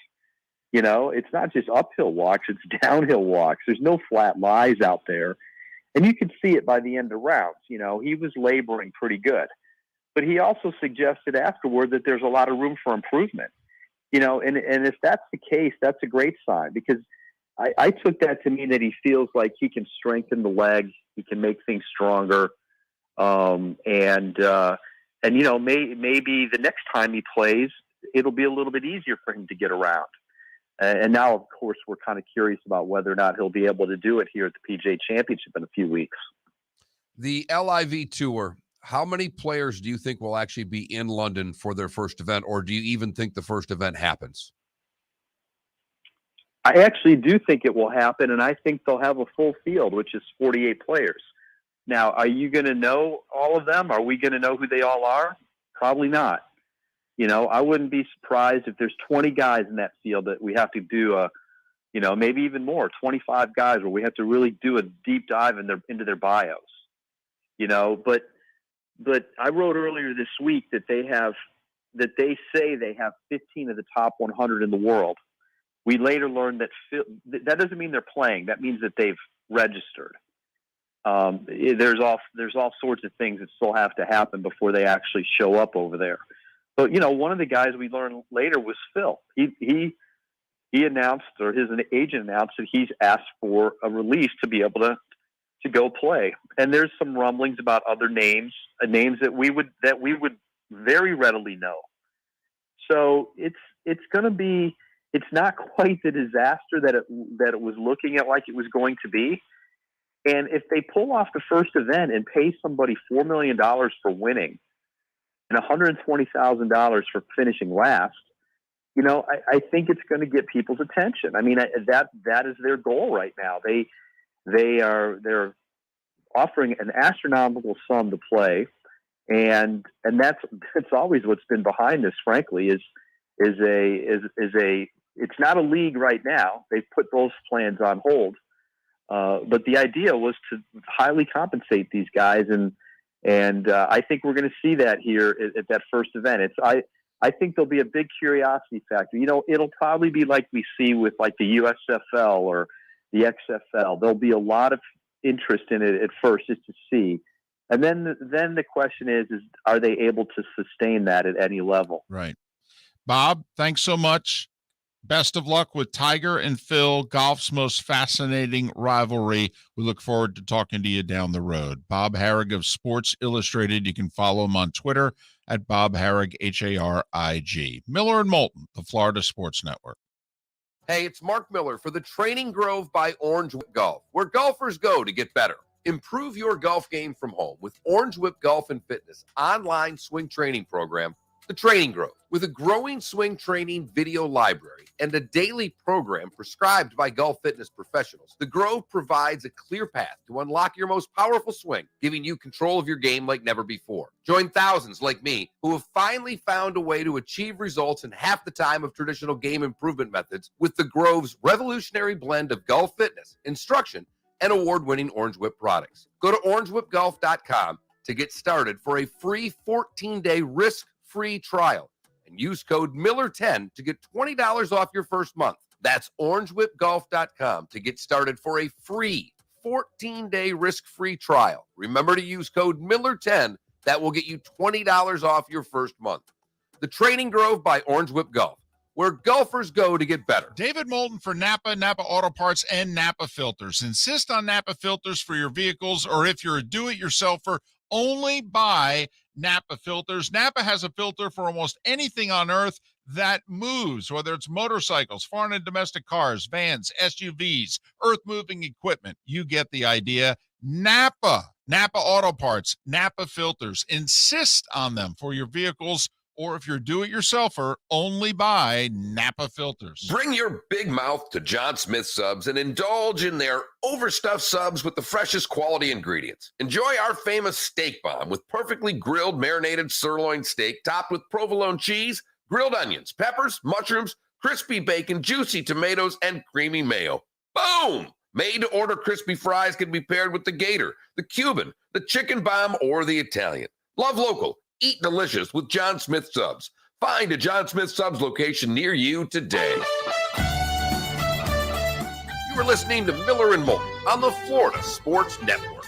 You know, it's not just uphill walks, it's downhill walks. There's no flat lies out there. And you could see it by the end of rounds. You know, he was laboring pretty good. But he also suggested afterward that there's a lot of room for improvement. You know, and if that's the case, that's a great sign, because I took that to mean that he feels like he can strengthen the leg, he can make things stronger. And you know, maybe the next time he plays, it'll be a little bit easier for him to get around. And now, of course, we're kind of curious about whether or not he'll be able to do it here at the PGA Championship in a few weeks. The LIV Tour, how many players do you think will actually be in London for their first event, or do you even think the first event happens? I actually do think it will happen, and I think they'll have a full field, which is 48 players. Now, are you going to know all of them? Are we going to know who they all are? Probably not. I wouldn't be surprised if there's 20 guys in that field that we have to do maybe even more, 25 guys where we have to really do a deep dive into their bios. But I wrote earlier this week that they say they have 15 of the top 100 in the world. We later learned that doesn't mean they're playing. That means that they've registered. There's all sorts of things that still have to happen before they actually show up over there. But one of the guys we learned later was Phil. He announced, or his agent announced, that he's asked for a release to be able to go play. And there's some rumblings about other names that we would very readily know. So it's going to be. It's not quite the disaster that it was looking at like it was going to be. And if they pull off the first event and pay somebody $4 million for winning and $120,000 for finishing last, I think it's going to get people's attention. I mean, that is their goal right now. They're offering an astronomical sum to play, and that's always what's been behind this. Frankly, is a it's not a league right now. They've put those plans on hold. But the idea was to highly compensate these guys, and I think we're going to see that here at that first event. I think there'll be a big curiosity factor. It'll probably be like we see with like the USFL or the XFL. There'll be a lot of interest in it at first just to see, and then the question is are they able to sustain that at any level? Right. Bob, thanks so much. Best of luck with Tiger and Phil, golf's most fascinating rivalry. We look forward to talking to you down the road. Bob Harig of Sports Illustrated. You can follow him on Twitter at Bob Harig, Harig. Miller and Moulton, the Florida Sports Network. Hey, it's Mark Miller for the Training Grove by Orange Whip Golf, where golfers go to get better. Improve your golf game from home with Orange Whip Golf and Fitness online swing training program, The Training Grove. With a growing swing training video library and a daily program prescribed by golf fitness professionals, The Grove provides a clear path to unlock your most powerful swing, giving you control of your game like never before. Join thousands like me who have finally found a way to achieve results in half the time of traditional game improvement methods with The Grove's revolutionary blend of golf fitness, instruction, and award-winning Orange Whip products. Go to orangewhipgolf.com to get started for a free 14-day risk-free trial. And use code Miller10 to get $20 off your first month. That's orangewhipgolf.com to get started for a free 14-day risk-free trial. Remember to use code Miller10. That will get you $20 off your first month. The Training Grove by Orange Whip Golf, where golfers go to get better. David Moulton for Napa Auto Parts, and Napa Filters. Insist on Napa filters for your vehicles, or if you're a do-it-yourselfer, only buy Napa filters. Napa has a filter for almost anything on earth that moves, whether it's motorcycles, foreign and domestic cars, vans, SUVs, earth-moving equipment. You get the idea. Napa Auto Parts, Napa filters. Insist on them for your vehicles, or if you're a do-it-yourselfer, only buy Napa filters. Bring your big mouth to John Smith Subs and indulge in their overstuffed subs with the freshest quality ingredients. Enjoy our famous steak bomb with perfectly grilled marinated sirloin steak topped with provolone cheese, grilled onions, peppers, mushrooms, crispy bacon, juicy tomatoes, and creamy mayo. Boom! Made-to-order crispy fries can be paired with the Gator, the Cuban, the chicken bomb, or the Italian. Love local. Eat delicious with John Smith Subs. Find a John Smith Subs location near you today. You are listening to Miller and Moulton on the Florida Sports Network.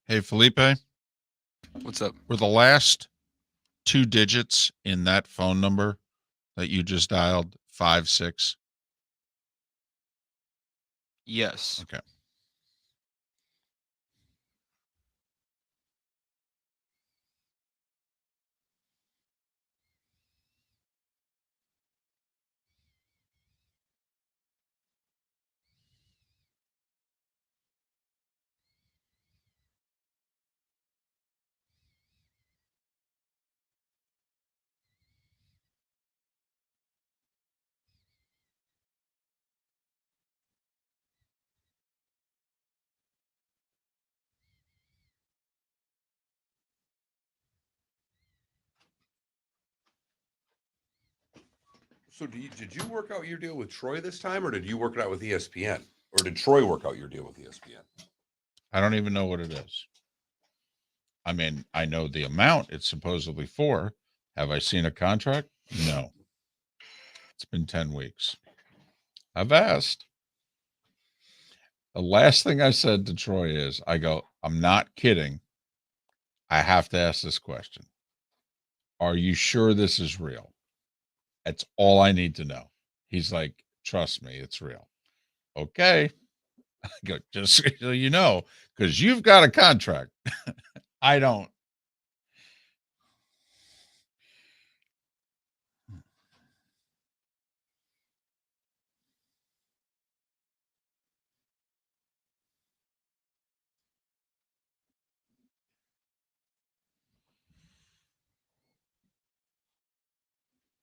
Hey, Felipe, What's up? were the last 2 digits in that phone number that you just dialed 56? Yes. Okay. So did you work out your deal with Troy this time, or did you work it out with ESPN? Or did Troy work out your deal with ESPN? I don't even know what it is. I mean, I know the amount it's supposedly for. Have I seen a contract? No. It's been 10 weeks. I've asked. The last thing I said to Troy is, I go, I'm not kidding. I have to ask this question. Are you sure this is real? That's all I need to know. He's like, trust me, it's real. Okay. I go, just so you know, because you've got a contract. I don't.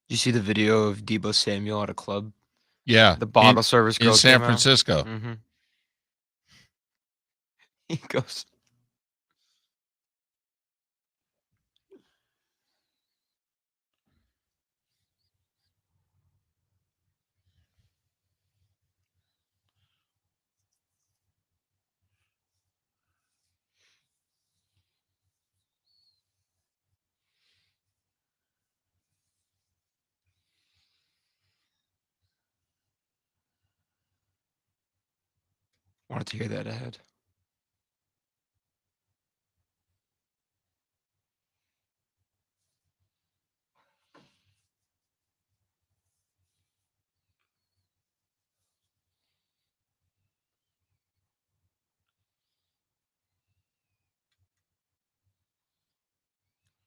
Did you see the video of Debo Samuel at a club? Yeah. The bottle service girl in San came out. Francisco. Mm-hmm. He goes, wanted to hear that ahead.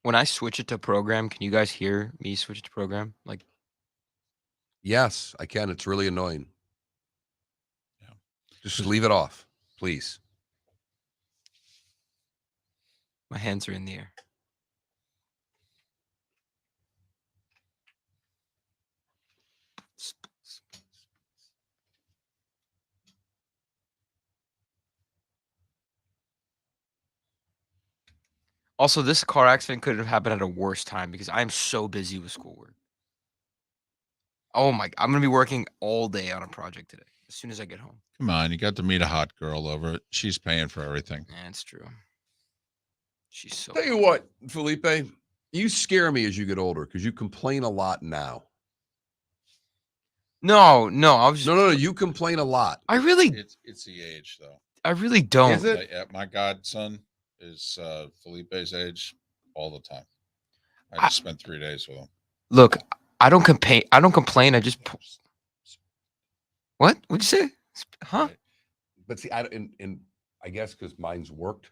When I switch it to program, can you guys hear me switch it to program? Like, Yes, I can. It's really annoying. Yeah. Just leave it off, please. my hands are in the air. Also, this car accident could have happened at a worse time because I am so busy with schoolwork. Oh my! I'm gonna be working all day on a project today. As soon as I get home. Come on, you got to meet a hot girl over it. She's paying for everything. That's true. She's so. Tell you what, Felipe, you scare me as you get older because you complain a lot now. No. I was. No. You complain a lot. I really. It's the age, though. I really don't. Is it? My godson is Felipe's age all the time. I just spent 3 days with him. Look, I don't complain. I just. What? What'd you say? Huh? But see, I guess because mine's worked,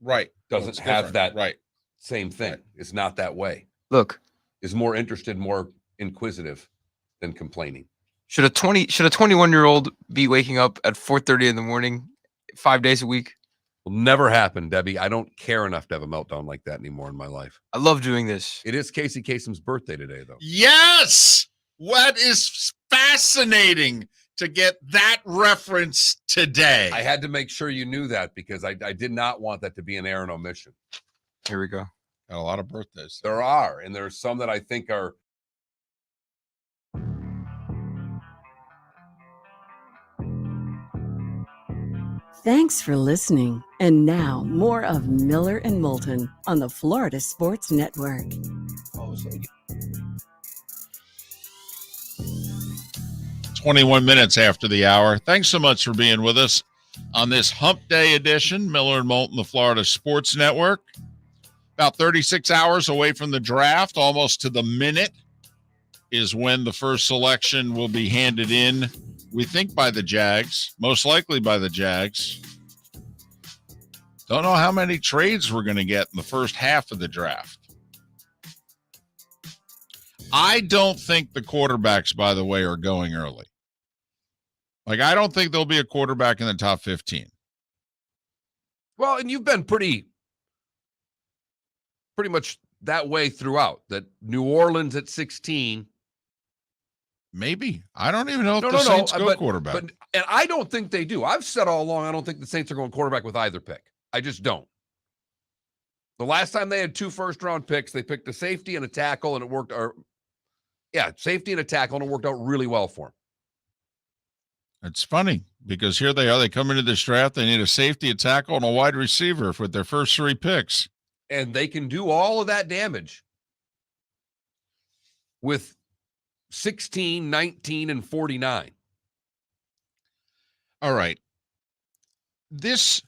Right. doesn't It's have different. that Right. same thing. Right. It's not that way. Look, Is more interested, more inquisitive than complaining. should a 21-year-old be waking up at 4:30 in the morning, 5 days a week? Will never happen, Debbie. I don't care enough to have a meltdown like that anymore in my life. I love doing this. It is Casey Kasem's birthday today, though. Yes. What is fascinating to get that reference today. I had to make sure you knew that because I did not want that to be an errant omission. Here we go. Got a lot of birthdays. There are, and there are some that I think are. Thanks for listening. And now, more of Miller and Moulton on the Florida Sports Network. 21 minutes after the hour. Thanks so much for being with us. on this Hump Day edition, Miller and Moulton, the Florida Sports Network. About 36 hours away from the draft, almost to the minute, is when the first selection will be handed in, we think by the Jags, most likely by the Jags. Don't know how many trades we're going to get in the first half of the draft. I don't think the quarterbacks, by the way, are going early. Like, I don't think there'll be a quarterback in the top 15. Well, and you've been pretty much that way throughout. That New Orleans at 16. Maybe. I don't even know if the Saints go quarterback. And I don't think they do. I've said all along, I don't think the Saints are going quarterback with either pick. I just don't. The last time they had 2 first-round picks, they picked a safety and a tackle, and it worked. Safety and a tackle, and it worked out really well for them. It's funny because here they are. They come into this draft. They need a safety, a tackle, and a wide receiver with their first 3 picks. And they can do all of that damage with 16, 19, and 49. All right. This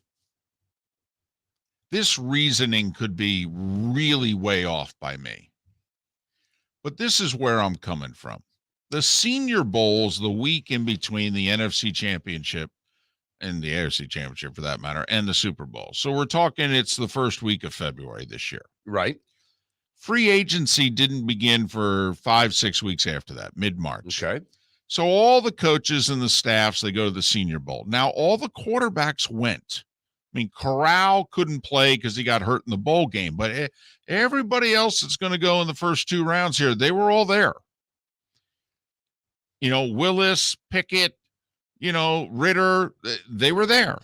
reasoning could be really way off by me. But this is where I'm coming from. The Senior Bowl's the week in between the NFC Championship and the AFC Championship, for that matter, and the Super Bowl. So we're talking it's the first week of February this year. Right. Free agency didn't begin for 5-6 weeks after that, mid-March. Okay. So all the coaches and the staffs, they go to the Senior Bowl. Now, all the quarterbacks went. I mean, Corral couldn't play because he got hurt in the bowl game, but everybody else that's going to go in the first 2 rounds here, they were all there. You know, Willis, Pickett, Ritter, they were there.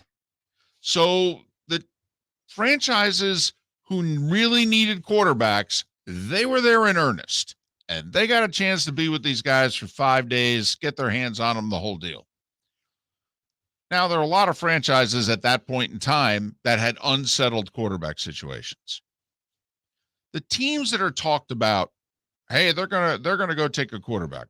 So the franchises who really needed quarterbacks, they were there in earnest. And they got a chance to be with these guys for 5 days, get their hands on them, the whole deal. Now, there are a lot of franchises at that point in time that had unsettled quarterback situations. The teams that are talked about, hey, they're gonna go take a quarterback.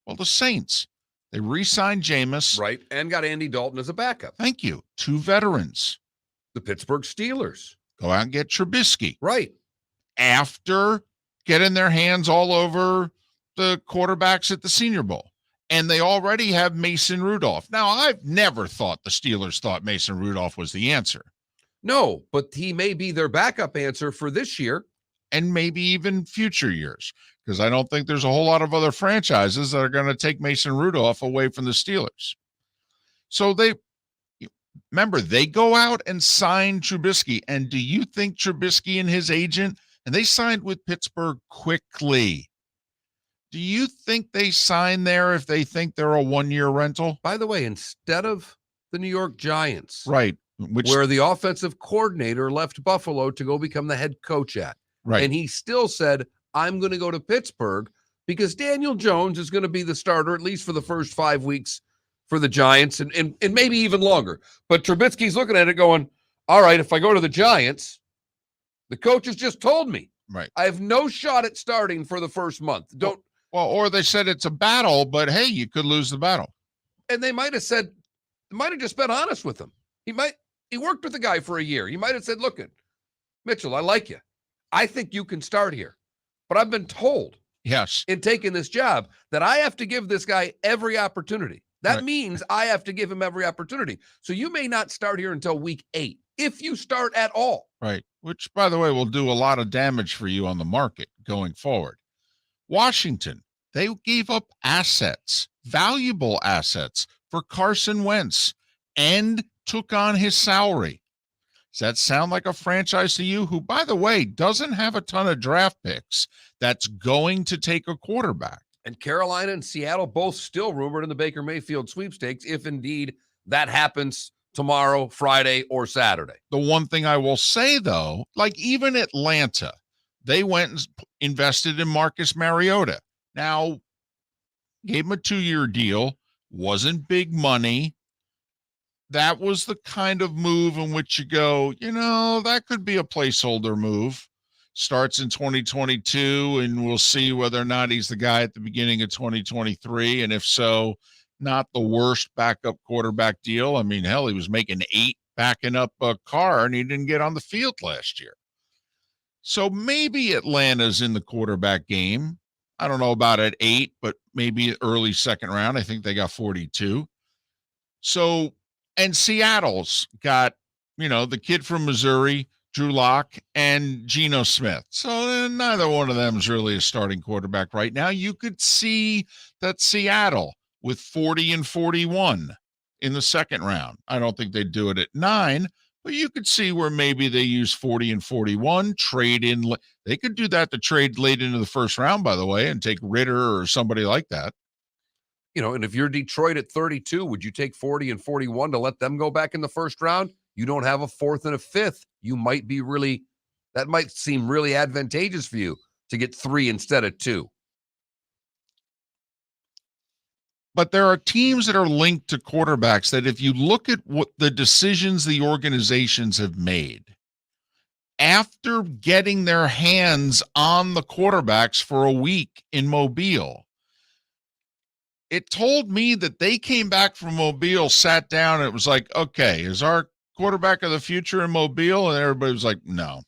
Well, the Saints, they re-signed Jameis. Right, and got Andy Dalton as a backup. Thank you. 2 veterans. The Pittsburgh Steelers. Go out and get Trubisky. Right. After getting their hands all over the quarterbacks at the Senior Bowl. And they already have Mason Rudolph. Now, I've never thought the Steelers thought Mason Rudolph was the answer. No, but he may be their backup answer for this year. And maybe even future years. Because I don't think there's a whole lot of other franchises that are going to take Mason Rudolph away from the Steelers. So they go out and sign Trubisky. And do you think Trubisky and his agent, and they signed with Pittsburgh quickly, do you think they sign there if they think they're a 1-year rental? By the way, instead of the New York Giants, right, where the offensive coordinator left Buffalo to go become the head coach at, right, and he still said, I'm going to go to Pittsburgh because Daniel Jones is going to be the starter, at least for the first 5 weeks for the Giants and maybe even longer. But Trubisky's looking at it going, all right, if I go to the Giants, the coaches just told me, right, I have no shot at starting for the first month. Well, or they said it's a battle, but hey, you could lose the battle. And they might have just been honest with him. He worked with the guy for a year. He might have said, look, Mitchell, I like you. I think you can start here. But I've been told, yes, in taking this job, that I have to give this guy every opportunity. That right. means I have to give him every opportunity. So you may not start here until week 8, if you start at all. Right. Which, by the way, will do a lot of damage for you on the market going forward. Washington, they gave up assets, valuable assets for Carson Wentz and took on his salary. Does that sound like a franchise to you who, by the way, doesn't have a ton of draft picks that's going to take a quarterback? And Carolina and Seattle both still rumored in the Baker Mayfield sweepstakes, if indeed that happens tomorrow, Friday, or Saturday. The one thing I will say, though, like even Atlanta, they went and invested in Marcus Mariota. Now, gave him a 2-year deal, wasn't big money. That was the kind of move in which you go, that could be a placeholder move. Starts in 2022, and we'll see whether or not he's the guy at the beginning of 2023. And if so, not the worst backup quarterback deal. I mean, hell, he was making 8 backing up a car, and he didn't get on the field last year. So maybe Atlanta's in the quarterback game. I don't know about at 8, but maybe early second round. I think they got 42. So, and Seattle's got, the kid from Missouri, Drew Lock, and Geno Smith. So neither one of them is really a starting quarterback right now. You could see that Seattle with 40 and 41 in the second round. I don't think they'd do it at 9, but you could see where maybe they use 40 and 41, trade in. They could do that to trade late into the first round, by the way, and take Ritter or somebody like that. And if you're Detroit at 32, would you take 40 and 41 to let them go back in the first round? You don't have a 4th and a 5th. You might be that might seem really advantageous for you to get 3 instead of 2. But there are teams that are linked to quarterbacks that if you look at what the decisions the organizations have made after getting their hands on the quarterbacks for a week in Mobile, it told me that they came back from Mobile, sat down, and it was like, okay, is our quarterback of the future in Mobile? And everybody was like, no.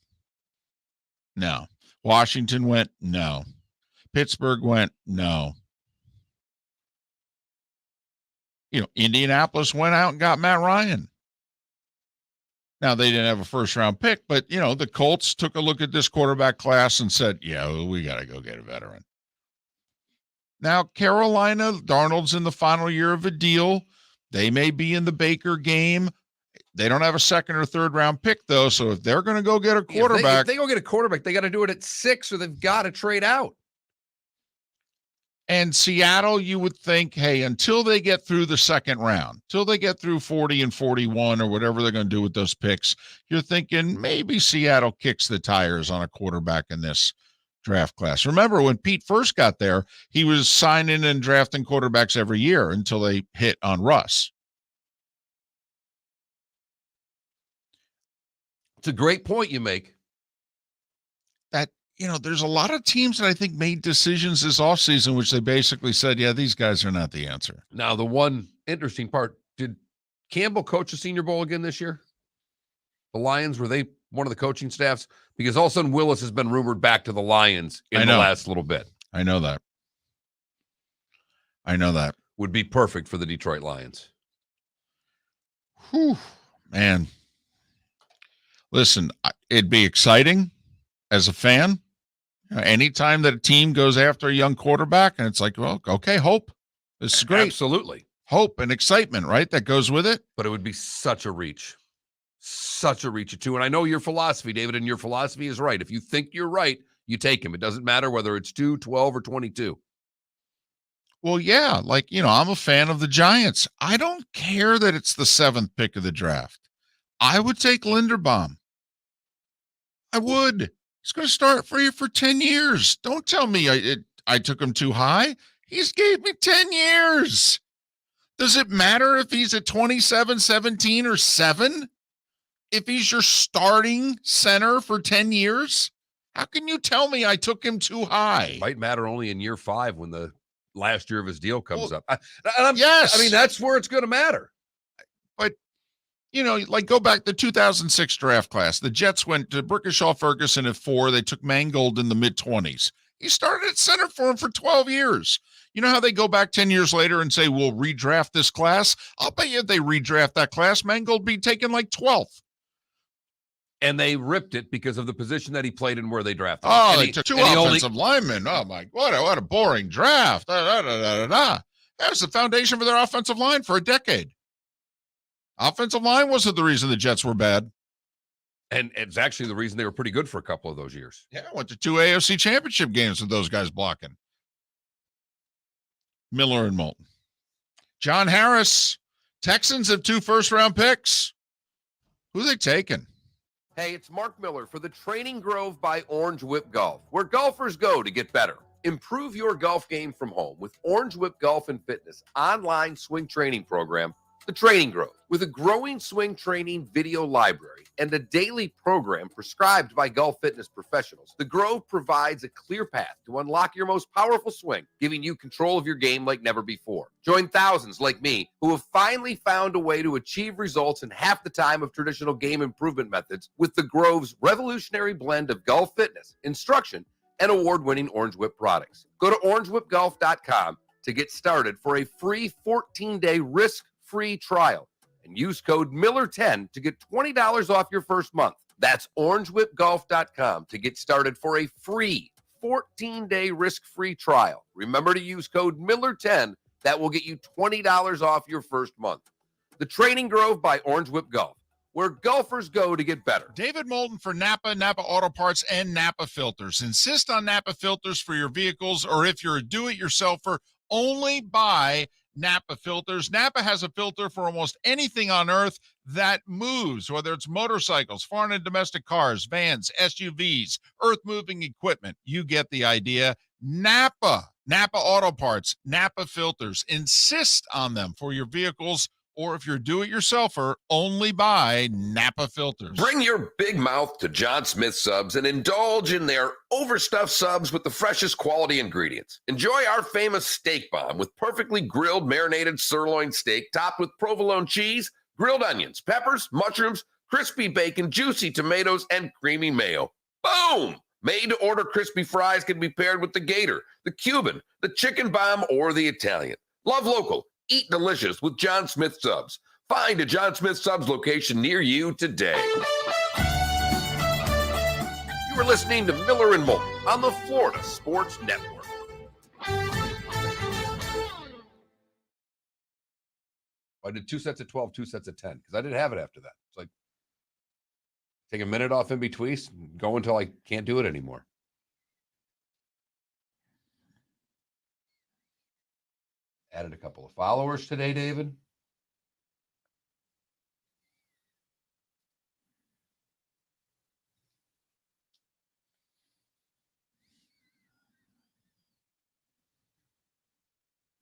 Washington went, no. Pittsburgh went, no. Indianapolis went out and got Matt Ryan. Now, they didn't have a first-round pick, but, the Colts took a look at this quarterback class and said, yeah, we got to go get a veteran. Now, Carolina, Darnold's in the final year of a deal. They may be in the Baker game. They don't have a second or third round pick, though. So if they're going to go get a quarterback. If they go get a quarterback, they got to do it at 6 or they've got to trade out. And Seattle, you would think, hey, until they get through the second round, till they get through 40 and 41 or whatever they're going to do with those picks, you're thinking maybe Seattle kicks the tires on a quarterback in this draft class. Remember, when Pete first got there, he was signing and drafting quarterbacks every year until they hit on Russ. It's a great point you make. That, there's a lot of teams that I think made decisions this offseason, which they basically said, yeah, these guys are not the answer. Now, the one interesting part, did Campbell coach the Senior Bowl again this year? The Lions, were they one of the coaching staffs? Because all of a sudden Willis has been rumored back to the Lions in the last little bit. I know that. Would be perfect for the Detroit Lions. Whew, man. Listen, it'd be exciting as a fan. Anytime that a team goes after a young quarterback and it's like, well, okay, hope. This is great. Absolutely. Hope and excitement, right? That goes with it. But it would be such a reach. Such a reach, too. And I know your philosophy, David, and your philosophy is right. If you think you're right, you take him. It doesn't matter whether it's 2, 12, or 22. Well, yeah. I'm a fan of the Giants. I don't care that it's the 7th pick of the draft. I would take Linderbaum. I would. He's going to start for you for 10 years. Don't tell me I took him too high. He's gave me 10 years. Does it matter if he's at 27, 17, or 7? If he's your starting center for 10 years? How can you tell me I took him too high? It might matter only in year 5 when the last year of his deal comes up. Yes. I mean, that's where it's going to matter. But, go back to the 2006 draft class. The Jets went to Brickashaw Ferguson at 4. They took Mangold in the mid-20s. He started at center for him for 12 years. You know how they go back 10 years later and say, we'll redraft this class? I'll bet you if they redraft that class, Mangold be taken like 12th. And they ripped it because of the position that he played and where they drafted him. Oh, they took 2 offensive linemen. Oh, my, what a boring draft. That was the foundation for their offensive line for a decade. Offensive line wasn't the reason the Jets were bad. And it's actually the reason they were pretty good for a couple of those years. Yeah, went to 2 AFC championship games with those guys blocking. Miller and Moulton. John Harris. Texans have 2 first-round picks. Who are they taking? Hey, it's Mark Miller for the Training Grove by Orange Whip Golf, where golfers go to get better. Improve your golf game from home with Orange Whip Golf and Fitness online swing training program The Training Grove, with a growing swing training video library and a daily program prescribed by golf fitness professionals, the Grove provides a clear path to unlock your most powerful swing, giving you control of your game like never before. Join thousands like me who have finally found a way to achieve results in half the time of traditional game improvement methods with the Grove's revolutionary blend of golf fitness, instruction, and award-winning Orange Whip products. Go to orangewhipgolf.com to get started for a free 14-day risk-free trial and use code Miller10 to get $20 off your first month. That's orangewhipgolf.com to get started for a free 14-day risk-free trial. Remember to use code Miller10. That will get you $20 off your first month. The Training Grove by Orange Whip Golf, where golfers go to get better. David Moulton for Napa, Napa Auto Parts, and Napa Filters. Insist on Napa filters for your vehicles, or if you're a do-it-yourselfer, only buy Napa filters. Napa has a filter for almost anything on earth that moves, whether it's motorcycles, foreign and domestic cars, vans, SUVs, earth-moving equipment. You get the idea. Napa Auto Parts, Napa filters. Insist on them for your vehicles, or if you're do-it-yourselfer, only buy Napa filters. Bring your big mouth to John Smith Subs and indulge in their overstuffed subs with the freshest quality ingredients. Enjoy our famous steak bomb with perfectly grilled marinated sirloin steak topped with provolone cheese, grilled onions, peppers, mushrooms, crispy bacon, juicy tomatoes, and creamy mayo. Boom! Made-to-order crispy fries can be paired with the Gator, the Cuban, the chicken bomb, or the Italian. Love local. Eat delicious with John Smith Subs. Find a John Smith Subs location near you today. You are listening to Miller and Moulton on the Florida Sports Network. I did 2 sets of 12, 2 sets of 10, because I didn't have it after that. It's like, take a minute off in between, go until I can't do it anymore. Added a couple of followers today, David.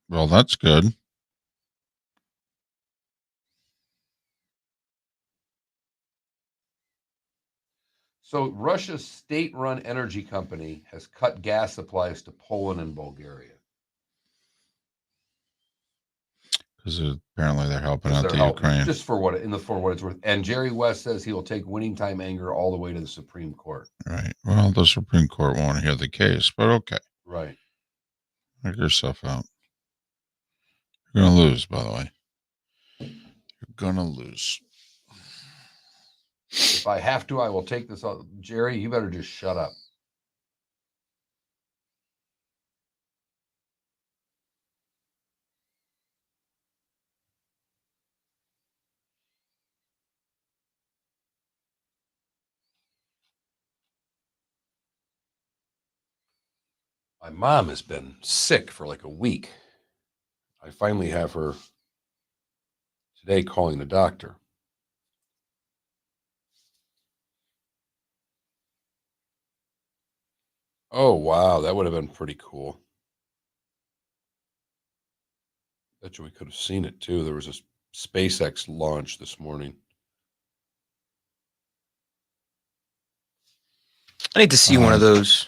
Well, that's good. So Russia's state-run energy company has cut gas supplies to Poland and Bulgaria. Because apparently they're helping out the Ukraine. Just for what it's worth. And Jerry West says he will take winning time anger all the way to the Supreme Court. Right. Well, the Supreme Court won't hear the case, but okay. Right. Make yourself out. You're going to lose, by the way. You're going to lose. If I have to, I will take this out. Jerry, you better just shut up. My mom has been sick for like a week. I finally have her today calling the doctor. Oh, wow. That would have been pretty cool. Bet you we could have seen it too. There was a SpaceX launch this morning. I need to see one of those.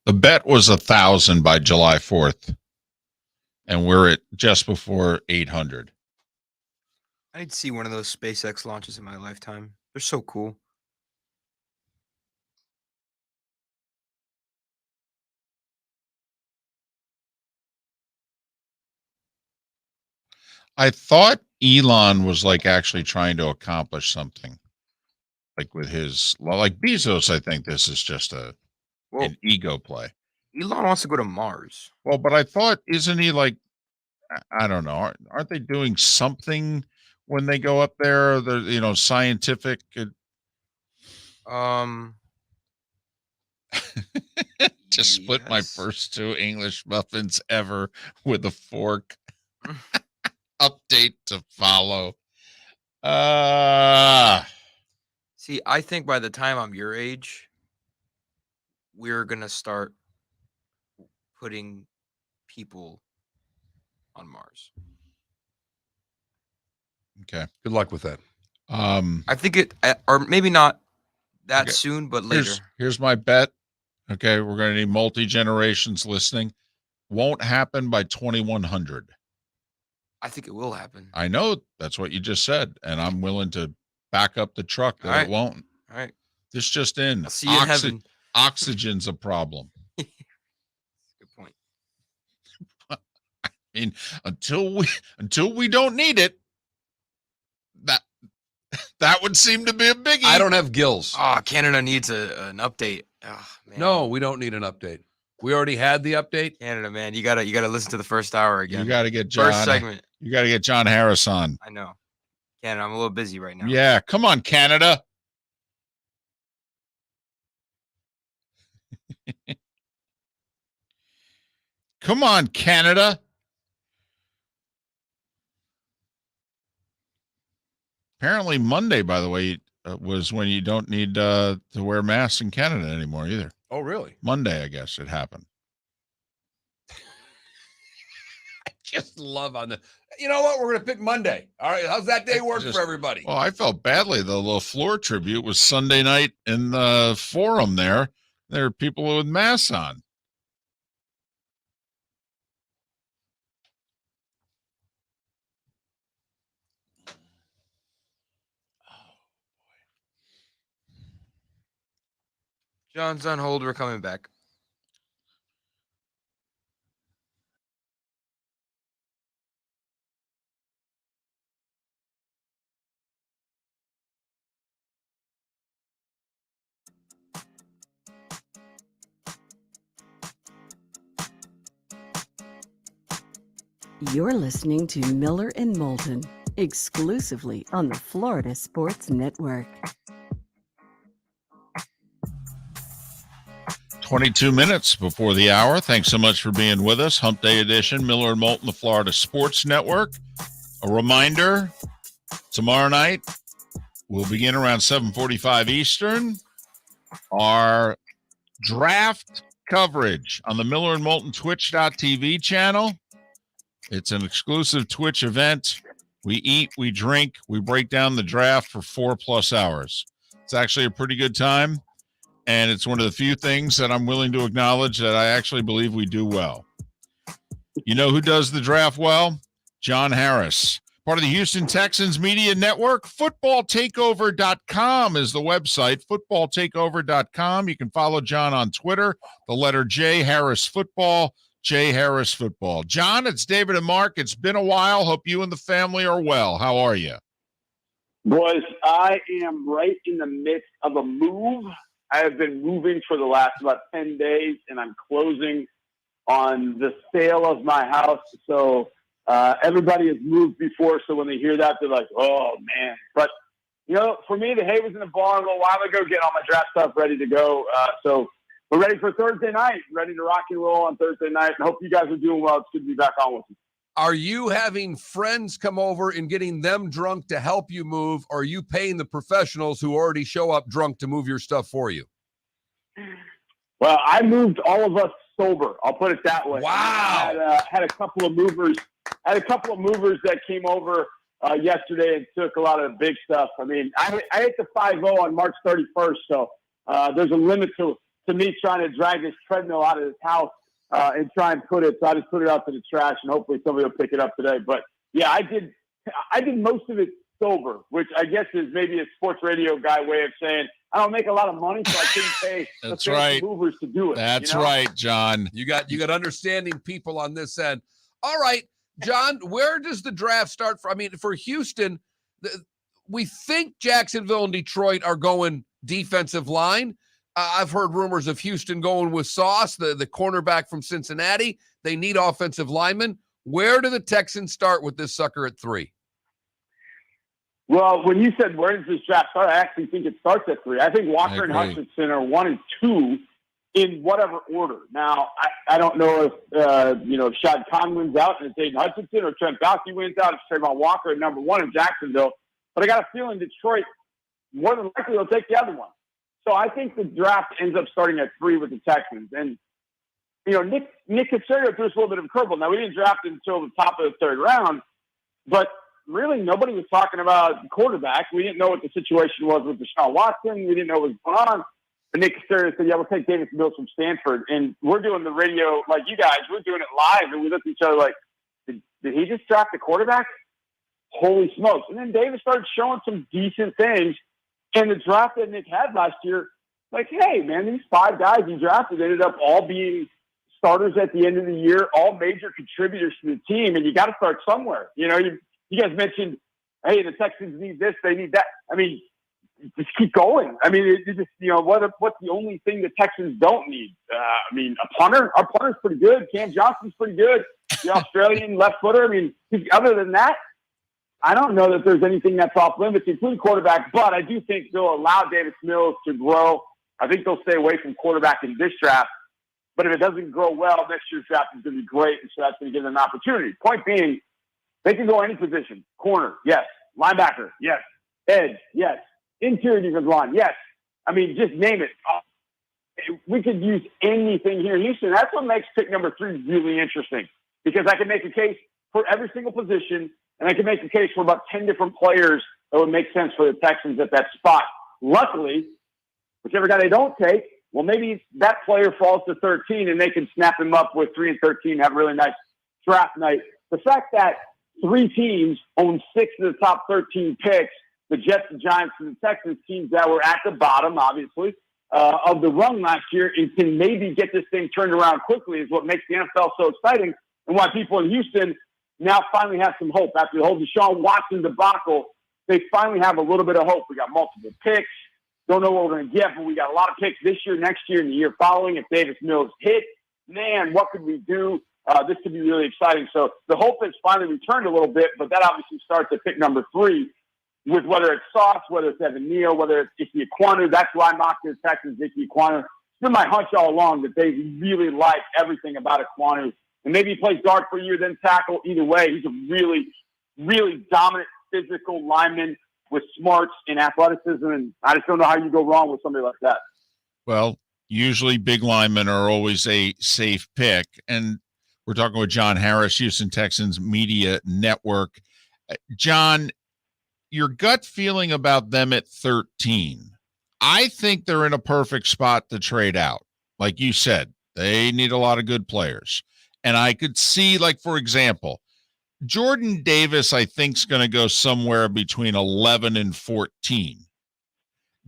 The bet was 1,000 by July 4th, and we're at just before 800. I need to see one of those SpaceX launches in my lifetime. They're so cool. I thought Elon was like actually trying to accomplish something, like with his, like Bezos. I think this is just an ego play. Elon wants to go to Mars. Well, but I thought, isn't he like, I don't know, aren't they doing something when they go up there? The scientific. Just split my first 2 English muffins ever with a fork. Update to follow. See, I think by the time I'm your age, we're gonna start putting people on Mars. Okay. Good luck with that. I think it, or maybe not that Okay. soon, but later. Here's my bet. Okay, we're going to need multi-generations listening. Won't happen by 2100. I think it will happen. I know that's what you just said, and I'm willing to back up the truck that it won't. All right. This just in. I'll see you in heaven. Oxygen's a problem. Good point. I mean, until we don't need it, that would seem to be a biggie. I don't have gills. Oh, Canada needs an update. Oh, man. No, we don't need an update. We already had the update. Canada, man, you gotta listen to the first hour again. You got to get John. First segment. You got to get John Harris on. I know. Canada, I'm a little busy right now. Yeah, come on, Canada. Come on, Canada. Apparently Monday, by the way, was when you don't need to wear masks in Canada anymore either. Oh, really? Monday, I guess it happened. I just love on the. You know what? We're going to pick Monday. All right. How's that day work for everybody? Well, I felt badly. The LaFleur tribute was Sunday night in the forum there. There are people with masks on. John's on hold. We're coming back. You're listening to Miller and Moulton, exclusively on the Florida Sports Network. 22 minutes before the hour. Thanks so much for being with us. Hump Day edition, Miller and Moulton, the Florida Sports Network. A reminder, tomorrow night, we'll begin around 7:45 Eastern. Our draft coverage on the Miller and Moulton Twitch.tv channel. It's an exclusive Twitch event. We eat, we drink, we break down the draft for 4+ hours. It's actually a pretty good time. And it's one of the few things that I'm willing to acknowledge that I actually believe we do well. You know who does the draft well? John Harris. Part of the Houston Texans Media Network. Footballtakeover.com is the website. Footballtakeover.com. You can follow John on Twitter. The letter J, Harris Football. J, Harris Football. John, it's David and Mark. It's been a while. Hope you and the family are well. How are you? Boys, I am right in the midst of a move. I have been moving for the last about 10 days, and I'm closing on the sale of my house. So everybody has moved before, so when they hear that, they're like, oh, man. But, you know, for me, the hay was in the barn a little while ago, getting all my draft stuff ready to go. So we're ready for Thursday night, ready to rock and roll on Thursday night. And hope you guys are doing well. It's good to be back on with you. Are you having friends come over and getting them drunk to help you move, or are you paying the professionals who already show up drunk to move your stuff for you? Well, I moved all of us sober. I'll put it that way. Wow. I had a couple of movers. That came over yesterday and took a lot of the big stuff. I mean, I hit the 5-0 on March 31st, so there's a limit to me trying to drag this treadmill out of this house. And try and put it. So I just put it out to the trash, and hopefully somebody will pick it up today. But yeah, I did most of it sober, which I guess is maybe a sports radio guy way of saying I don't make a lot of money, so I couldn't pay That's the right. movers to do it. That's right, John. You got understanding people on this end. All right, John, where does the draft start from? I mean, for Houston, we think Jacksonville and Detroit are going defensive line. I've heard rumors of Houston going with Sauce, the cornerback from Cincinnati. They need offensive linemen. Where do the Texans start with this sucker at 3? Well, when you said where does this draft start, I actually think it starts at 3. I think Walker and Hutchinson are 1 and 2 in whatever order. Now, I don't know if Shad Khan wins out and it's Aiden Hutchinson, or Trent Baalke wins out, it's Trayvon Walker at number 1 in Jacksonville. But I got a feeling Detroit, more than likely, will take the other one. So I think the draft ends up starting at 3 with the Texans. And Nick Casario threw us a little bit of a curveball. Now, we didn't draft him until the top of the third round, but really nobody was talking about quarterback. We didn't know what the situation was with Deshaun Watson. We didn't know what was going on. But Nick Casario said, yeah, we'll take Davis Mills from Stanford. And we're doing the radio like you guys. We're doing it live, and we looked at each other like, did he just draft the quarterback? Holy smokes. And then Davis started showing some decent things. And the draft that Nick had last year, like, hey, man, these 5 guys he drafted ended up all being starters at the end of the year, all major contributors to the team. And you got to start somewhere. You guys mentioned, hey, the Texans need this, they need that. I mean, just keep going. I mean, it just, what's the only thing the Texans don't need? A punter. Our punter's pretty good. Cam Johnson's pretty good. The Australian left footer. I mean, other than that, I don't know that there's anything that's off limits, including quarterback. But I do think they'll allow Davis Mills to grow. I think they'll stay away from quarterback in this draft. But if it doesn't grow well, next year's draft is going to be great, and so that's going to give them an opportunity. Point being, they can go any position. Corner, yes. Linebacker, yes. Edge, yes. Interior defensive line, yes. I mean, just name it. We could use anything here in Houston. That's what makes pick number 3 really interesting, because I can make a case for every single position, and I can make a case for about 10 different players that would make sense for the Texans at that spot. Luckily, whichever guy they don't take, well, maybe that player falls to 13, and they can snap him up with 3 and 13, have a really nice draft night. The fact that 3 teams own 6 of the top 13 picks, the Jets, the Giants, and the Texans, teams that were at the bottom, obviously, of the run last year, and can maybe get this thing turned around quickly, is what makes the NFL so exciting, and why people in Houston now finally have some hope. After the whole Deshaun Watson debacle, they finally have a little bit of hope. We got multiple picks. Don't know what we're going to get, but we got a lot of picks this year, next year, and the year following. If Davis Mills hit, man, what could we do? This could be really exciting. So the hope has finally returned a little bit, but that obviously starts at pick number 3 with whether it's Sauce, whether it's Evan Neal, whether it's Ickey Ekwonu. That's why I mocked the Texans, Ickey Ekwonu. It's been my hunch all along that they really like everything about Ekwonu. And maybe he plays guard for a year, then tackle. Either way, he's a really, really dominant physical lineman with smarts and athleticism. And I just don't know how you go wrong with somebody like that. Well, usually big linemen are always a safe pick. And we're talking with John Harris, Houston Texans Media Network. John, your gut feeling about them at 13. I think they're in a perfect spot to trade out. Like you said, they need a lot of good players. And I could see, like, for example, Jordan Davis, I think, is going to go somewhere between 11 and 14.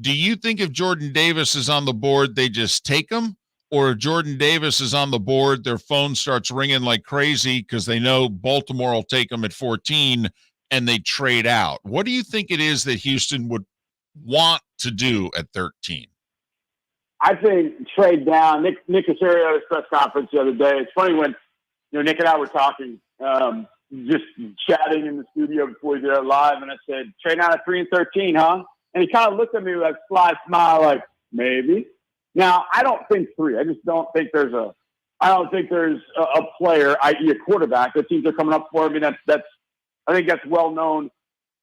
Do you think if Jordan Davis is on the board, they just take him? Or if Jordan Davis is on the board, their phone starts ringing like crazy because they know Baltimore will take him at 14 and they trade out? What do you think it is that Houston would want to do at 13? I think trade down. Nick Casario at his press conference the other day. It's funny when Nick and I were talking, just chatting in the studio before we did it live, and I said, trade down at 3 and 13, huh? And he kind of looked at me with a sly smile, like, maybe. Now, I don't think 3. I just don't think there's a player, i.e. a quarterback, that teams are coming up for. I mean, I think that's well known.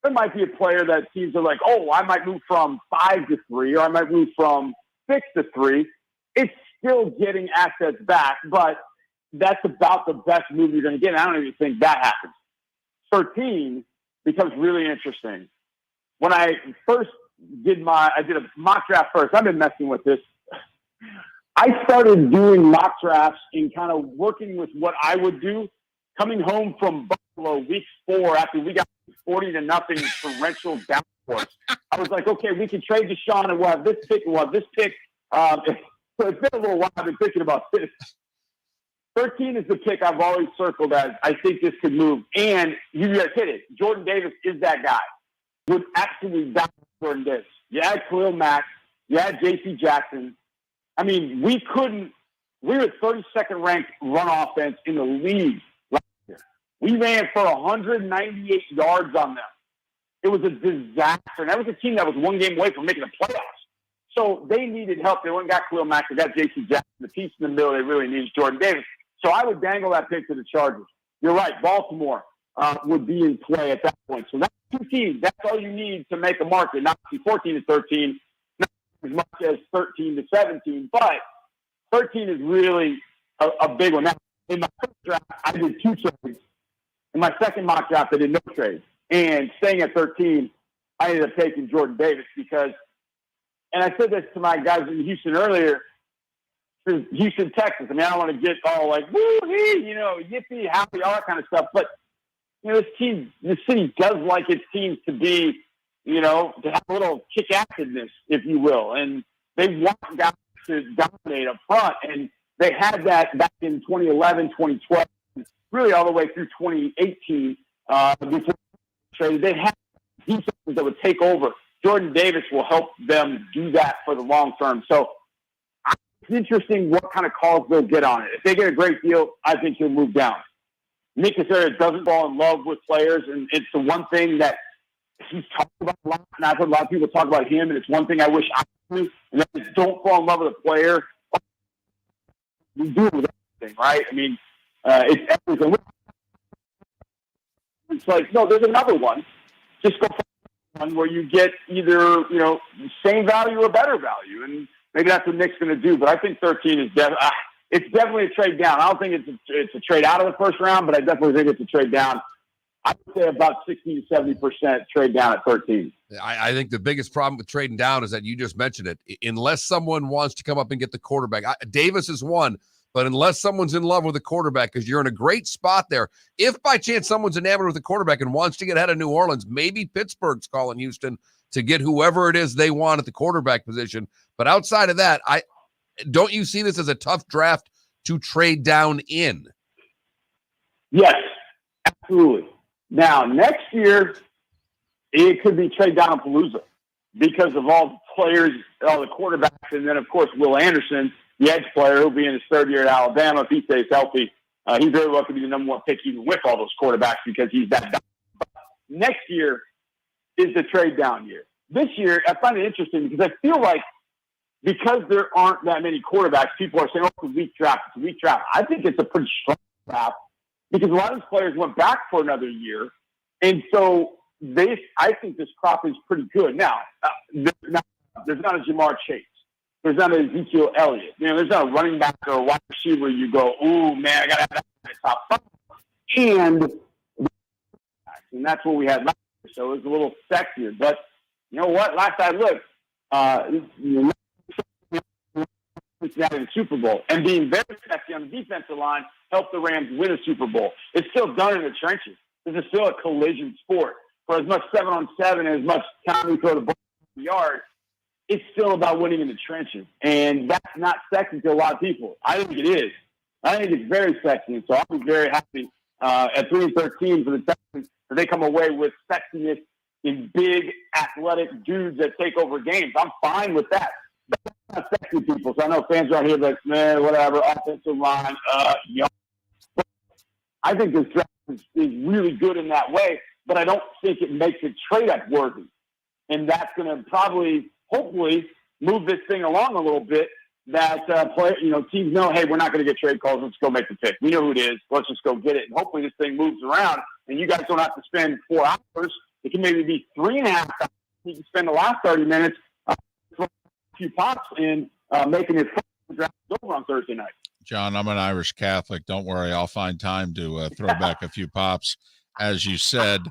There might be a player that teams are like, oh, I might move from 5 to 3, or I might move from 6 to 3. It's still getting assets back, but that's about the best move you're going to get. And I don't even think that happens. 13 becomes really interesting. When I first I did a mock draft first. I've been messing with this. I started doing mock drafts and kind of working with what I would do coming home from Buffalo week 4 after we got 40-0 torrential downforce. I was like, okay, we can trade Deshaun and we'll have this pick and we'll have this pick. So it's been a little while. I've been thinking about this. 13 is the pick I've always circled as I think this could move. And you guys hit it. Jordan Davis is that guy. Would absolutely die for Jordan Davis. You had Khalil Mack. You had J.C. Jackson. I mean, we were 32nd ranked run offense in the league last year. We ran for 198 yards on them. It was a disaster. And that was a team that was one game away from making the playoffs. So they needed help. They went and got Khalil Mack. They got J.C. Jackson. The piece in the middle they really need is Jordan Davis. So I would dangle that pick to the Chargers. You're right. Baltimore would be in play at that point. So that's 2 teams. That's all you need to make a market. Not 14 to 13, not as much as 13 to 17. But 13 is really a big one. Now, in my first draft, I did 2 trades. In my second mock draft, I did no trades. And staying at 13, I ended up taking Jordan Davis because, and I said this to my guys in Houston earlier, Houston, Texas. I mean, I don't want to get all like, woo-hee, yippee, happy, all that kind of stuff. But, this city does like its teams to be, to have a little kick-assedness, if you will. And they want guys to dominate up front. And they had that back in 2011, 2012, really all the way through 2018. Before they had defenses that would take over. Jordan Davis will help them do that for the long term. So it's interesting what kind of calls they'll get on it. If they get a great deal, I think he'll move down. Nick Casario doesn't fall in love with players, and it's the one thing that he's talked about a lot, and I've heard a lot of people talk about him, and it's one thing I wish I knew, and that is don't fall in love with a player. We do with everything, right? I mean, it's everything. It's like, no, there's another one. Just go for one where you get either, same value or better value, and maybe that's what Nick's going to do. But I think 13 is it's definitely a trade down. I don't think it's a trade out of the first round, but I definitely think it's a trade down. I would say about 60 to 70% trade down at 13. I think the biggest problem with trading down is that you just mentioned it. Unless someone wants to come up and get the quarterback, Davis is one, but unless someone's in love with the quarterback, because you're in a great spot there. If by chance someone's enamored with the quarterback and wants to get ahead of New Orleans, maybe Pittsburgh's calling Houston to get whoever it is they want at the quarterback position. But outside of that, don't you see this as a tough draft to trade down in? Yes, absolutely. Now, next year, it could be trade down Palooza because of all the players, all the quarterbacks, and then, of course, Will Anderson, the edge player, who'll be in his 3rd year at Alabama if he stays healthy. He very well could be the number 1 pick even with all those quarterbacks because he's that down. Next year is the trade down year. This year, I find it interesting because I feel like because there aren't that many quarterbacks, people are saying, it's a weak draft, it's a weak draft. I think it's a pretty strong draft because a lot of these players went back for another year. And so I think this crop is pretty good. Now, there's not a Jamar Chase. There's not an Ezekiel Elliott. There's not a running back or a wide receiver you go, ooh, man, I got to have that in the top 5. And that's what we had last year. So it was a little sexier. But you know what? Last I looked, Cincinnati in the Super Bowl, and being very sexy on the defensive line helped the Rams win a Super Bowl. It's still done in the trenches. This is still a collision sport. For as much 7-on-7 and as much time we throw the ball in the yard, it's still about winning in the trenches. And that's not sexy to a lot of people. I think it is. I think it's very sexy. And so I'll be very happy at 3-13 for the Texans that they come away with sexiness in big athletic dudes that take over games. I'm fine with that. That's not sexy people. So I know fans around here like, man, whatever, offensive line, But I think this draft is really good in that way, but I don't think it makes it trade-up worthy. And that's going to probably, hopefully, move this thing along a little bit that teams know, hey, we're not going to get trade calls. Let's go make the pick. We know who it is. Let's just go get it. And hopefully this thing moves around, and you guys don't have to spend 4 hours. It can maybe be 3.5 hours. You can spend the last 30 minutes a few pops and making it draft over on Thursday night. John, I'm an Irish Catholic. Don't worry. I'll find time to throw back a few pops, as you said.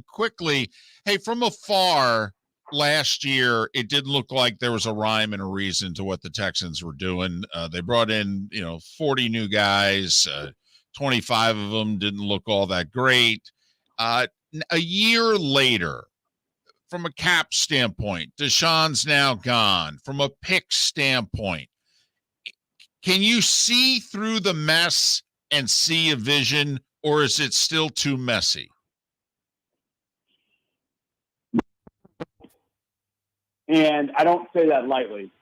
Quickly, hey, from afar, last year, it didn't look like there was a rhyme and a reason to what the Texans were doing. They brought in, 40 new guys. 25 of them didn't look all that great. A year later, from a cap standpoint, Deshaun's now gone. From a pick standpoint, can you see through the mess and see a vision, or is it still too messy? And I don't say that lightly.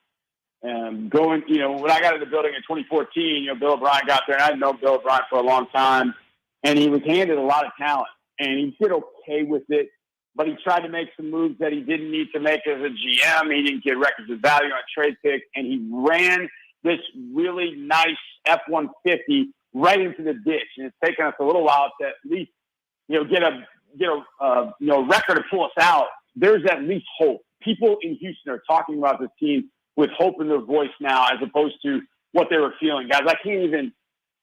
When I got in the building in 2014, Bill O'Brien got there, and I'd known Bill O'Brien for a long time, and he was handed a lot of talent, and he did okay with it, but he tried to make some moves that he didn't need to make as a GM. He didn't get records of value on a trade pick, and he ran this really nice F-150 right into the ditch, and it's taken us a little while to at least, get a record to pull us out. There's at least hope. People in Houston are talking about this team with hope in their voice now, as opposed to what they were feeling. Guys, I can't even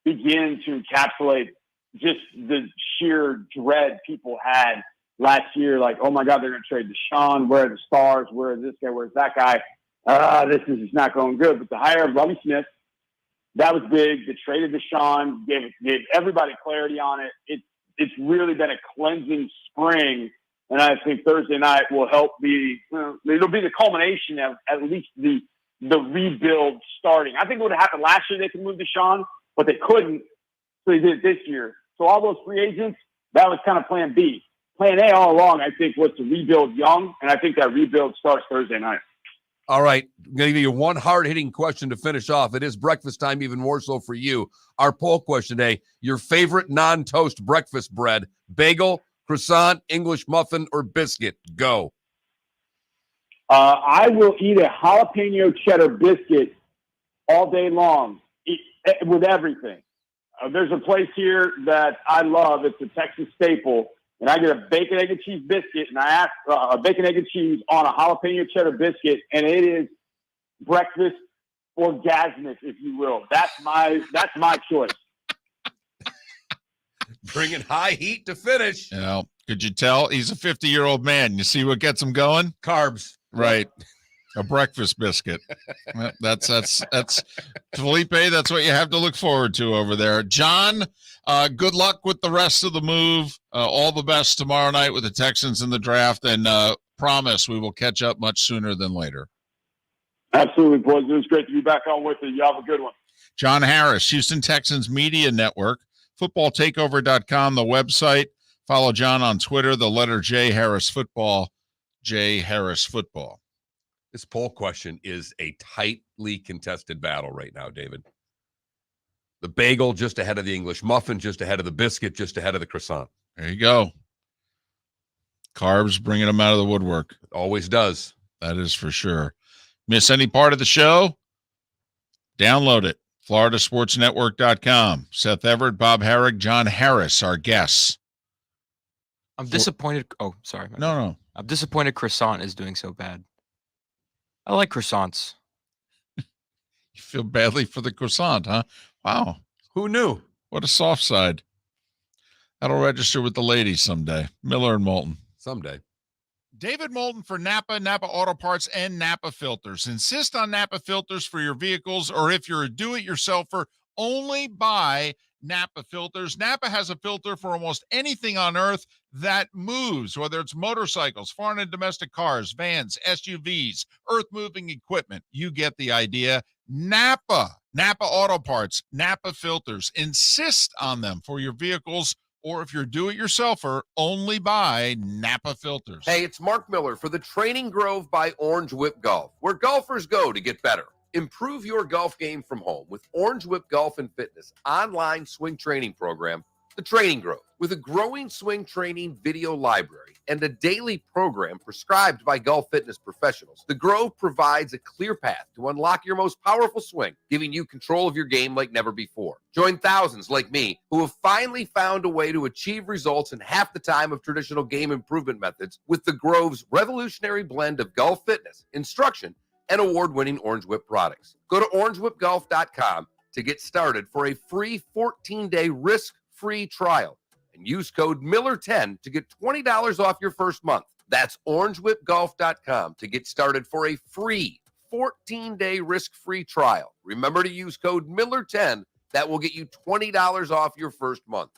begin to encapsulate just the sheer dread people had last year. Like, oh my God, they're going to trade Deshaun. Where are the stars? Where is this guy? Where's that guy? This is not going good. But the hire of Lovie Smith, that was big. The trade of Deshaun gave everybody clarity on it. It's really been a cleansing spring. And I think Thursday night will help it'll be the culmination of at least the rebuild starting. I think it would have happened last year. They could move Deshaun, but they couldn't. So they did it this year. So all those free agents, that was kind of plan B. Plan A all along, I think, was to rebuild young. And I think that rebuild starts Thursday night. All right. I'm going to give you one hard-hitting question to finish off. It is breakfast time, even more so for you. Our poll question today, your favorite non-toast breakfast bread, bagel, croissant, English muffin, or biscuit? Go. I will eat a jalapeno cheddar biscuit all day long with everything. There's a place here that I love. It's a Texas staple. And I get a bacon, egg, and cheese biscuit, and I ask a bacon, egg, and cheese on a jalapeno cheddar biscuit, and it is breakfast orgasmic, if you will. That's my choice. Bringing high heat to finish. Could you tell he's a 50-year-old man? You see what gets him going? Carbs. Right. A breakfast biscuit. That's Felipe. That's what you have to look forward to over there. John, good luck with the rest of the move. All the best tomorrow night with the Texans in the draft, and promise we will catch up much sooner than later. Absolutely, boys. It was great to be back on with you. You have a good one. John Harris, Houston Texans Media Network, footballtakeover.com, the website. Follow John on Twitter, the letter J Harris Football, J Harris Football. This poll question is a tightly contested battle right now, David. The bagel just ahead of the English muffin, just ahead of the biscuit, just ahead of the croissant. There you go. Carbs bringing them out of the woodwork. It always does. That is for sure. Miss any part of the show? Download it. FloridaSportsNetwork.com. Seth Everett, Bob Harig, John Harris, our guests. I'm disappointed. Oh, sorry. No. I'm disappointed croissant is doing so bad. I like croissants. You feel badly for the croissant, huh? Wow. Who knew? What a soft side. That'll register with the ladies someday. Miller and Moulton. Someday. David Moulton for Napa, Napa Auto Parts, and Napa Filters. Insist on Napa filters for your vehicles, or if you're a do-it-yourselfer, only buy Napa filters. Napa has a filter for almost anything on earth that moves, whether it's motorcycles, foreign and domestic cars, vans, SUVs, earth-moving equipment. You get the idea. Napa Auto Parts, Napa filters. Insist on them for your vehicles, or if you're do-it-yourselfer, only buy Napa filters. Hey, it's Mark Miller for the Training Grove by Orange Whip Golf, where golfers go to get better. Improve your golf game from home with Orange Whip Golf and Fitness online swing training program, The Training Grove. With a growing swing training video library and a daily program prescribed by golf fitness professionals, The Grove provides a clear path to unlock your most powerful swing, giving you control of your game like never before. Join thousands like me who have finally found a way to achieve results in half the time of traditional game improvement methods with The Grove's revolutionary blend of golf fitness, instruction, and award-winning Orange Whip products. Go to orangewhipgolf.com to get started for a free 14-day risk-free trial and use code Miller10 to get $20 off your first month. That's orangewhipgolf.com to get started for a free 14-day risk-free trial. Remember to use code Miller10. That will get you $20 off your first month.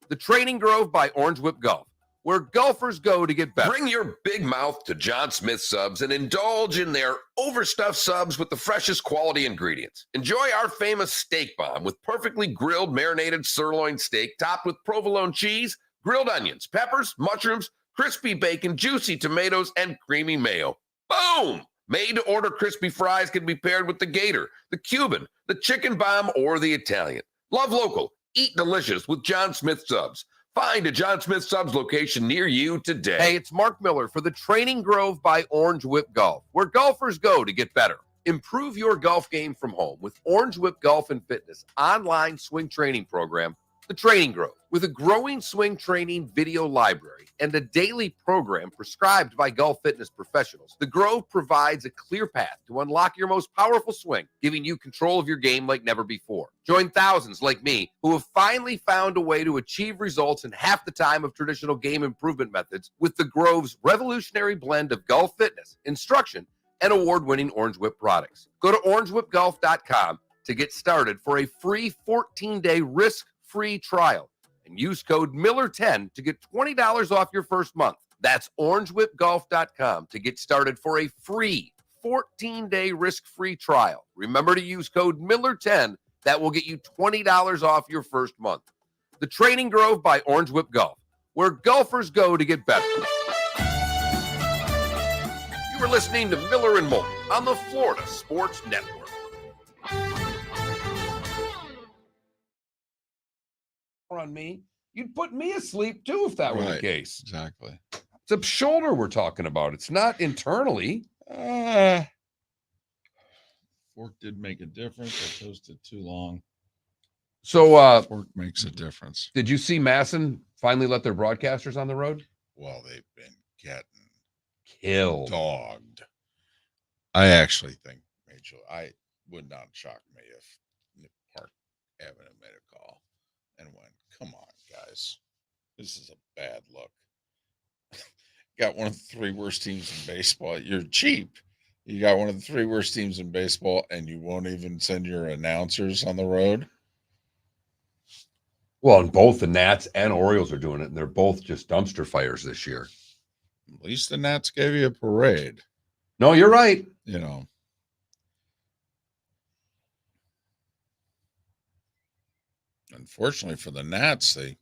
The Training Grove by Orange Whip Golf, where golfers go to get better. Bring your big mouth to John Smith Subs and indulge in their overstuffed subs with the freshest quality ingredients. Enjoy our famous steak bomb with perfectly grilled marinated sirloin steak topped with provolone cheese, grilled onions, peppers, mushrooms, crispy bacon, juicy tomatoes, and creamy mayo. Boom! Made-to-order crispy fries can be paired with the Gator, the Cuban, the chicken bomb, or the Italian. Love local. Eat delicious with John Smith Subs. Find a John Smith Subs location near you today. Hey, it's Mark Miller for the Training Grove by Orange Whip Golf, where golfers go to get better. Improve your golf game from home with Orange Whip Golf and Fitness online swing training program, The Training Grove. With a growing swing training video library and a daily program prescribed by golf fitness professionals, The Grove provides a clear path to unlock your most powerful swing, giving you control of your game like never before. Join thousands like me who have finally found a way to achieve results in half the time of traditional game improvement methods with The Grove's revolutionary blend of golf fitness, instruction, and award-winning Orange Whip products. Go to orangewhipgolf.com to get started for a free 14-day risk-free trial and use code Miller10 to get $20 off your first month. That's orangewhipgolf.com to get started for a free 14-day risk-free trial. Remember to use code Miller10. That will get you $20 off your first month. The Training Grove by Orange Whip Golf, where golfers go to get better. You are listening to Miller and Moulton on the Florida Sports Network. On me, you'd put me asleep too if that were the Right. case. Exactly. It's a shoulder we're talking about. It's not internally. Fork did make a difference. I toasted too long. So, Fork makes a difference. did you see Masson finally let their broadcasters on the road? Well, they've been getting Killed. dogged. I actually think Rachel, I would not shock me if Nick Park Avenue made a call and went, "Come on, guys, this is a bad look." Got one of the three worst teams in baseball. You're cheap. You got one of the three worst teams in baseball, and you won't even send your announcers on the road. Well, and both the Nats and Orioles are doing it, and they're both just dumpster fires this year. At least the Nats gave you a parade, No, you're right. you know. Unfortunately for the Nats, they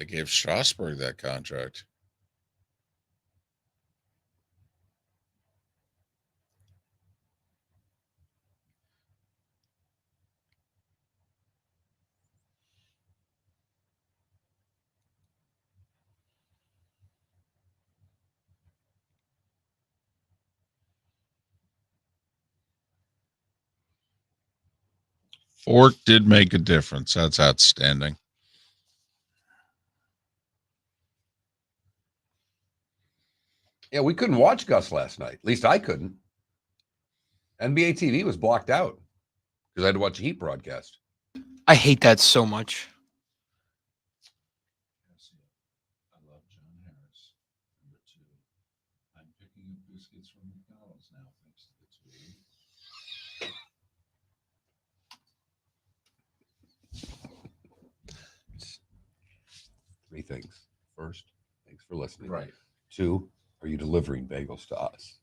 gave Strasburg that contract. Fork did make a difference. That's outstanding. Yeah, we couldn't watch Gus last night. At least I couldn't. NBA TV was blocked out because I had to watch a Heat broadcast. I hate that so much. I love John Harris. Number 2. I'm picking up biscuits from McDonald's now, thanks to the tweet. Three things. First, thanks for listening. Right. 2, are you delivering bagels to us?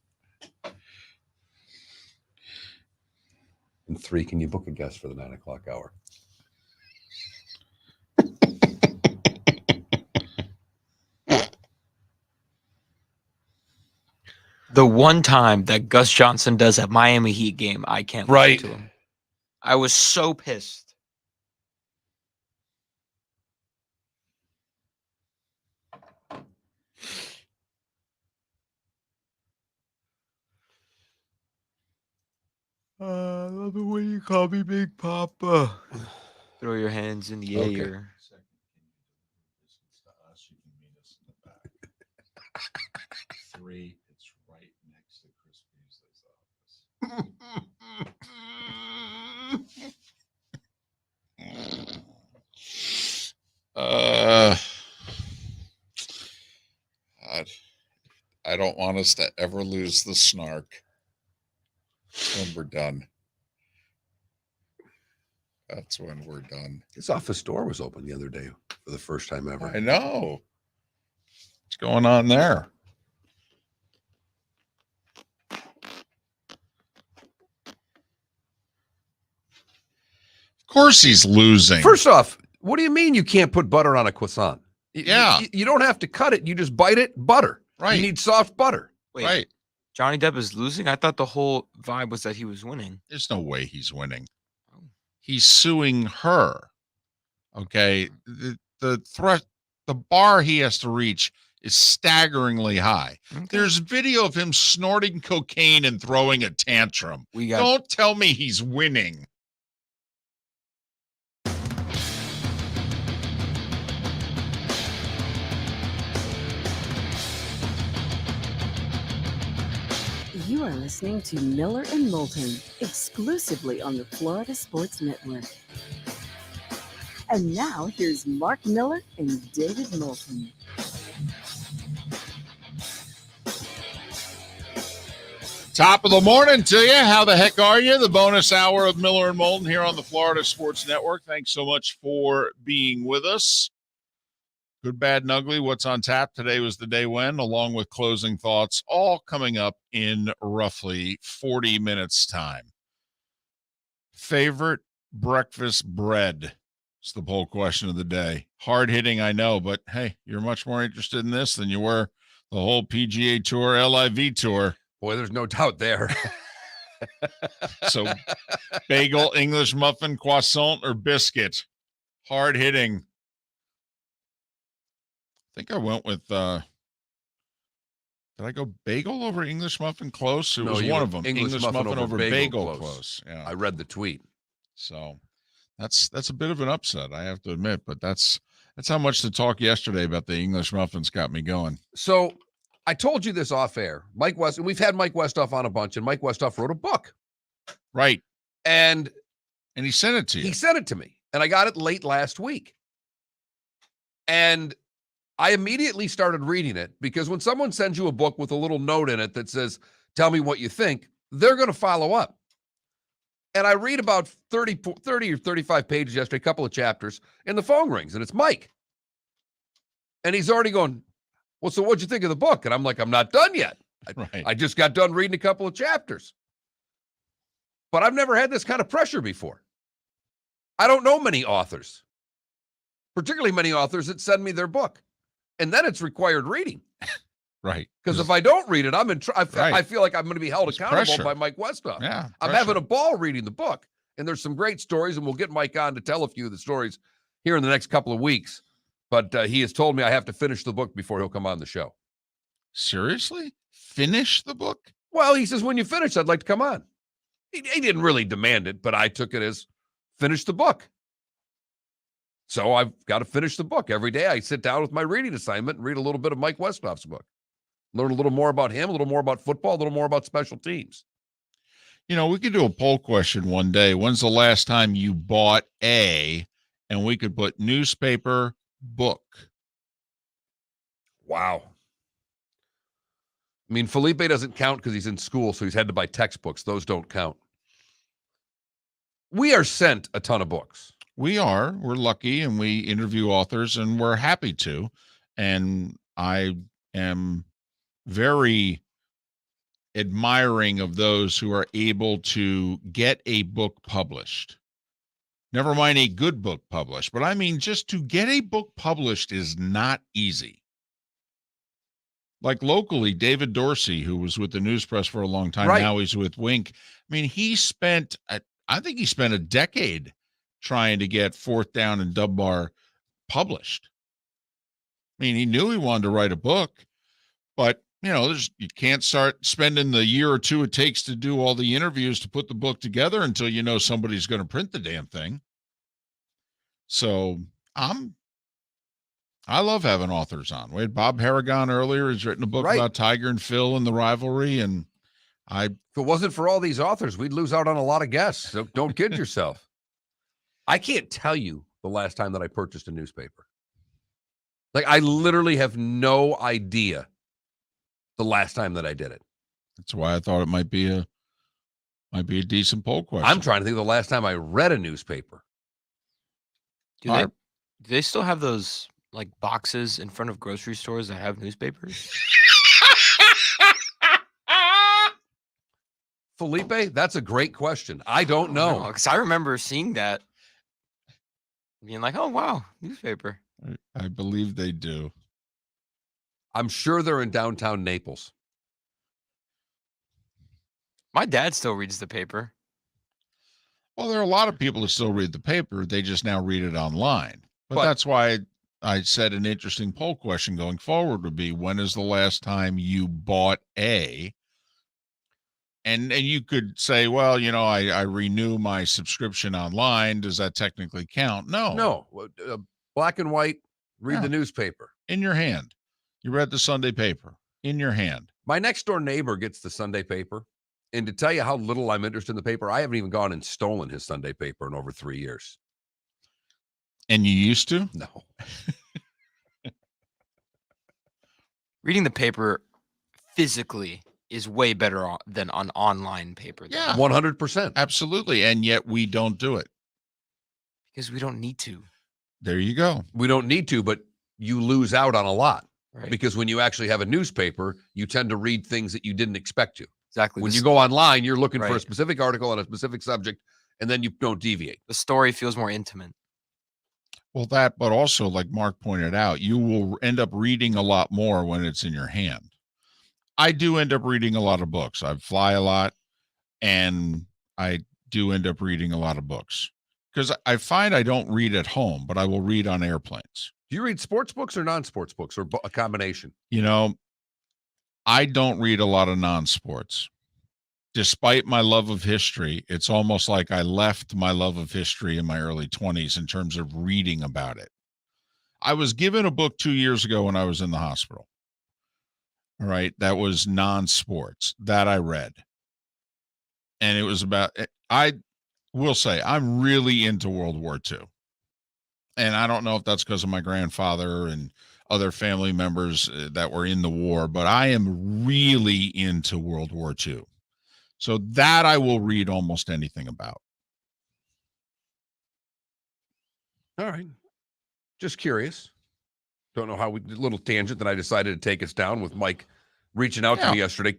And 3, can you book a guest for the 9 o'clock hour? The one time that Gus Johnson does at Miami Heat game, I can't Right. listen to him. I was so pissed. I love the way you call me Big Papa. Throw your hands in the Okay. air. Second, can you deliver biscuits to us? You can meet us in the back. 3, it's right next to Chris Beasley's office. God, I don't want us to ever lose the snark when we're done. That's when we're done. His office door was open the other day for the first time ever. I know. What's going on there? Of course he's losing. First off, what do you mean you can't put butter on a croissant? Yeah. You don't have to cut it. You just bite it, butter. Right. You need soft butter. Wait, Right. Johnny Depp is losing? I thought the whole vibe was that he was winning. There's no way he's winning. He's suing her. Okay. The bar he has to reach is staggeringly high. Okay. There's video of him snorting cocaine and throwing a tantrum. We got Don't tell me he's winning. You are listening to Miller and Moulton, exclusively on the Florida Sports Network. And now, here's Mark Miller and David Moulton. Top of the morning to you. How the heck are you? The bonus hour of Miller and Moulton here on the Florida Sports Network. Thanks so much for being with us. Good, bad, and ugly. What's on tap? Today was the day when, along with closing thoughts, all coming up in roughly 40 minutes time. Favorite breakfast bread? It's the poll question of the day. Hard hitting, I know, but hey, you're much more interested in this than you were the whole PGA Tour, LIV Tour. Boy, there's no doubt there. So bagel, English muffin, croissant, or biscuit? Hard hitting. I think I went with, did I go bagel over English muffin close? It was one of them. English muffin over bagel close. Yeah. I read the tweet. So that's a bit of an upset, I have to admit, but that's how much the talk yesterday about the English muffins got me going. So I told you this off air. Mike West, and we've had Mike Westhoff on a bunch, and Mike Westhoff wrote a book. Right. And he sent it to you. He sent it to me, and I got it late last week. And I immediately started reading it because when someone sends you a book with a little note in it that says, tell me what you think, they're going to follow up. And I read about 30 or 35 pages yesterday, a couple of chapters, and the phone rings, and it's Mike. And he's already going, well, so what'd you think of the book? And I'm like, I'm not done yet. I just got done reading a couple of chapters. But I've never had this kind of pressure before. I don't know many authors, particularly many authors that send me their book. And then it's required reading. Right. Because if I don't read it, I feel like I'm going to be held accountable by Mike Westhoff. Yeah. I'm having a ball reading the book. And there's some great stories, and we'll get Mike on to tell a few of the stories here in the next couple of weeks. But he has told me I have to finish the book before he'll come on the show. Seriously? Finish the book? Well, he says, when you finish, I'd like to come on. He didn't really demand it, but I took it as finish the book. So I've got to finish the book. Every day I sit down with my reading assignment and read a little bit of Mike Westhoff's book. Learn a little more about him, a little more about football, a little more about special teams. You know, we could do a poll question one day. When's the last time you bought a, and we could put newspaper, book. Wow. I mean, Felipe doesn't count because he's in school, so he's had to buy textbooks. Those don't count. We are sent a ton of books. We are. We're lucky, and we interview authors, and we're happy to. And I am very admiring of those who are able to get a book published. Never mind a good book published, but I mean, just to get a book published is not easy. Like locally, David Dorsey, who was with the News Press for a long time, now he's with Wink. I mean, I think he spent a decade trying to get Fourth Down and Dunbar published. I mean, he knew he wanted to write a book, but you know, you can't start spending the year or two it takes to do all the interviews to put the book together until you know somebody's going to print the damn thing. So I love having authors on. We had Bob Harig on earlier. He's written a book about Tiger and Phil and the rivalry. And if it wasn't for all these authors, we'd lose out on a lot of guests. So don't kid yourself. I can't tell you the last time that I purchased a newspaper. Like, I literally have no idea the last time that I did it. That's why I thought it might be a decent poll question. I'm trying to think of the last time I read a newspaper. Do they still have those like boxes in front of grocery stores that have newspapers? Felipe, that's a great question. I don't know. Because I remember seeing that, being like, oh, wow, newspaper. I believe they do. I'm sure they're in downtown Naples. My dad still reads the paper. Well, there are a lot of people who still read the paper. They just now read it online. But that's why I said an interesting poll question going forward would be, when is the last time you bought a? And you could say, well, you know, I renew my subscription online. Does that technically count? No. Black and white, read the newspaper. In your hand. You read the Sunday paper. in your hand. My next door neighbor gets the Sunday paper. And to tell you how little I'm interested in the paper, I haven't even gone and stolen his Sunday paper in over 3 years. And you used to? No. Reading the paper physically is way better than on online paper. Yeah. 100%. Absolutely. And yet we don't do it. Because we don't need to. There you go. We don't need to, but you lose out on a lot. Right. Because when you actually have a newspaper, you tend to read things that you didn't expect to. Exactly. When you go online, you're looking for a Right. specific article on a specific subject, and then you don't deviate. The story feels more intimate. Well, that, but also, like Mark pointed out, you will end up reading a lot more when it's in your hand. I do end up reading a lot of books. I fly a lot, and I do end up reading a lot of books because I find I don't read at home, but I will read on airplanes. Do you read sports books or non-sports books, or a combination? You know, I don't read a lot of non-sports. Despite my love of history, it's almost like I left my love of history in my early 20s in terms of reading about it. I was given a book 2 years ago when I was in the hospital. All right. That was non-sports that I read. And it was about, I will say, I'm really into World War II. And I don't know if that's because of my grandfather and other family members that were in the war, but I am really into World War II. So that I will read almost anything about. All right. Just curious. Don't know how we did a little tangent that I decided to take us down with Mike reaching out to me yesterday,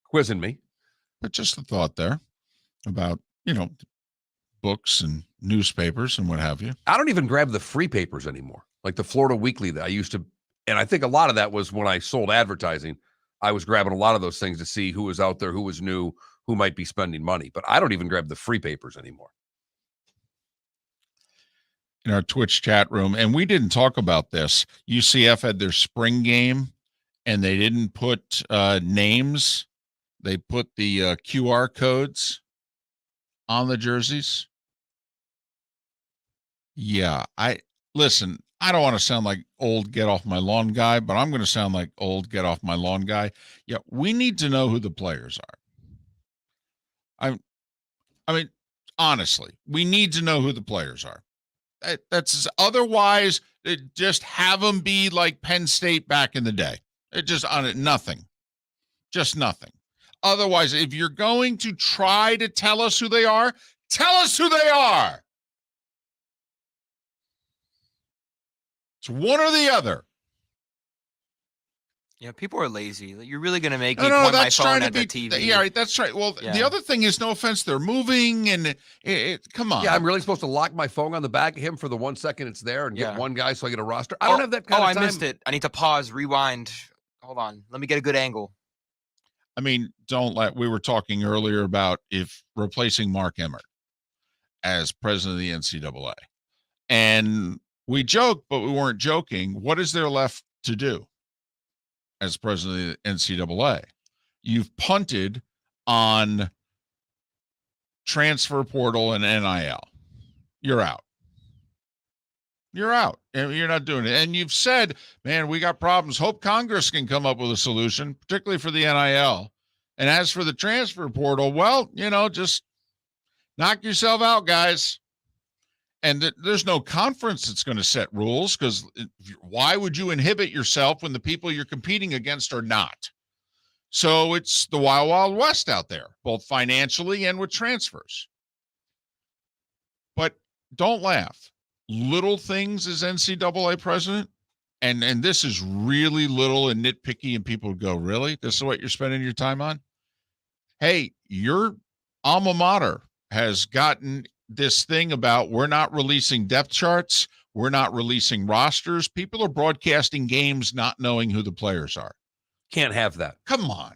quizzing me. But just the thought there about, books and newspapers and what have you. I don't even grab the free papers anymore, like the Florida Weekly that I used to. And I think a lot of that was when I sold advertising. I was grabbing a lot of those things to see who was out there, who was new, who might be spending money. But I don't even grab the free papers anymore. In our Twitch chat room, and we didn't talk about this, UCF had their spring game, and they didn't put names. They put the QR codes on the jerseys. Yeah, I don't want to sound like old get off my lawn guy, but I'm going to sound like old get off my lawn guy. Yeah, we need to know who the players are. I mean, honestly, we need to know who the players are. That's otherwise, just have them be like Penn State back in the day. It just on it, nothing, just nothing. Otherwise, if you're going to try to tell us who they are, tell us who they are. It's one or the other. Yeah, people are lazy. You're really going to make me No, point my that's phone trying to at be. the TV. Yeah, right, that's right. Well, Yeah. the other thing is, no offense, they're moving, and come on. Yeah, I'm really supposed to lock my phone on the back of him for the 1 second it's there and get one guy so I get a roster. I don't have that kind of time. I missed it. I need to pause, rewind. Hold on. Let me get a good angle. I mean, we were talking earlier about if replacing Mark Emmert as president of the NCAA. And we joked, but we weren't joking. What is there left to do as president of the NCAA? You've punted on transfer portal and NIL. You're out. You're out. And you're not doing it. And you've said, man, we got problems. Hope Congress can come up with a solution, particularly for the NIL. And as for the transfer portal, well, just knock yourself out, guys. And there's no conference that's going to set rules, because why would you inhibit yourself when the people you're competing against are not? So it's the wild, wild west out there, both financially and with transfers. But don't laugh. Little things as NCAA president, and this is really little and nitpicky, and people go, really? This is what you're spending your time on? Hey, your alma mater has gotten this thing about we're not releasing depth charts, we're not releasing rosters. People are broadcasting games not knowing who the players are. Can't have that. Come on.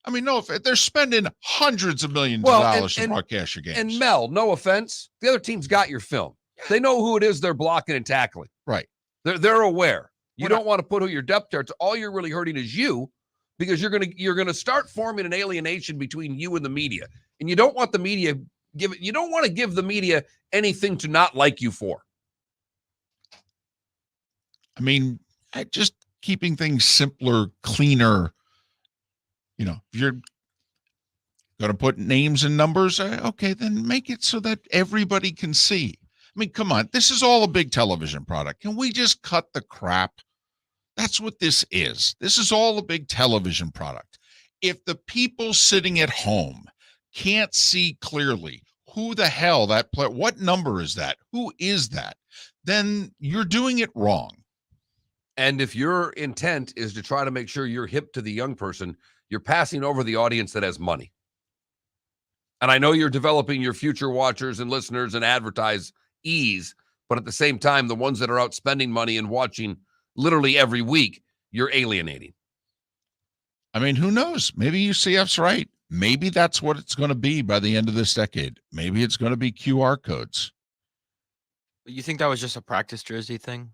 I mean, no, if they're spending hundreds of millions of dollars to broadcast your games. And Mel, no offense, the other team's got your film. They know who it is they're blocking and tackling. Right. They're aware. You don't want to put who your depth charts. All you're really hurting is you, because you're gonna start forming an alienation between you and the media. And you don't want the media you don't want to give the media anything to not like you for. I mean, keeping things simpler, cleaner. You know, if you're going to put names and numbers, okay, then make it so that everybody can see. I mean, come on, this is all a big television product. Can we just cut the crap? That's what this is. This is all a big television product. If the people sitting at home can't see clearly who the hell that player, what number is that? Who is that? Then you're doing it wrong. And if your intent is to try to make sure you're hip to the young person, you're passing over the audience that has money. And I know you're developing your future watchers and listeners and advertisees, but at the same time, the ones that are out spending money and watching literally every week, you're alienating. I mean, who knows? Maybe UCF's right. Maybe that's what it's going to be by the end of this decade. Maybe it's going to be QR codes. You think that was just a practice jersey thing?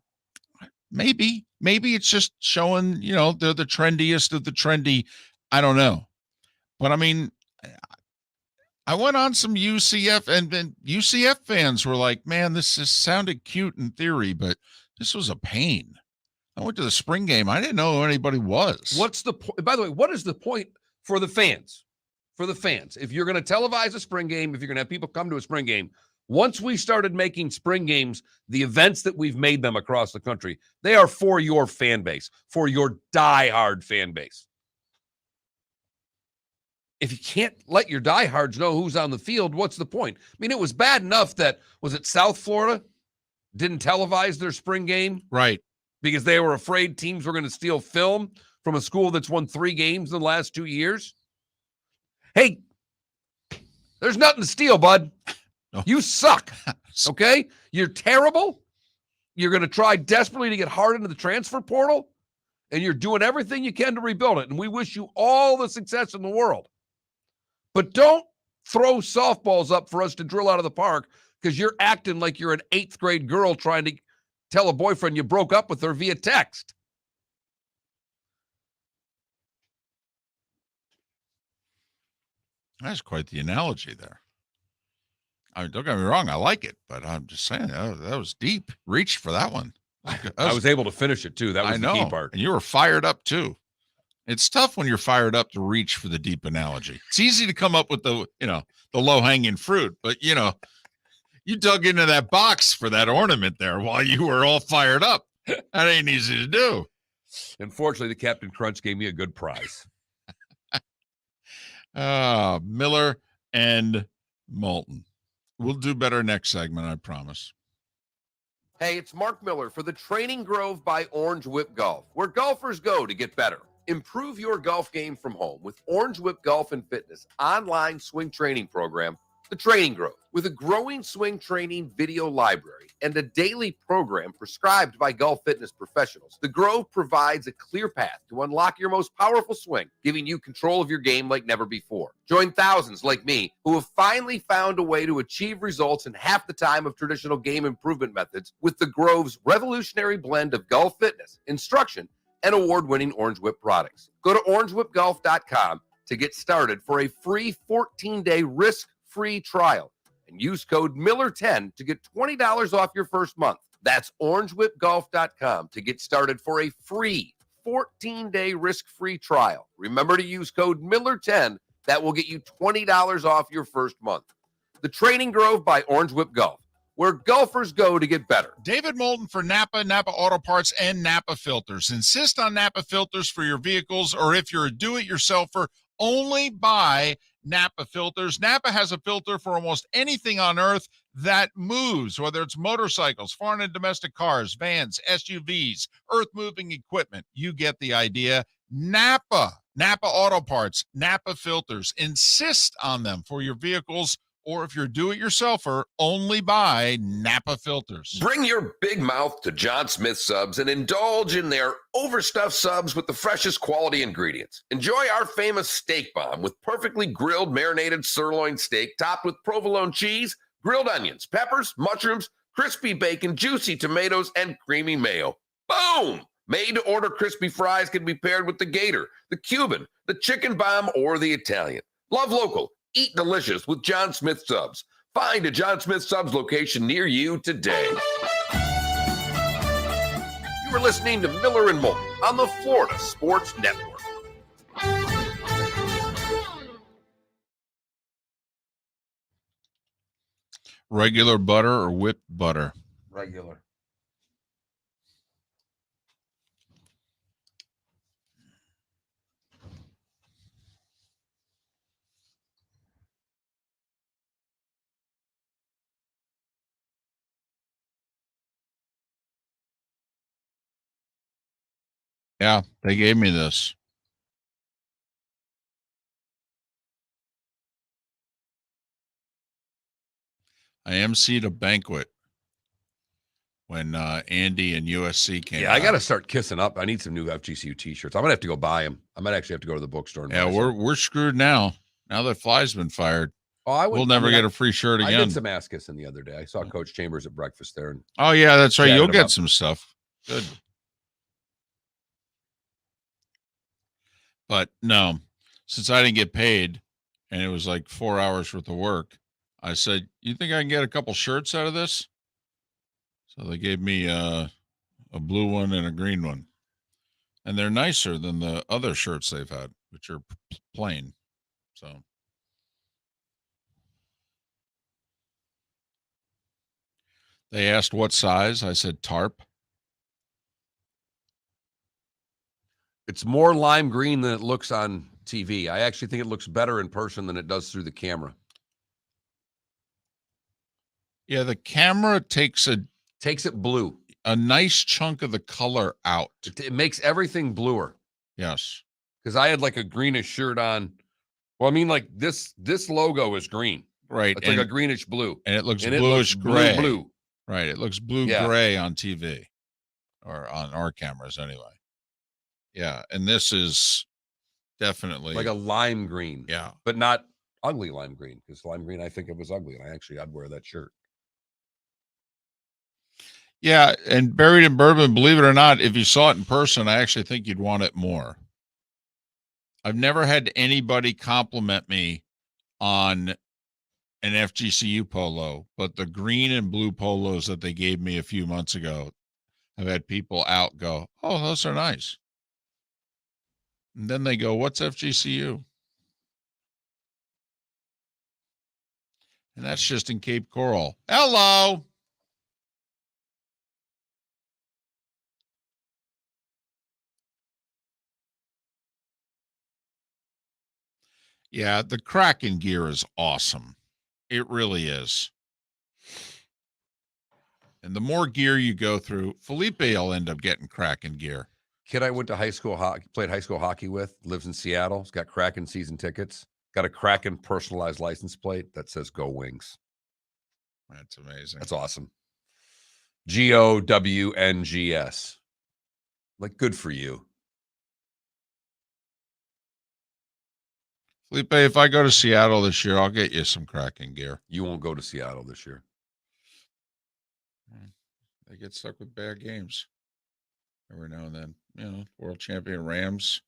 Maybe it's just showing, you know, they're the trendiest of the trendy. I don't know. But I mean, I went on some UCF and UCF fans were like, man, this just sounded cute in theory, but this was a pain. I went to the spring game. I didn't know who anybody was. What's the point? By the way, what is the point for the fans? For the fans, if you're going to televise a spring game, if you're going to have people come to a spring game, once we started making spring games, the events that we've made them across the country, they are for your fan base, for your diehard fan base. If you can't let your diehards know who's on the field, what's the point? I mean, it was bad enough that, was it South Florida didn't televise their spring game? Right. Because they were afraid teams were going to steal film from a school that's won 3 games in the last 2 years? Hey, there's nothing to steal, bud. No. You suck, okay? You're terrible. You're going to try desperately to get hard into the transfer portal, and you're doing everything you can to rebuild it, and we wish you all the success in the world. But don't throw softballs up for us to drill out of the park because you're acting like you're an 8th grade girl trying to tell a boyfriend you broke up with her via text. That's quite the analogy there. I mean, don't get me wrong, I like it, but I'm just saying that was deep. Reached for that one. I was able to finish it too. That was the key part. And you were fired up too. It's tough when you're fired up to reach for the deep analogy. It's easy to come up with the low-hanging fruit, but you dug into that box for that ornament there while you were all fired up. That ain't easy to do. Unfortunately, the Captain Crunch gave me a good prize. Miller and Moulton. We'll do better next segment, I promise. Hey, it's Mark Miller for the Training Grove by Orange Whip Golf, where golfers go to get better. Improve your golf game from home with Orange Whip Golf and Fitness online swing training program, The Training Grove. With a growing swing training video library and a daily program prescribed by golf fitness professionals, The Grove provides a clear path to unlock your most powerful swing, giving you control of your game like never before. Join thousands like me who have finally found a way to achieve results in half the time of traditional game improvement methods with The Grove's revolutionary blend of golf fitness, instruction, and award-winning Orange Whip products. Go to orangewhipgolf.com to get started for a free 14-day risk-free trial and use code Miller10 to get $20 off your first month. That's orangewhipgolf.com to get started for a free 14-day risk-free trial. Remember to use code Miller10. That will get you $20 off your first month. The Training Grove by Orange Whip Golf, where golfers go to get better. David Moulton for Napa Auto Parts, and Napa Filters. Insist on Napa Filters for your vehicles, or if you're a do-it-yourselfer, only buy Napa Filters. Napa has a filter for almost anything on earth that moves, whether it's motorcycles, foreign and domestic cars, vans, SUVs, earth-moving equipment. You get the idea. Napa Auto Parts, Napa Filters. Insist on them for your vehicles, or if you're do-it-yourselfer, only buy Napa Filters. Bring your big mouth to John Smith Subs and indulge in their overstuffed subs with the freshest quality ingredients. Enjoy our famous steak bomb with perfectly grilled marinated sirloin steak topped with provolone cheese, grilled onions, peppers, mushrooms, crispy bacon, juicy tomatoes, and creamy mayo. Boom! Made-to-order crispy fries can be paired with the Gator, the Cuban, the chicken bomb, or the Italian. Love local. Eat delicious with John Smith Subs. Find a John Smith Subs location near you today. You are listening to Miller and Moulton on the Florida Sports Network. Regular butter or whipped butter? Regular. Yeah, they gave me this. I emceed a banquet when Andy and USC came Yeah, I got to out. start kissing up. I need some new FGCU t-shirts. I'm going to have to go buy them. I might actually have to go to the bookstore and Yeah, buy some. we're screwed now. Now that Fly's been fired. Oh, We'll never get a free shirt I again. did some ass kissing the other day. I saw Coach Chambers at breakfast there. And Oh, yeah, that's right. chatted You'll get about- some stuff. Good. But no, since I didn't get paid and it was like 4 hours worth of work, I said, you think I can get a couple shirts out of this? So they gave me a blue one and a green one. And they're nicer than the other shirts they've had, which are plain. So they asked what size. I said tarp. It's more lime green than it looks on TV. I actually think it looks better in person than it does through the camera. Yeah, the camera takes a blue. A nice chunk of the color out. It makes everything bluer. Yes. Because I had like a greenish shirt on. Well, I mean, like this logo is green. Right. It's like a greenish blue. And it looks and bluish it looks gray. Blue. Right. It looks blue-gray on TV. Or on our cameras anyway. Yeah. And this is definitely Like a lime green. Yeah. But not ugly lime green. Because lime green, I think it was ugly. And I'd wear that shirt. Yeah, and Buried in Bourbon, believe it or not, if you saw it in person, I actually think you'd want it more. I've never had anybody compliment me on an FGCU polo, but the green and blue polos that they gave me a few months ago, I've had people out go, oh, those are nice. And then they go, what's FGCU? And that's just in Cape Coral. Hello. Yeah, the Kraken gear is awesome. It really is. And the more gear you go through, Felipe will end up getting Kraken gear. Kid I went to high school hockey, played high school hockey with, lives in Seattle. He's got Kraken season tickets. Got a Kraken personalized license plate that says "Go Wings." That's amazing. That's awesome. GOWNGS. Like, good for you. Felipe, if I go to Seattle this year, I'll get you some Kraken gear. You won't go to Seattle this year. They get stuck with bad games every now and then. You know, world champion Rams.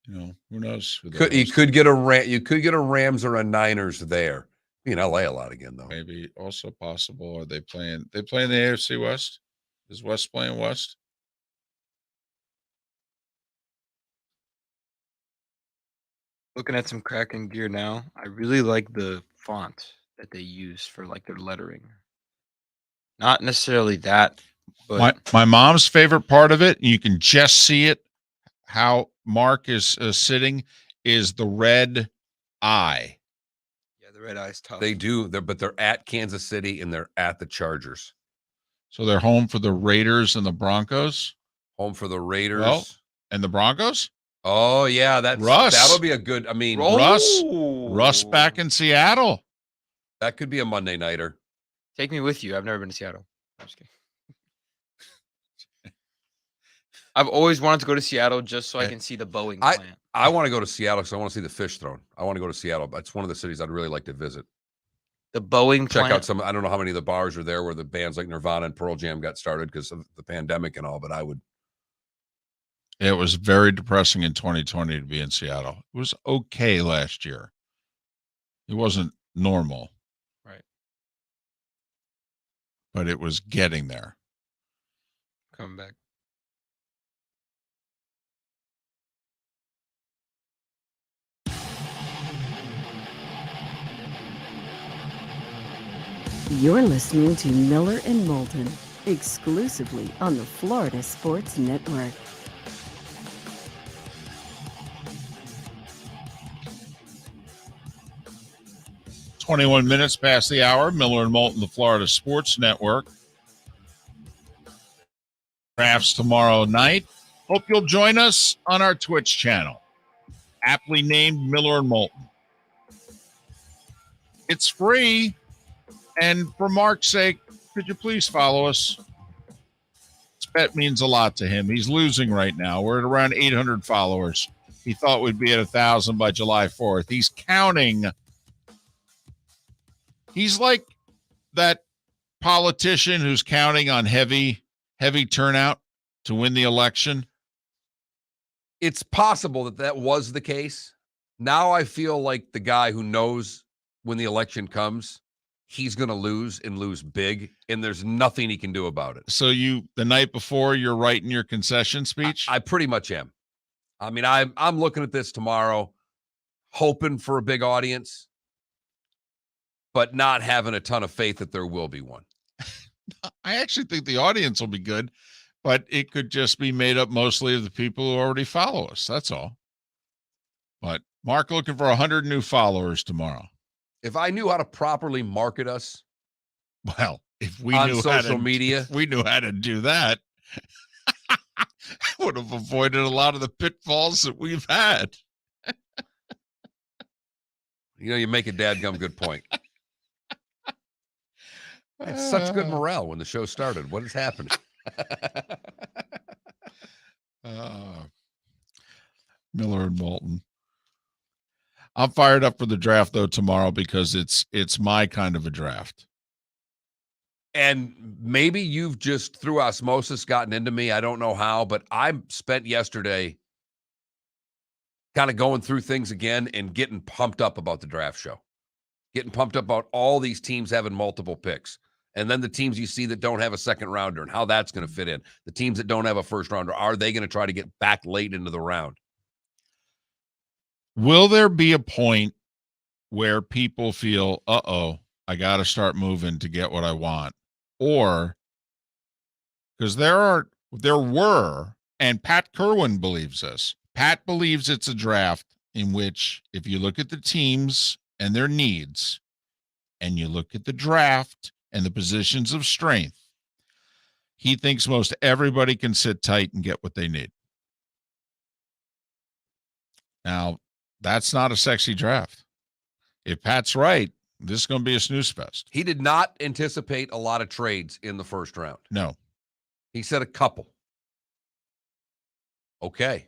You know, who knows? Who You could get a Rams or a Niners there. Be in LA a lot again, though. Maybe also possible. Are they playing? They playing the AFC West? Is West playing West? Looking at some Kraken gear now, I really like the font that they use for like their lettering. Not necessarily that, but My mom's favorite part of it, you can just see it, how Mark is sitting, is the red eye. yeah, the red eye's tough. They do. But they're at Kansas City and they're at the Chargers. So they're home for the Raiders and the Broncos. Home for the Raiders. Well, and the Broncos? Oh, yeah. That'll be a good, I mean, Russ back in Seattle. That could be a Monday nighter. Take me with you. I've never been to Seattle. I'm just kidding. I've always wanted to go to Seattle just so I can see the Boeing plant. I want to go to Seattle because I want to see the fish throne. I want to go to Seattle. That's one of the cities I'd really like to visit. The Boeing Check plant. out some. I don't know how many of the bars are there where the bands like Nirvana and Pearl Jam got started because of the pandemic and all. But I would. It was very depressing in 2020 to be in Seattle. It was okay last year. It wasn't normal. Right. But it was getting there. Coming back. You're listening to Miller and Moulton, exclusively on the Florida Sports Network. "21 minutes past the hour. Miller and Moulton, the Florida Sports Network. Drafts tomorrow night. Hope you'll join us on our Twitch channel, aptly named Miller and Moulton. It's free, and for Mark's sake, could you please follow us? This bet means a lot to him. He's losing right now. We're at around 800 followers. He thought we'd be at 1,000 by July 4th. He's counting. He's like that politician who's counting on heavy turnout to win the election. It's possible that that was the case. Now I feel like the guy who knows when the election comes, he's going to lose and lose big, and there's nothing he can do about it. So the night before, you're writing your concession speech? I pretty much am. I mean, I'm looking at this tomorrow, hoping for a big audience, but not having a ton of faith that there will be one. I actually think the audience will be good, but it could just be made up mostly of the people who already follow us. That's all. But Mark looking for 100 new followers tomorrow. If I knew how to properly market us, well, if we on knew social media, if we knew how to do that, would have avoided a lot of the pitfalls that we've had. You make a dadgum good point. I had such good morale when the show started. What has happened? Miller and Moulton. I'm fired up for the draft though tomorrow because it's my kind of a draft. And maybe you've just through osmosis gotten into me. I don't know how, but I spent yesterday kind of going through things again and getting pumped up about the draft show. Getting pumped up about all these teams having multiple picks. And then the teams you see that don't have a second rounder and how that's going to fit in. The teams that don't have a first rounder, are they going to try to get back late into the round? Will there be a point where people feel, I got to start moving to get what I want? Or, because there were, and Pat Kerwin believes this. Pat believes it's a draft in which if you look at the teams and their needs, and you look at the draft and the positions of strength, he thinks most everybody can sit tight and get what they need. Now, that's not a sexy draft. If Pat's right, this is going to be a snooze fest. He did not anticipate a lot of trades in the first round. No. He said a couple. Okay.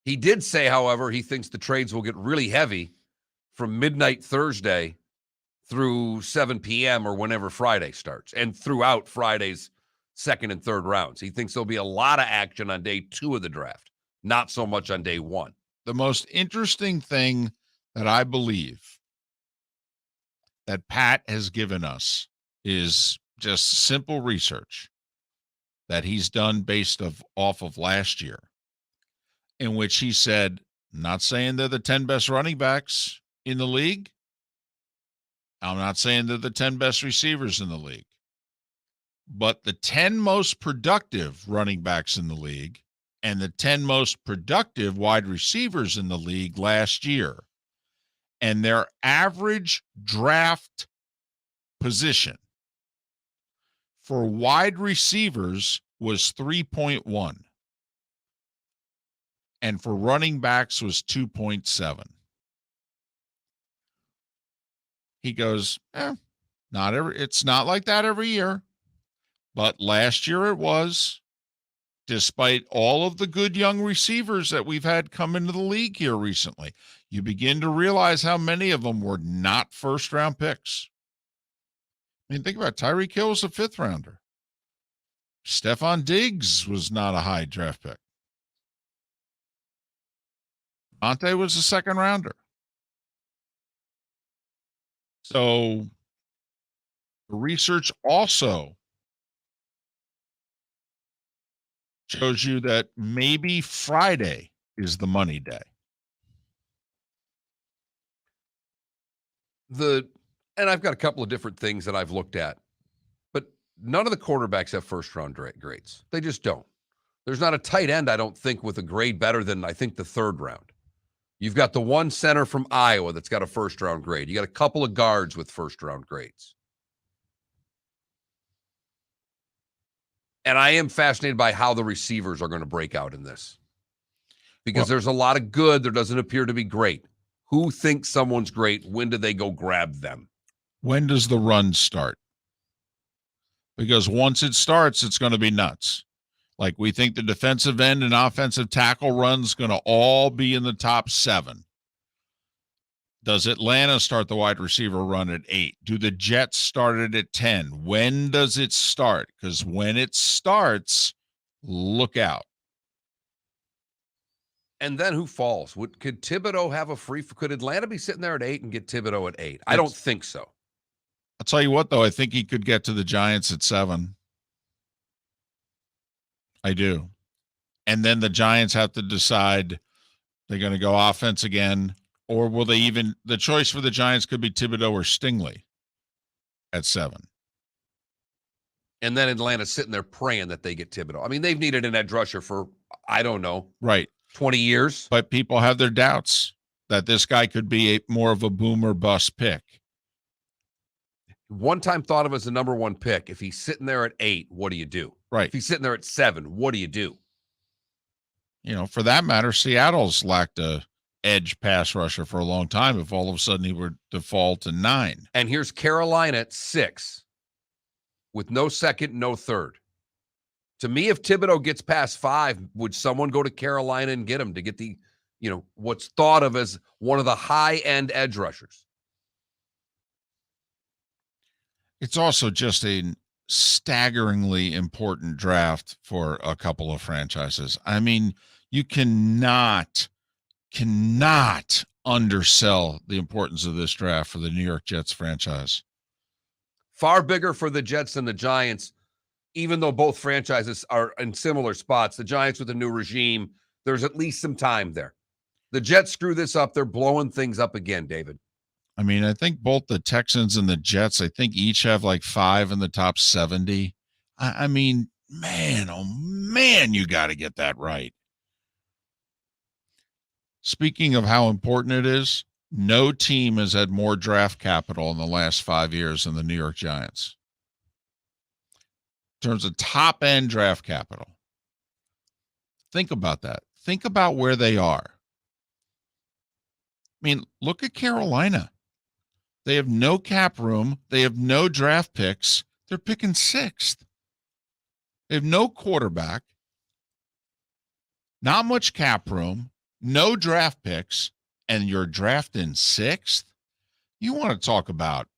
He did say, however, he thinks the trades will get really heavy from midnight Thursday through 7 p.m. or whenever Friday starts, and throughout Friday's second and third rounds. He thinks there'll be a lot of action on day 2 of the draft, not so much on day 1. The most interesting thing that I believe that Pat has given us is just simple research that he's done based off of last year, in which he said, not saying they're the 10 best running backs in the league. I'm not saying they're the 10 best receivers in the league, but the 10 most productive running backs in the league and the 10 most productive wide receivers in the league last year, and their average draft position for wide receivers was 3.1, and for running backs was 2.7. He goes, it's not like that every year, but last year it was, despite all of the good young receivers that we've had come into the league here recently. You begin to realize how many of them were not first-round picks. I mean, think about it. Tyreek Hill was a 5th rounder. Stephon Diggs was not a high draft pick. Devontae was a 2nd rounder. So the research also shows you that maybe Friday is the money day. The And I've got a couple of different things that I've looked at, but none of the quarterbacks have first-round grades. They just don't. There's not a tight end, I don't think, with a grade better than, I think, the third round. You've got the one center from Iowa that's got a first-round grade. You got a couple of guards with first-round grades. And I am fascinated by how the receivers are going to break out in this. Because there's a lot of good. There doesn't appear to be great. Who thinks someone's great? When do they go grab them? When does the run start? Because once it starts, it's going to be nuts. Like, we think the defensive end and offensive tackle run's going to all be in the top 7. Does Atlanta start the wide receiver run at 8? Do the Jets start it at 10? When does it start? Because when it starts, look out. And then who falls? Could Thibodeau have a could Atlanta be sitting there at 8 and get Thibodeau at 8? I don't think so. I'll tell you what, though, I think he could get to the Giants at 7. I do. And then the Giants have to decide they're going to go offense again, or will they even – the choice for the Giants could be Thibodeau or Stingley at 7. And then Atlanta's sitting there praying that they get Thibodeau. I mean, they've needed an edge rusher for, I don't know. Right. 20 years. But people have their doubts that this guy could be more of a boom or bust pick. One time thought of as the number 1 pick. If he's sitting there at 8, what do you do? Right. If he's sitting there at 7, what do you do? You know, for that matter, Seattle's lacked a edge pass rusher for a long time if all of a sudden he were default to 9. And here's Carolina at 6 with no second, no third. To me, if Thibodeau gets past 5, would someone go to Carolina and get him to get the, what's thought of as one of the high-end edge rushers? It's also just a staggeringly important draft for a couple of franchises. I mean, you cannot undersell the importance of this draft for the New York Jets franchise. Far bigger for the Jets than the Giants, even though both franchises are in similar spots. The Giants with a new regime, there's at least some time there. The Jets screw this up. They're blowing things up again, David. I mean, I think both the Texans and the Jets, I think each have like 5 in the top 70. I mean, man, oh man, you got to get that right. Speaking of how important it is, no team has had more draft capital in the last 5 years than the New York Giants. In terms of top-end draft capital. Think about that. Think about where they are. I mean, look at Carolina. They have no cap room. They have no draft picks. They're picking 6th. They have no quarterback, not much cap room, no draft picks, and you're drafting 6th? You want to talk about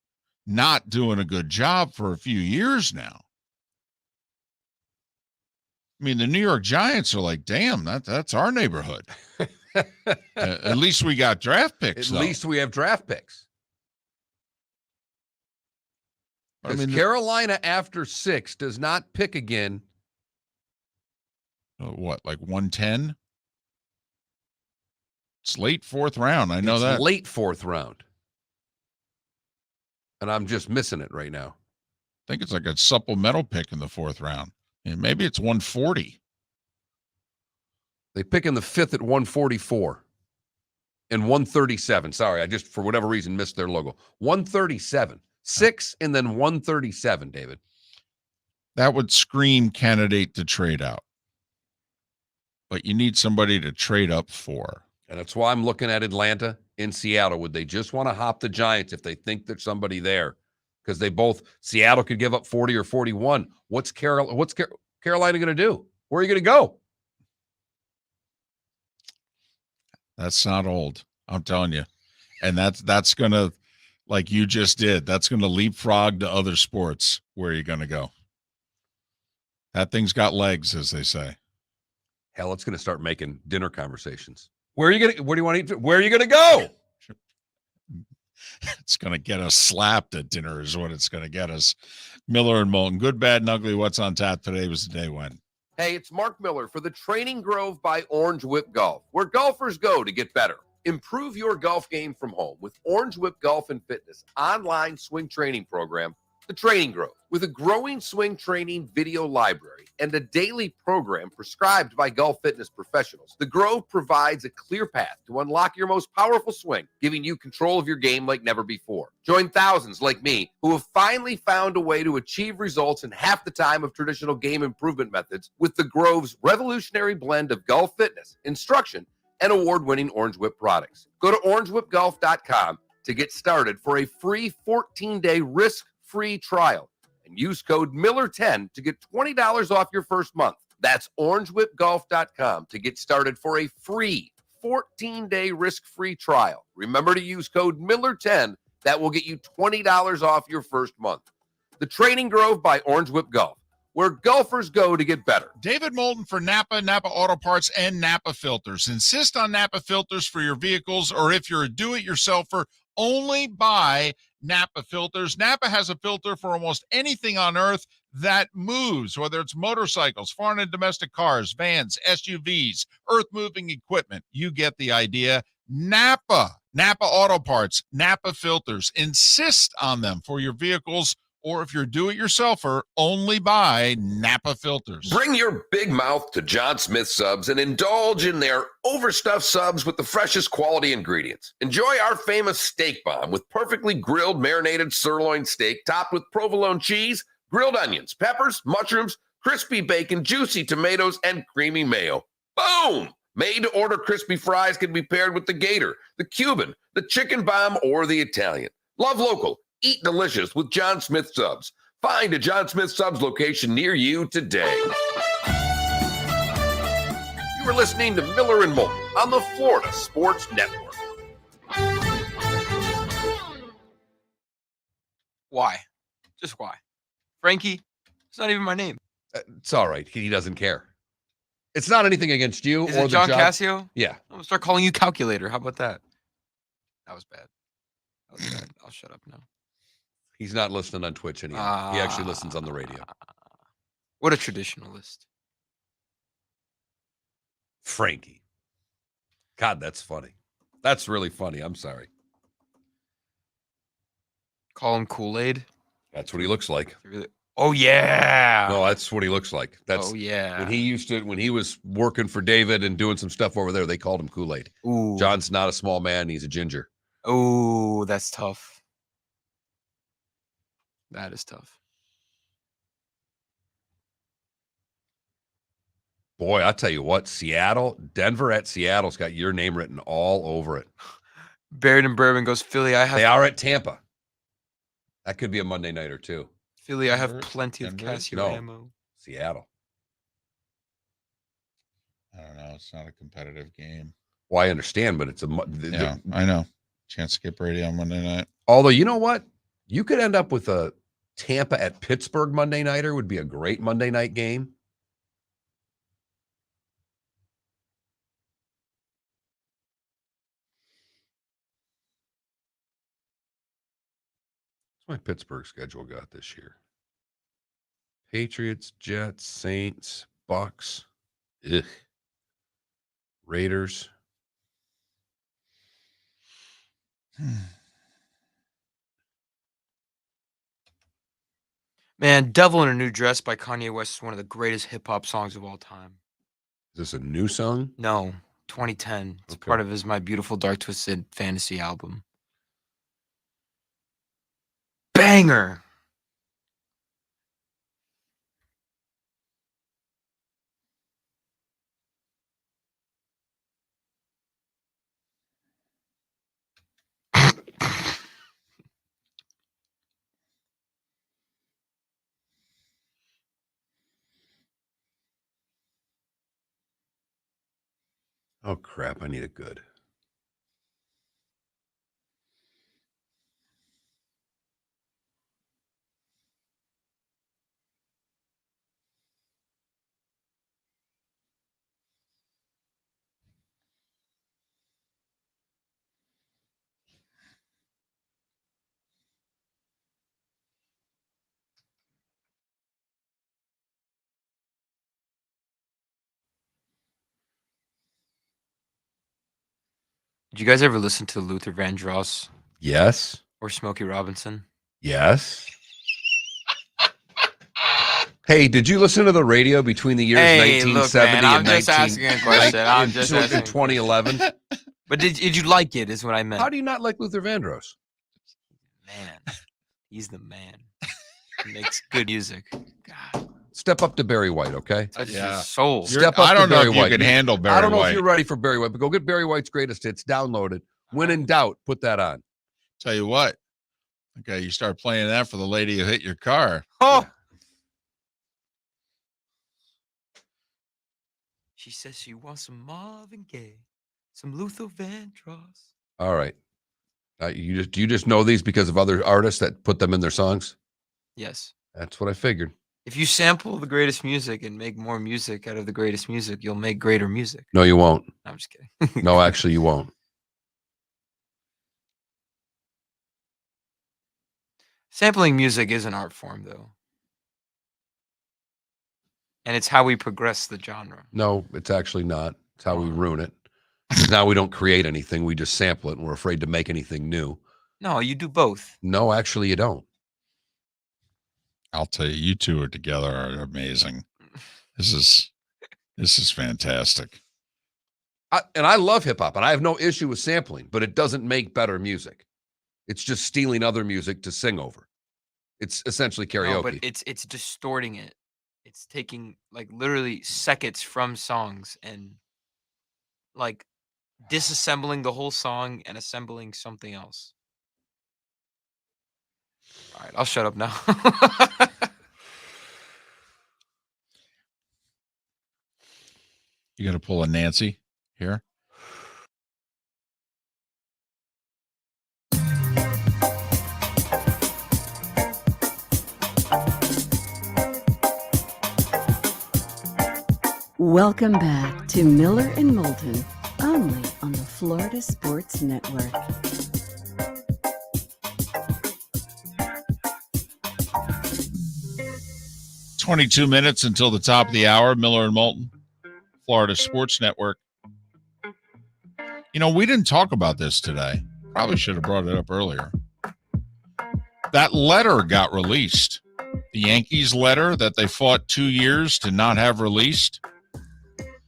not doing a good job for a few years now. I mean, the New York Giants are like, damn, that's our neighborhood. At least we got draft picks. At least we have draft picks. I mean, Carolina after 6 does not pick again. What, like 110? It's late 4th round. I know that. Late 4th round. And I'm just missing it right now. I think it's like a supplemental pick in the 4th round. And maybe it's 140. They pick in the 5th at 144 and 137. Sorry, I just, for whatever reason, missed their logo. 137. 6 and then 137, David. That would scream candidate to trade out. But you need somebody to trade up for. And that's why I'm looking at Atlanta in Seattle. Would they just want to hop the Giants if they think there's somebody there? Because Seattle could give up 40 or 41. What's Carolina going to do? Where are you going to go? That's not old. I'm telling you. And that's going to, like you just did, that's going to leapfrog to other sports. Where are you going to go? That thing's got legs, as they say. Hell, it's going to start making dinner conversations. Where do you want to eat? Where are you going to go? It's going to get us slapped at dinner is what it's going to get us. Miller and Moulton. Good, bad, and ugly. What's on tap today was the day when. Hey, it's Mark Miller for the Training Grove by Orange Whip Golf, where golfers go to get better. Improve your golf game from home with Orange Whip Golf and Fitness online swing training program, The Training Grove. With a growing swing training video library and a daily program prescribed by golf fitness professionals, The Grove provides a clear path to unlock your most powerful swing, giving you control of your game like never before. Join thousands like me who have finally found a way to achieve results in half the time of traditional game improvement methods with The Grove's revolutionary blend of golf fitness, instruction, and award-winning Orange Whip products. Go to orangewhipgolf.com to get started for a free 14-day risk-free trial and use code Miller10 to get $20 off your first month. That's orangewhipgolf.com to get started for a free 14-day risk-free trial. Remember to use code Miller10. That will get you $20 off your first month. The Training Grove by Orange Whip Golf, where golfers go to get better. David Moulton for Napa, Napa Auto Parts, and Napa Filters. Insist on Napa filters for your vehicles, or if you're a do-it-yourselfer, only buy Napa filters. Napa has a filter for almost anything on earth that moves, whether it's motorcycles, foreign and domestic cars, vans, SUVs, earth-moving equipment. You get the idea. Napa Auto Parts, Napa filters. Insist on them for your vehicles, or if you're do-it-yourselfer, only buy Napa filters. Bring your big mouth to John Smith Subs and indulge in their overstuffed subs with the freshest quality ingredients. Enjoy our famous steak bomb with perfectly grilled marinated sirloin steak topped with provolone cheese, grilled onions, peppers, mushrooms, crispy bacon, juicy tomatoes, and creamy mayo. Boom! Made-to-order crispy fries can be paired with the Gator, the Cuban, the chicken bomb, or the Italian. Love local. Eat delicious with John Smith Subs. Find a John Smith Subs location near you today. You are listening to Miller and Moulton on the Florida Sports Network. Why? Just why? Frankie, it's not even my name. It's all right. He doesn't care. It's not anything against you Is or it the John job. Cassio? Yeah. I'm going to start calling you Calculator. How about that? That was bad. I'll shut up now. He's not listening on Twitch anymore. He actually listens on the radio. What a traditionalist. Frankie. God, that's funny. That's really funny. I'm sorry. Call him Kool-Aid. That's what he looks like. Oh, yeah. No, that's what he looks like. That's yeah. when he was working for David and doing some stuff over there, they called him Kool-Aid. Ooh. John's not a small man. He's a ginger. Oh, that's tough. That is tough. Boy, I'll tell you what, Denver at Seattle's got your name written all over it. Barrett and Bourbon goes, Philly, They are at Tampa. That could be a Monday nighter, too. Philly, I have plenty of Denver? Casio No. ammo. Seattle. I don't know. It's not a competitive game. Well, I understand, but it's Yeah, I know. Can't skip Brady on Monday night. Although, you know what? You could end up with a Tampa at Pittsburgh Monday nighter. Would be a great Monday night game. What's my Pittsburgh schedule got this year? Patriots, Jets, Saints, Bucks, Raiders. Man, Devil in a New Dress by Kanye West is one of the greatest hip-hop songs of all time. Is this a new song? No, 2010. It's Okay. part of his My Beautiful Dark Twisted Fantasy album. Banger! Oh, crap. I need a good. Did you guys ever listen to Luther Vandross Yes. or Smokey Robinson? Yes. Hey, did you listen to the radio between the years Hey, look, 1970 man, I'm and just asking a question. I'm just asking a 2011? But did you like it? Is what I meant. How do you not like Luther Vandross? Man, he's the man. He makes good music. God, Step up to Barry White, okay? that's Yeah. his soul. Step up I to don't know Barry if you White. could handle Barry I don't know White. if you're ready for Barry White, but go get Barry White's greatest hits. Download it. When in doubt, put that on. Tell you what. Okay, you start playing that for the lady who hit your car. Oh. She says she wants some Marvin Gaye, some Luther Vandross. All right. Do you just know these because of other artists that put them in their songs? Yes. That's what I figured. If you sample the greatest music and make more music out of the greatest music, you'll make greater music. No, you won't. No, I'm just kidding. No, actually, you won't. Sampling music is an art form, though. And it's how we progress the genre. No, it's actually not. It's how we ruin it. 'Cause now we don't create anything. We just sample it, and we're afraid to make anything new. No, you do both. No, actually, you don't. I'll tell you, you two are together are amazing. This is fantastic. And I love hip hop, and I have no issue with sampling, but it doesn't make better music. It's just stealing other music to sing over. It's essentially karaoke. No, but it's distorting it. It's taking like literally seconds from songs and like disassembling the whole song and assembling something else. All right, I'll shut up now. You got to pull a Nancy here. Welcome back to Miller and Moulton, only on the Florida Sports Network. It's 22 minutes until the top of the hour. Miller and Moulton, Florida Sports Network. You know, we didn't talk about this today. Probably should have brought it up earlier. That letter got released. The Yankees letter that they fought 2 years to not have released.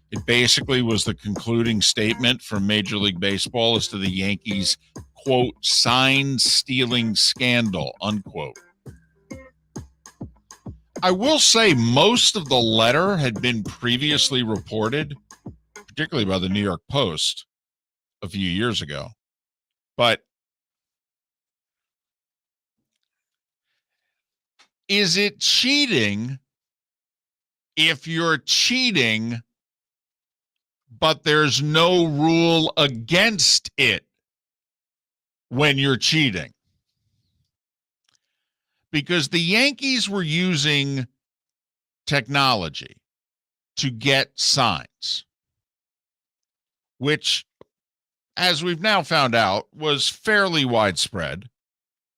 It basically was the concluding statement from Major League Baseball as to the Yankees, quote, sign stealing scandal, unquote. I will say most of the letter had been previously reported, particularly by the New York Post a few years ago. But is it cheating if you're cheating but there's no rule against it when you're cheating? Because the Yankees were using technology to get signs, which, as we've now found out, was fairly widespread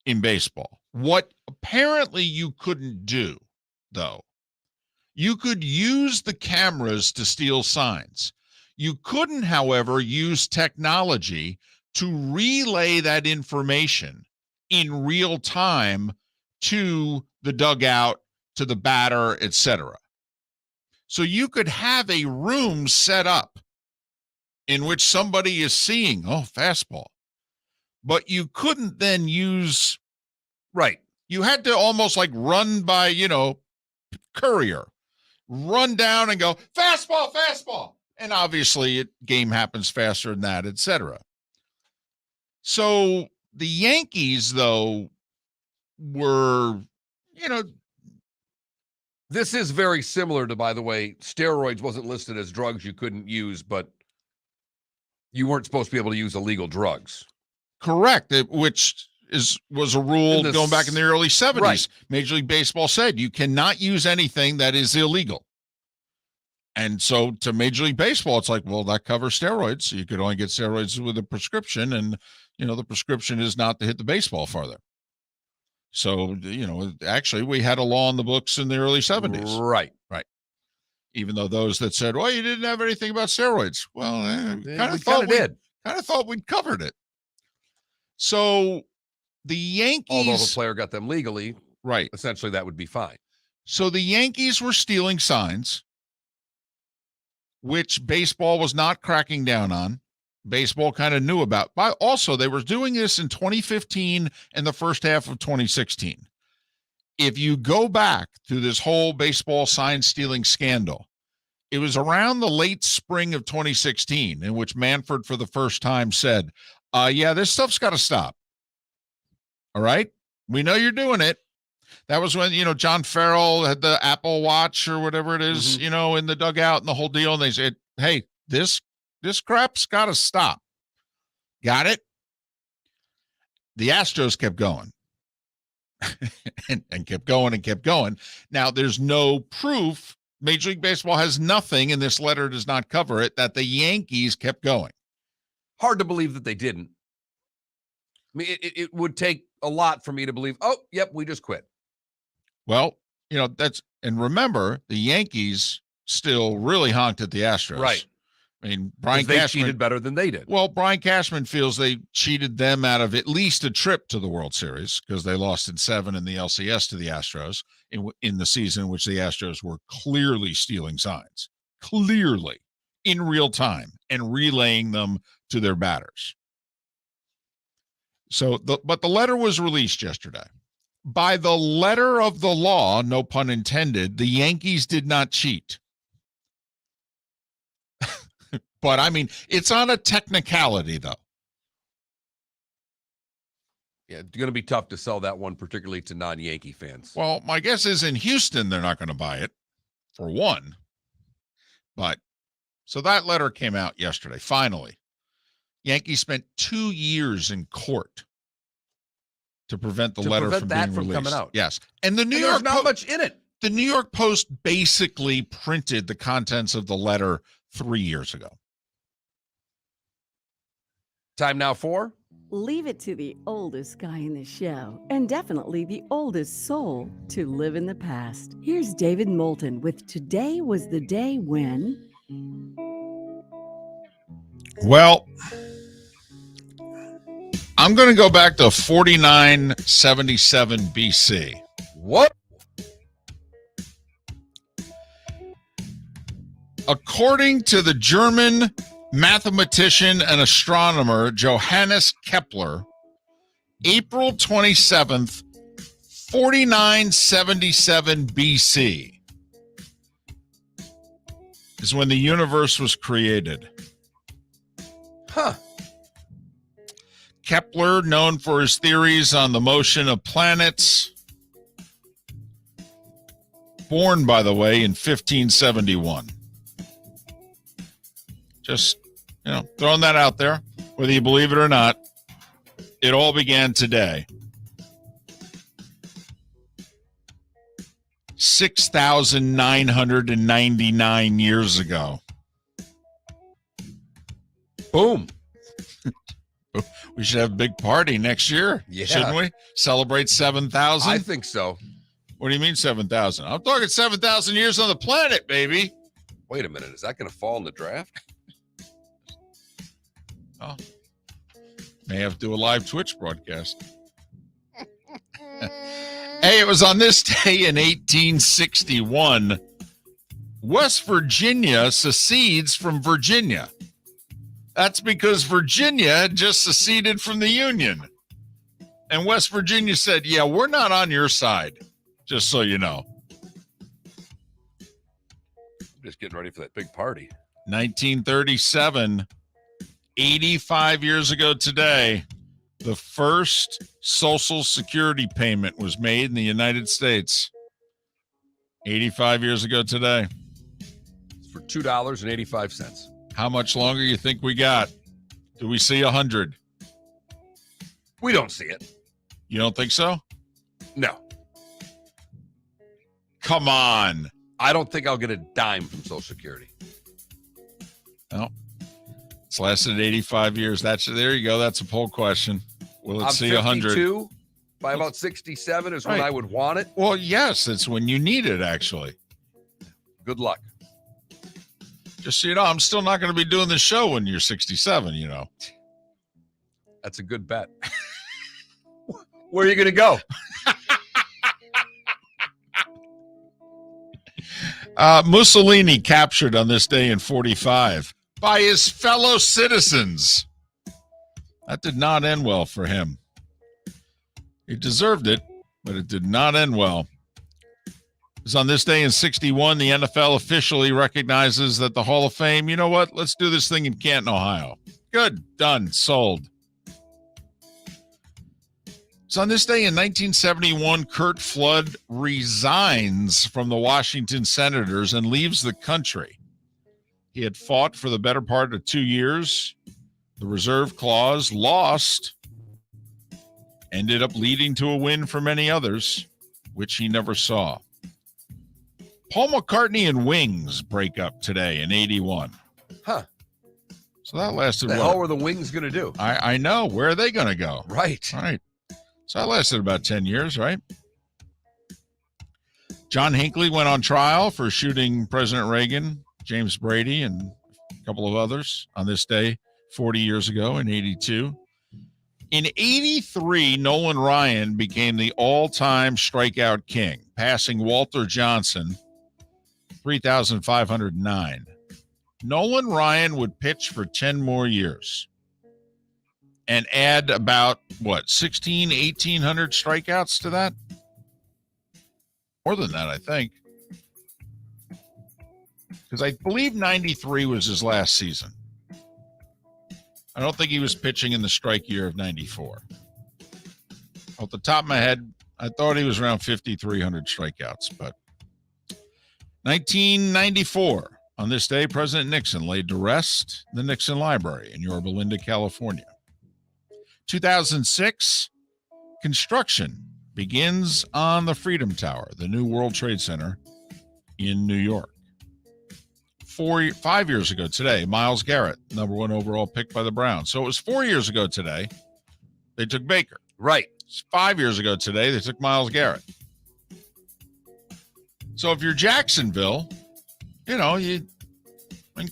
in baseball. What apparently you couldn't do, though, you could use the cameras to steal signs. You couldn't, however, use technology to relay that information in real time to the dugout, to the batter, etc. So you could have a room set up in which somebody is seeing, oh, fastball. But you couldn't then use, right, you had to almost like run by, courier, run down and go, fastball, fastball. And obviously, game happens faster than that, etc. So the Yankees, though, were, This is very similar to, by the way, steroids wasn't listed as drugs you couldn't use, but you weren't supposed to be able to use illegal drugs. Correct, which was a rule going back in the early 70s. Right. Major League Baseball said you cannot use anything that is illegal. And so to Major League Baseball, it's like, well, that covers steroids. So you could only get steroids with a prescription. And, the prescription is not to hit the baseball farther. So, actually we had a law on the books in the early 70s. Right. Even though those that said, well, you didn't have anything about steroids. Well, We kind of did. Kind of thought we'd covered it. So the Yankees, Although if a player got them legally, right, essentially that would be fine. So the Yankees were stealing signs, which baseball was not cracking down on. Baseball kind of knew about. But also, they were doing this in 2015 and the first half of 2016. If you go back to this whole baseball sign stealing scandal, it was around the late spring of 2016 in which Manfred for the first time said, yeah, this stuff's got to stop. All right. We know you're doing it. That was when, John Farrell had the Apple Watch or whatever it is, in the dugout and the whole deal. And they said, hey, this crap's got to stop. Got it? The Astros kept going and kept going and kept going. Now, there's no proof. Major League Baseball has nothing, and this letter does not cover it, that the Yankees kept going. Hard to believe that they didn't. I mean, it would take a lot for me to believe, oh, yep, we just quit. Well, and remember, the Yankees still really honked at the Astros. Right. I mean, Brian they cheated better than they did. Well, Brian Cashman feels they cheated them out of at least a trip to the World Series because they lost in 7 in the LCS to the Astros in the season in which the Astros were clearly stealing signs, clearly in real time and relaying them to their batters. But the letter was released yesterday. By the letter of the law, no pun intended, the Yankees did not cheat. But, I mean, it's on a technicality, though. Yeah, it's going to be tough to sell that one, particularly to non-Yankee fans. Well, my guess is in Houston, they're not going to buy it, for one. But, so that letter came out yesterday, finally. Yankees spent 2 years in court to prevent the letter from being released. Coming out. Yes. And the New York there's not much in it. The New York Post basically printed the contents of the letter 3 years ago. Time now for? Leave it to the oldest guy in the show, and definitely the oldest soul to live in the past. Here's David Moulton with Today Was the Day When... Well, I'm going to go back to 4977 BC. What? According to the German mathematician and astronomer Johannes Kepler, April 27th, 4977 BC is when the universe was created. Huh. Kepler, known for his theories on the motion of planets, born, by the way, in 1571. Just, throwing that out there, whether you believe it or not, it all began today. 6,999 years ago. Boom. We should have a big party next year, shouldn't we? Celebrate 7,000? I think so. What do you mean 7,000? I'm talking 7,000 years on the planet, baby. Wait a minute. Is that going to fall in the draft? Oh, may have to do a live Twitch broadcast. Hey, it was on this day in 1861, West Virginia secedes from Virginia. That's because Virginia had just seceded from the Union. And West Virginia said, yeah, we're not on your side, just so you know. I'm just getting ready for that big party. 1937, 85 years ago today, the first Social Security payment was made in the United States. 85 years ago today. It's for $2.85. How much longer you think we got? Do we see 100? We don't see it. You don't think so? No. Come on. I don't think I'll get a dime from Social Security. No. It's lasted 85 years. There you go. That's a poll question. Will it see 100? 52. By about 67 is when I would want it. Well, yes, it's when you need it, actually. Good luck. Just so you know, I'm still not going to be doing the show when you're 67, you know. That's a good bet. Where are you going to go? Mussolini captured on this day in 45 by his fellow citizens. That did not end well for him. He deserved it, but it did not end well. It was on this day in 61, the NFL officially recognizes that the Hall of Fame, you know what? Let's do this thing in Canton, Ohio. Good. Done. Sold. It's on this day in 1971, Curt Flood resigns from the Washington Senators and leaves the country. He had fought for the better part of 2 years. The reserve clause lost, ended up leading to a win for many others, which he never saw. Paul McCartney and Wings break up today in 81. Huh. So that lasted The hell were the Wings going to do? I know. Where are they going to go? Right. Right. So that lasted about 10 years, right? John Hinckley went on trial for shooting President Reagan, James Brady, and a couple of others on this day 40 years ago in 82. In 83, Nolan Ryan became the all-time strikeout king, passing Walter Johnson, 3,509. Nolan Ryan would pitch for 10 more years and add about, 1,800 strikeouts to that? More than that, I think. Because I believe 93 was his last season. I don't think he was pitching in the strike year of 94. Off the top of my head, I thought he was around 5,300 strikeouts. But 1994, on this day, President Nixon laid to rest the Nixon Library in Yorba Linda, California. 2006, construction begins on the Freedom Tower, the new World Trade Center in New York. 5 years ago today, Myles Garrett, number 1 overall pick by the Browns. So it was 4 years ago today, they took Baker. Right. It's 5 years ago today, they took Myles Garrett. So if you're Jacksonville, and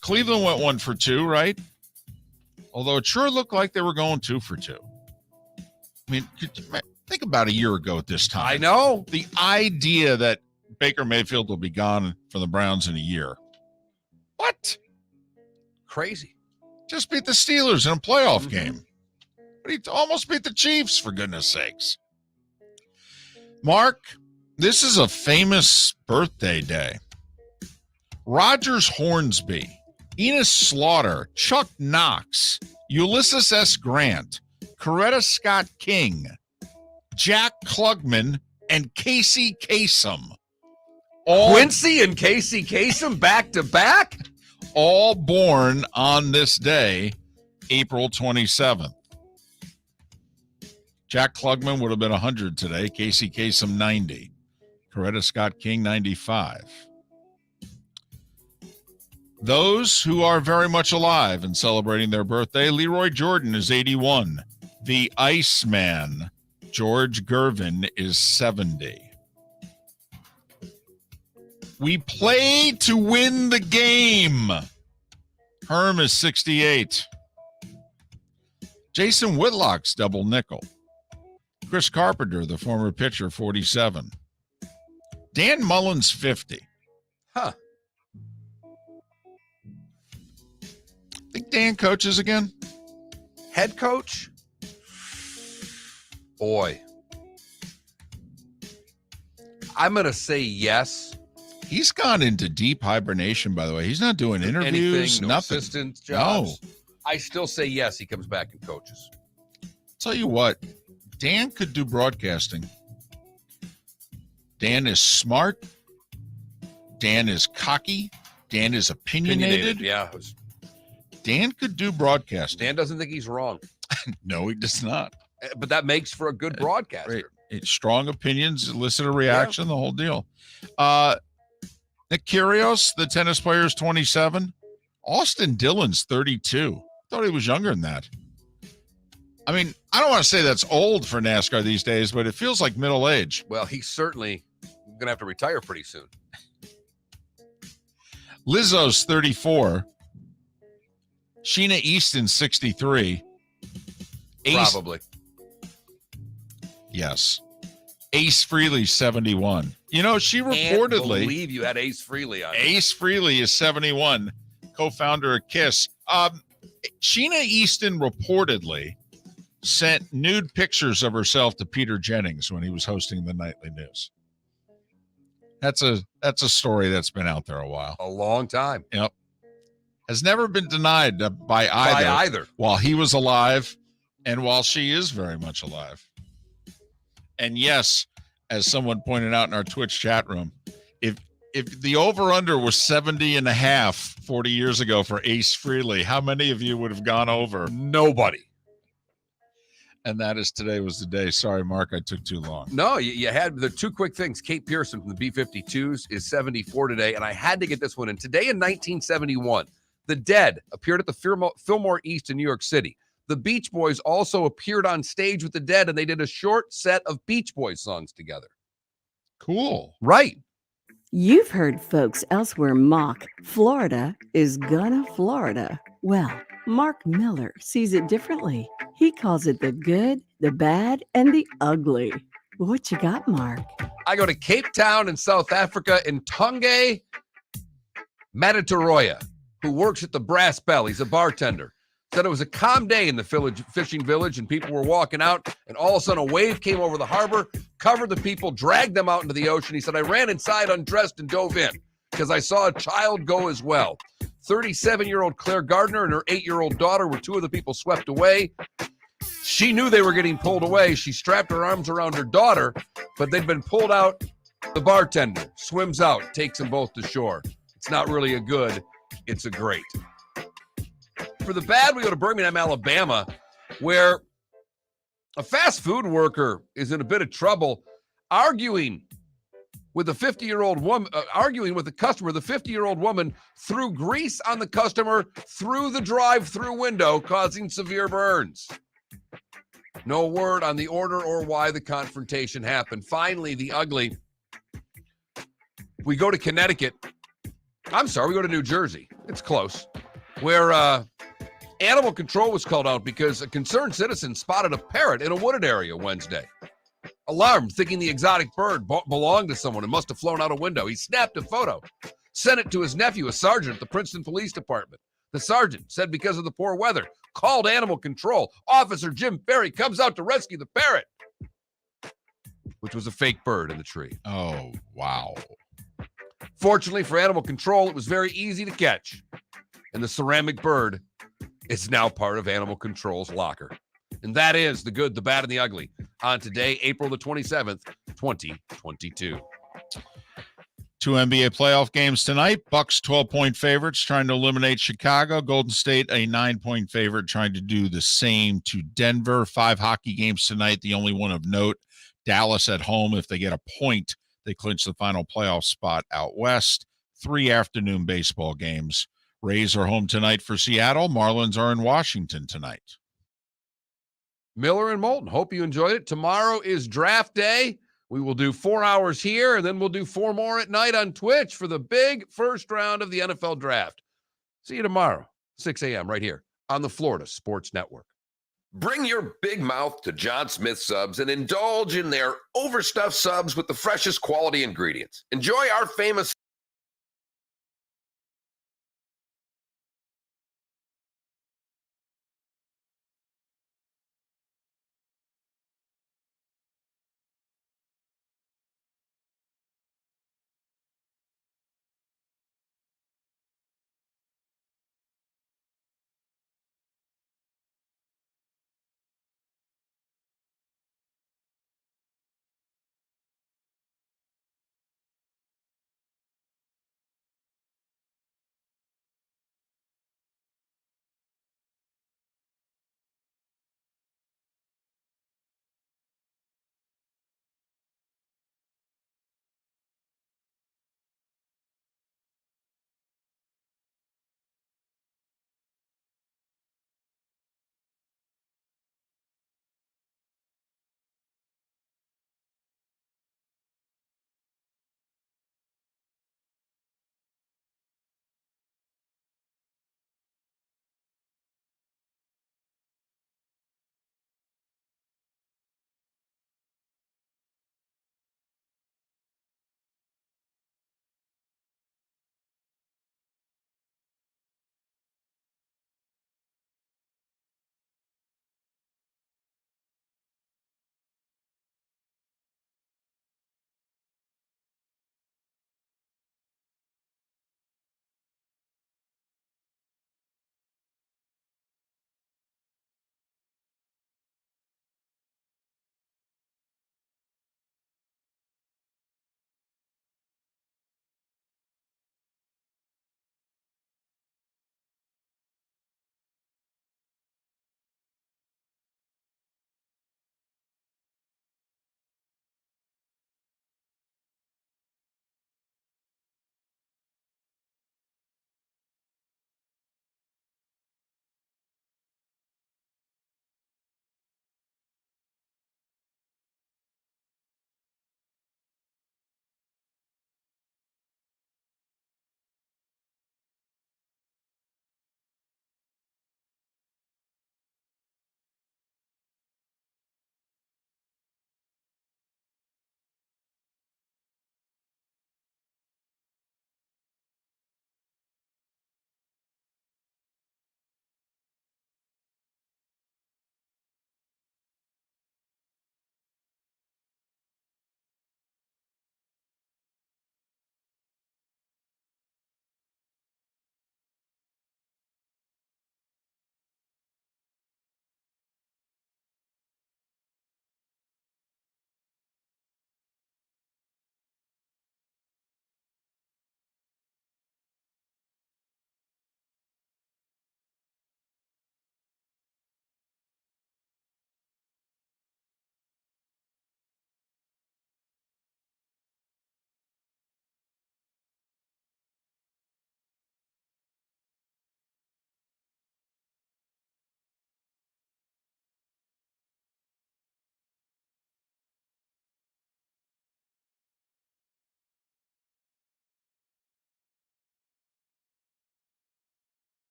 Cleveland went 1 for 2, right? Although it sure looked like they were going 2 for 2. I mean, think about a year ago at this time. I know. The idea that Baker Mayfield will be gone from the Browns in a year. What? Crazy. Just beat the Steelers in a playoff game. But he almost beat the Chiefs, for goodness sakes. Mark, this is a famous birthday day. Rogers Hornsby, Enos Slaughter, Chuck Knox, Ulysses S. Grant, Coretta Scott King, Jack Klugman, and Casey Kasem. Quincy and Casey Kasem back to back? All born on this day, April 27th. Jack Klugman would have been 100 today. Casey Kasem, 90. Coretta Scott King, 95. Those who are very much alive and celebrating their birthday, Leroy Jordan is 81. The Iceman, George Gervin, is 70. We play to win the game. Herm is 68. Jason Whitlock's double nickel. Chris Carpenter, the former pitcher, 47. Dan Mullen's 50. Huh. Think Dan coaches again? Head coach? Boy. I'm going to say yes. He's gone into deep hibernation, by the way. He's not doing interviews, no nothing. Assistant jobs. No. I still say yes, he comes back and coaches. Tell you what, Dan could do broadcasting. Dan is smart. Dan is cocky. Dan is opinionated. Yeah. Dan could do broadcasting. Dan doesn't think he's wrong. No, he does not. But that makes for a good broadcaster. Strong opinions, elicit a reaction, the whole deal. Nick Kyrgios, the tennis player, is 27. Austin Dillon's 32. Thought he was younger than that. I mean, I don't want to say that's old for NASCAR these days, but it feels like middle age. Well, he's certainly going to have to retire pretty soon. Lizzo's 34. Sheena Easton, 63. Probably. Yes. Ace Frehley, 71. You know, she Can't reportedly... believe you had Ace Frehley on. Ace Frehley is 71, co-founder of KISS. Sheena Easton reportedly sent nude pictures of herself to Peter Jennings when he was hosting the nightly news. That's a story that's been out there a while. A long time. Yep. Has never been denied by either while he was alive and while she is very much alive. And yes, as someone pointed out in our Twitch chat room, if the over-under was 70.5 40 years ago for Ace Frehley, how many of you would have gone over? Nobody. And that is today was the day. Sorry, Mark, I took too long. No, you had the two quick things. Kate Pearson from the B-52s is 74 today, and I had to get this one in. Today in 1971, The Dead appeared at the Fillmore East in New York City. The Beach Boys also appeared on stage with The Dead, and they did a short set of Beach Boys songs together. Cool. Right. You've heard folks elsewhere mock Florida is gonna Florida. Well, Mark Miller sees it differently. He calls it the good, the bad, and the ugly. What you got, Mark? I go to Cape Town in South Africa in Tonge Matataroya, who works at the Brass Bell. He's a bartender. Said it was a calm day in the fishing village and people were walking out, and all of a sudden a wave came over the harbor, covered the people, dragged them out into the ocean. He said, I ran inside undressed and dove in because I saw a child go as well. 37-year-old Claire Gardner and her 8-year-old daughter were two of the people swept away. She knew they were getting pulled away. She strapped her arms around her daughter, but they'd been pulled out. The bartender swims out, takes them both to shore. It's not really a good, it's a great. For the bad, we go to Birmingham, Alabama, where a fast food worker is in a bit of trouble arguing with a 50-year-old woman, arguing with the customer. The 50-year-old woman threw grease on the customer through the drive-through window, causing severe burns. No word on the order or why the confrontation happened. Finally, the ugly. We go to Connecticut. I'm sorry, we go to New Jersey. It's close. Where animal control was called out because a concerned citizen spotted a parrot in a wooded area Wednesday. Alarmed, thinking the exotic bird belonged to someone and must have flown out a window. He snapped a photo, sent it to his nephew, a sergeant at the Princeton Police Department. The sergeant said because of the poor weather, called animal control. Officer Jim Ferry comes out to rescue the parrot, which was a fake bird in the tree. Oh, wow. Fortunately for animal control, it was very easy to catch. And the ceramic bird is now part of animal control's locker. And that is the good, the bad, and the ugly on today, April the 27th, 2022. Two NBA playoff games tonight. Bucks 12-point favorites trying to eliminate Chicago. Golden State a 9-point favorite trying to do the same to Denver. 5 hockey games tonight. The only one of note, Dallas at home. If they get a point, they clinch the final playoff spot out west. 3 afternoon baseball games. Rays are home tonight for Seattle. Marlins are in Washington tonight. Miller and Moulton, hope you enjoyed it. Tomorrow is draft day. We will do 4 hours here, and then we'll do 4 more at night on Twitch for the big first round of the NFL draft. See you tomorrow, 6 a.m. right here on the Florida Sports Network. Bring your big mouth to John Smith Subs and indulge in their overstuffed subs with the freshest quality ingredients. Enjoy our famous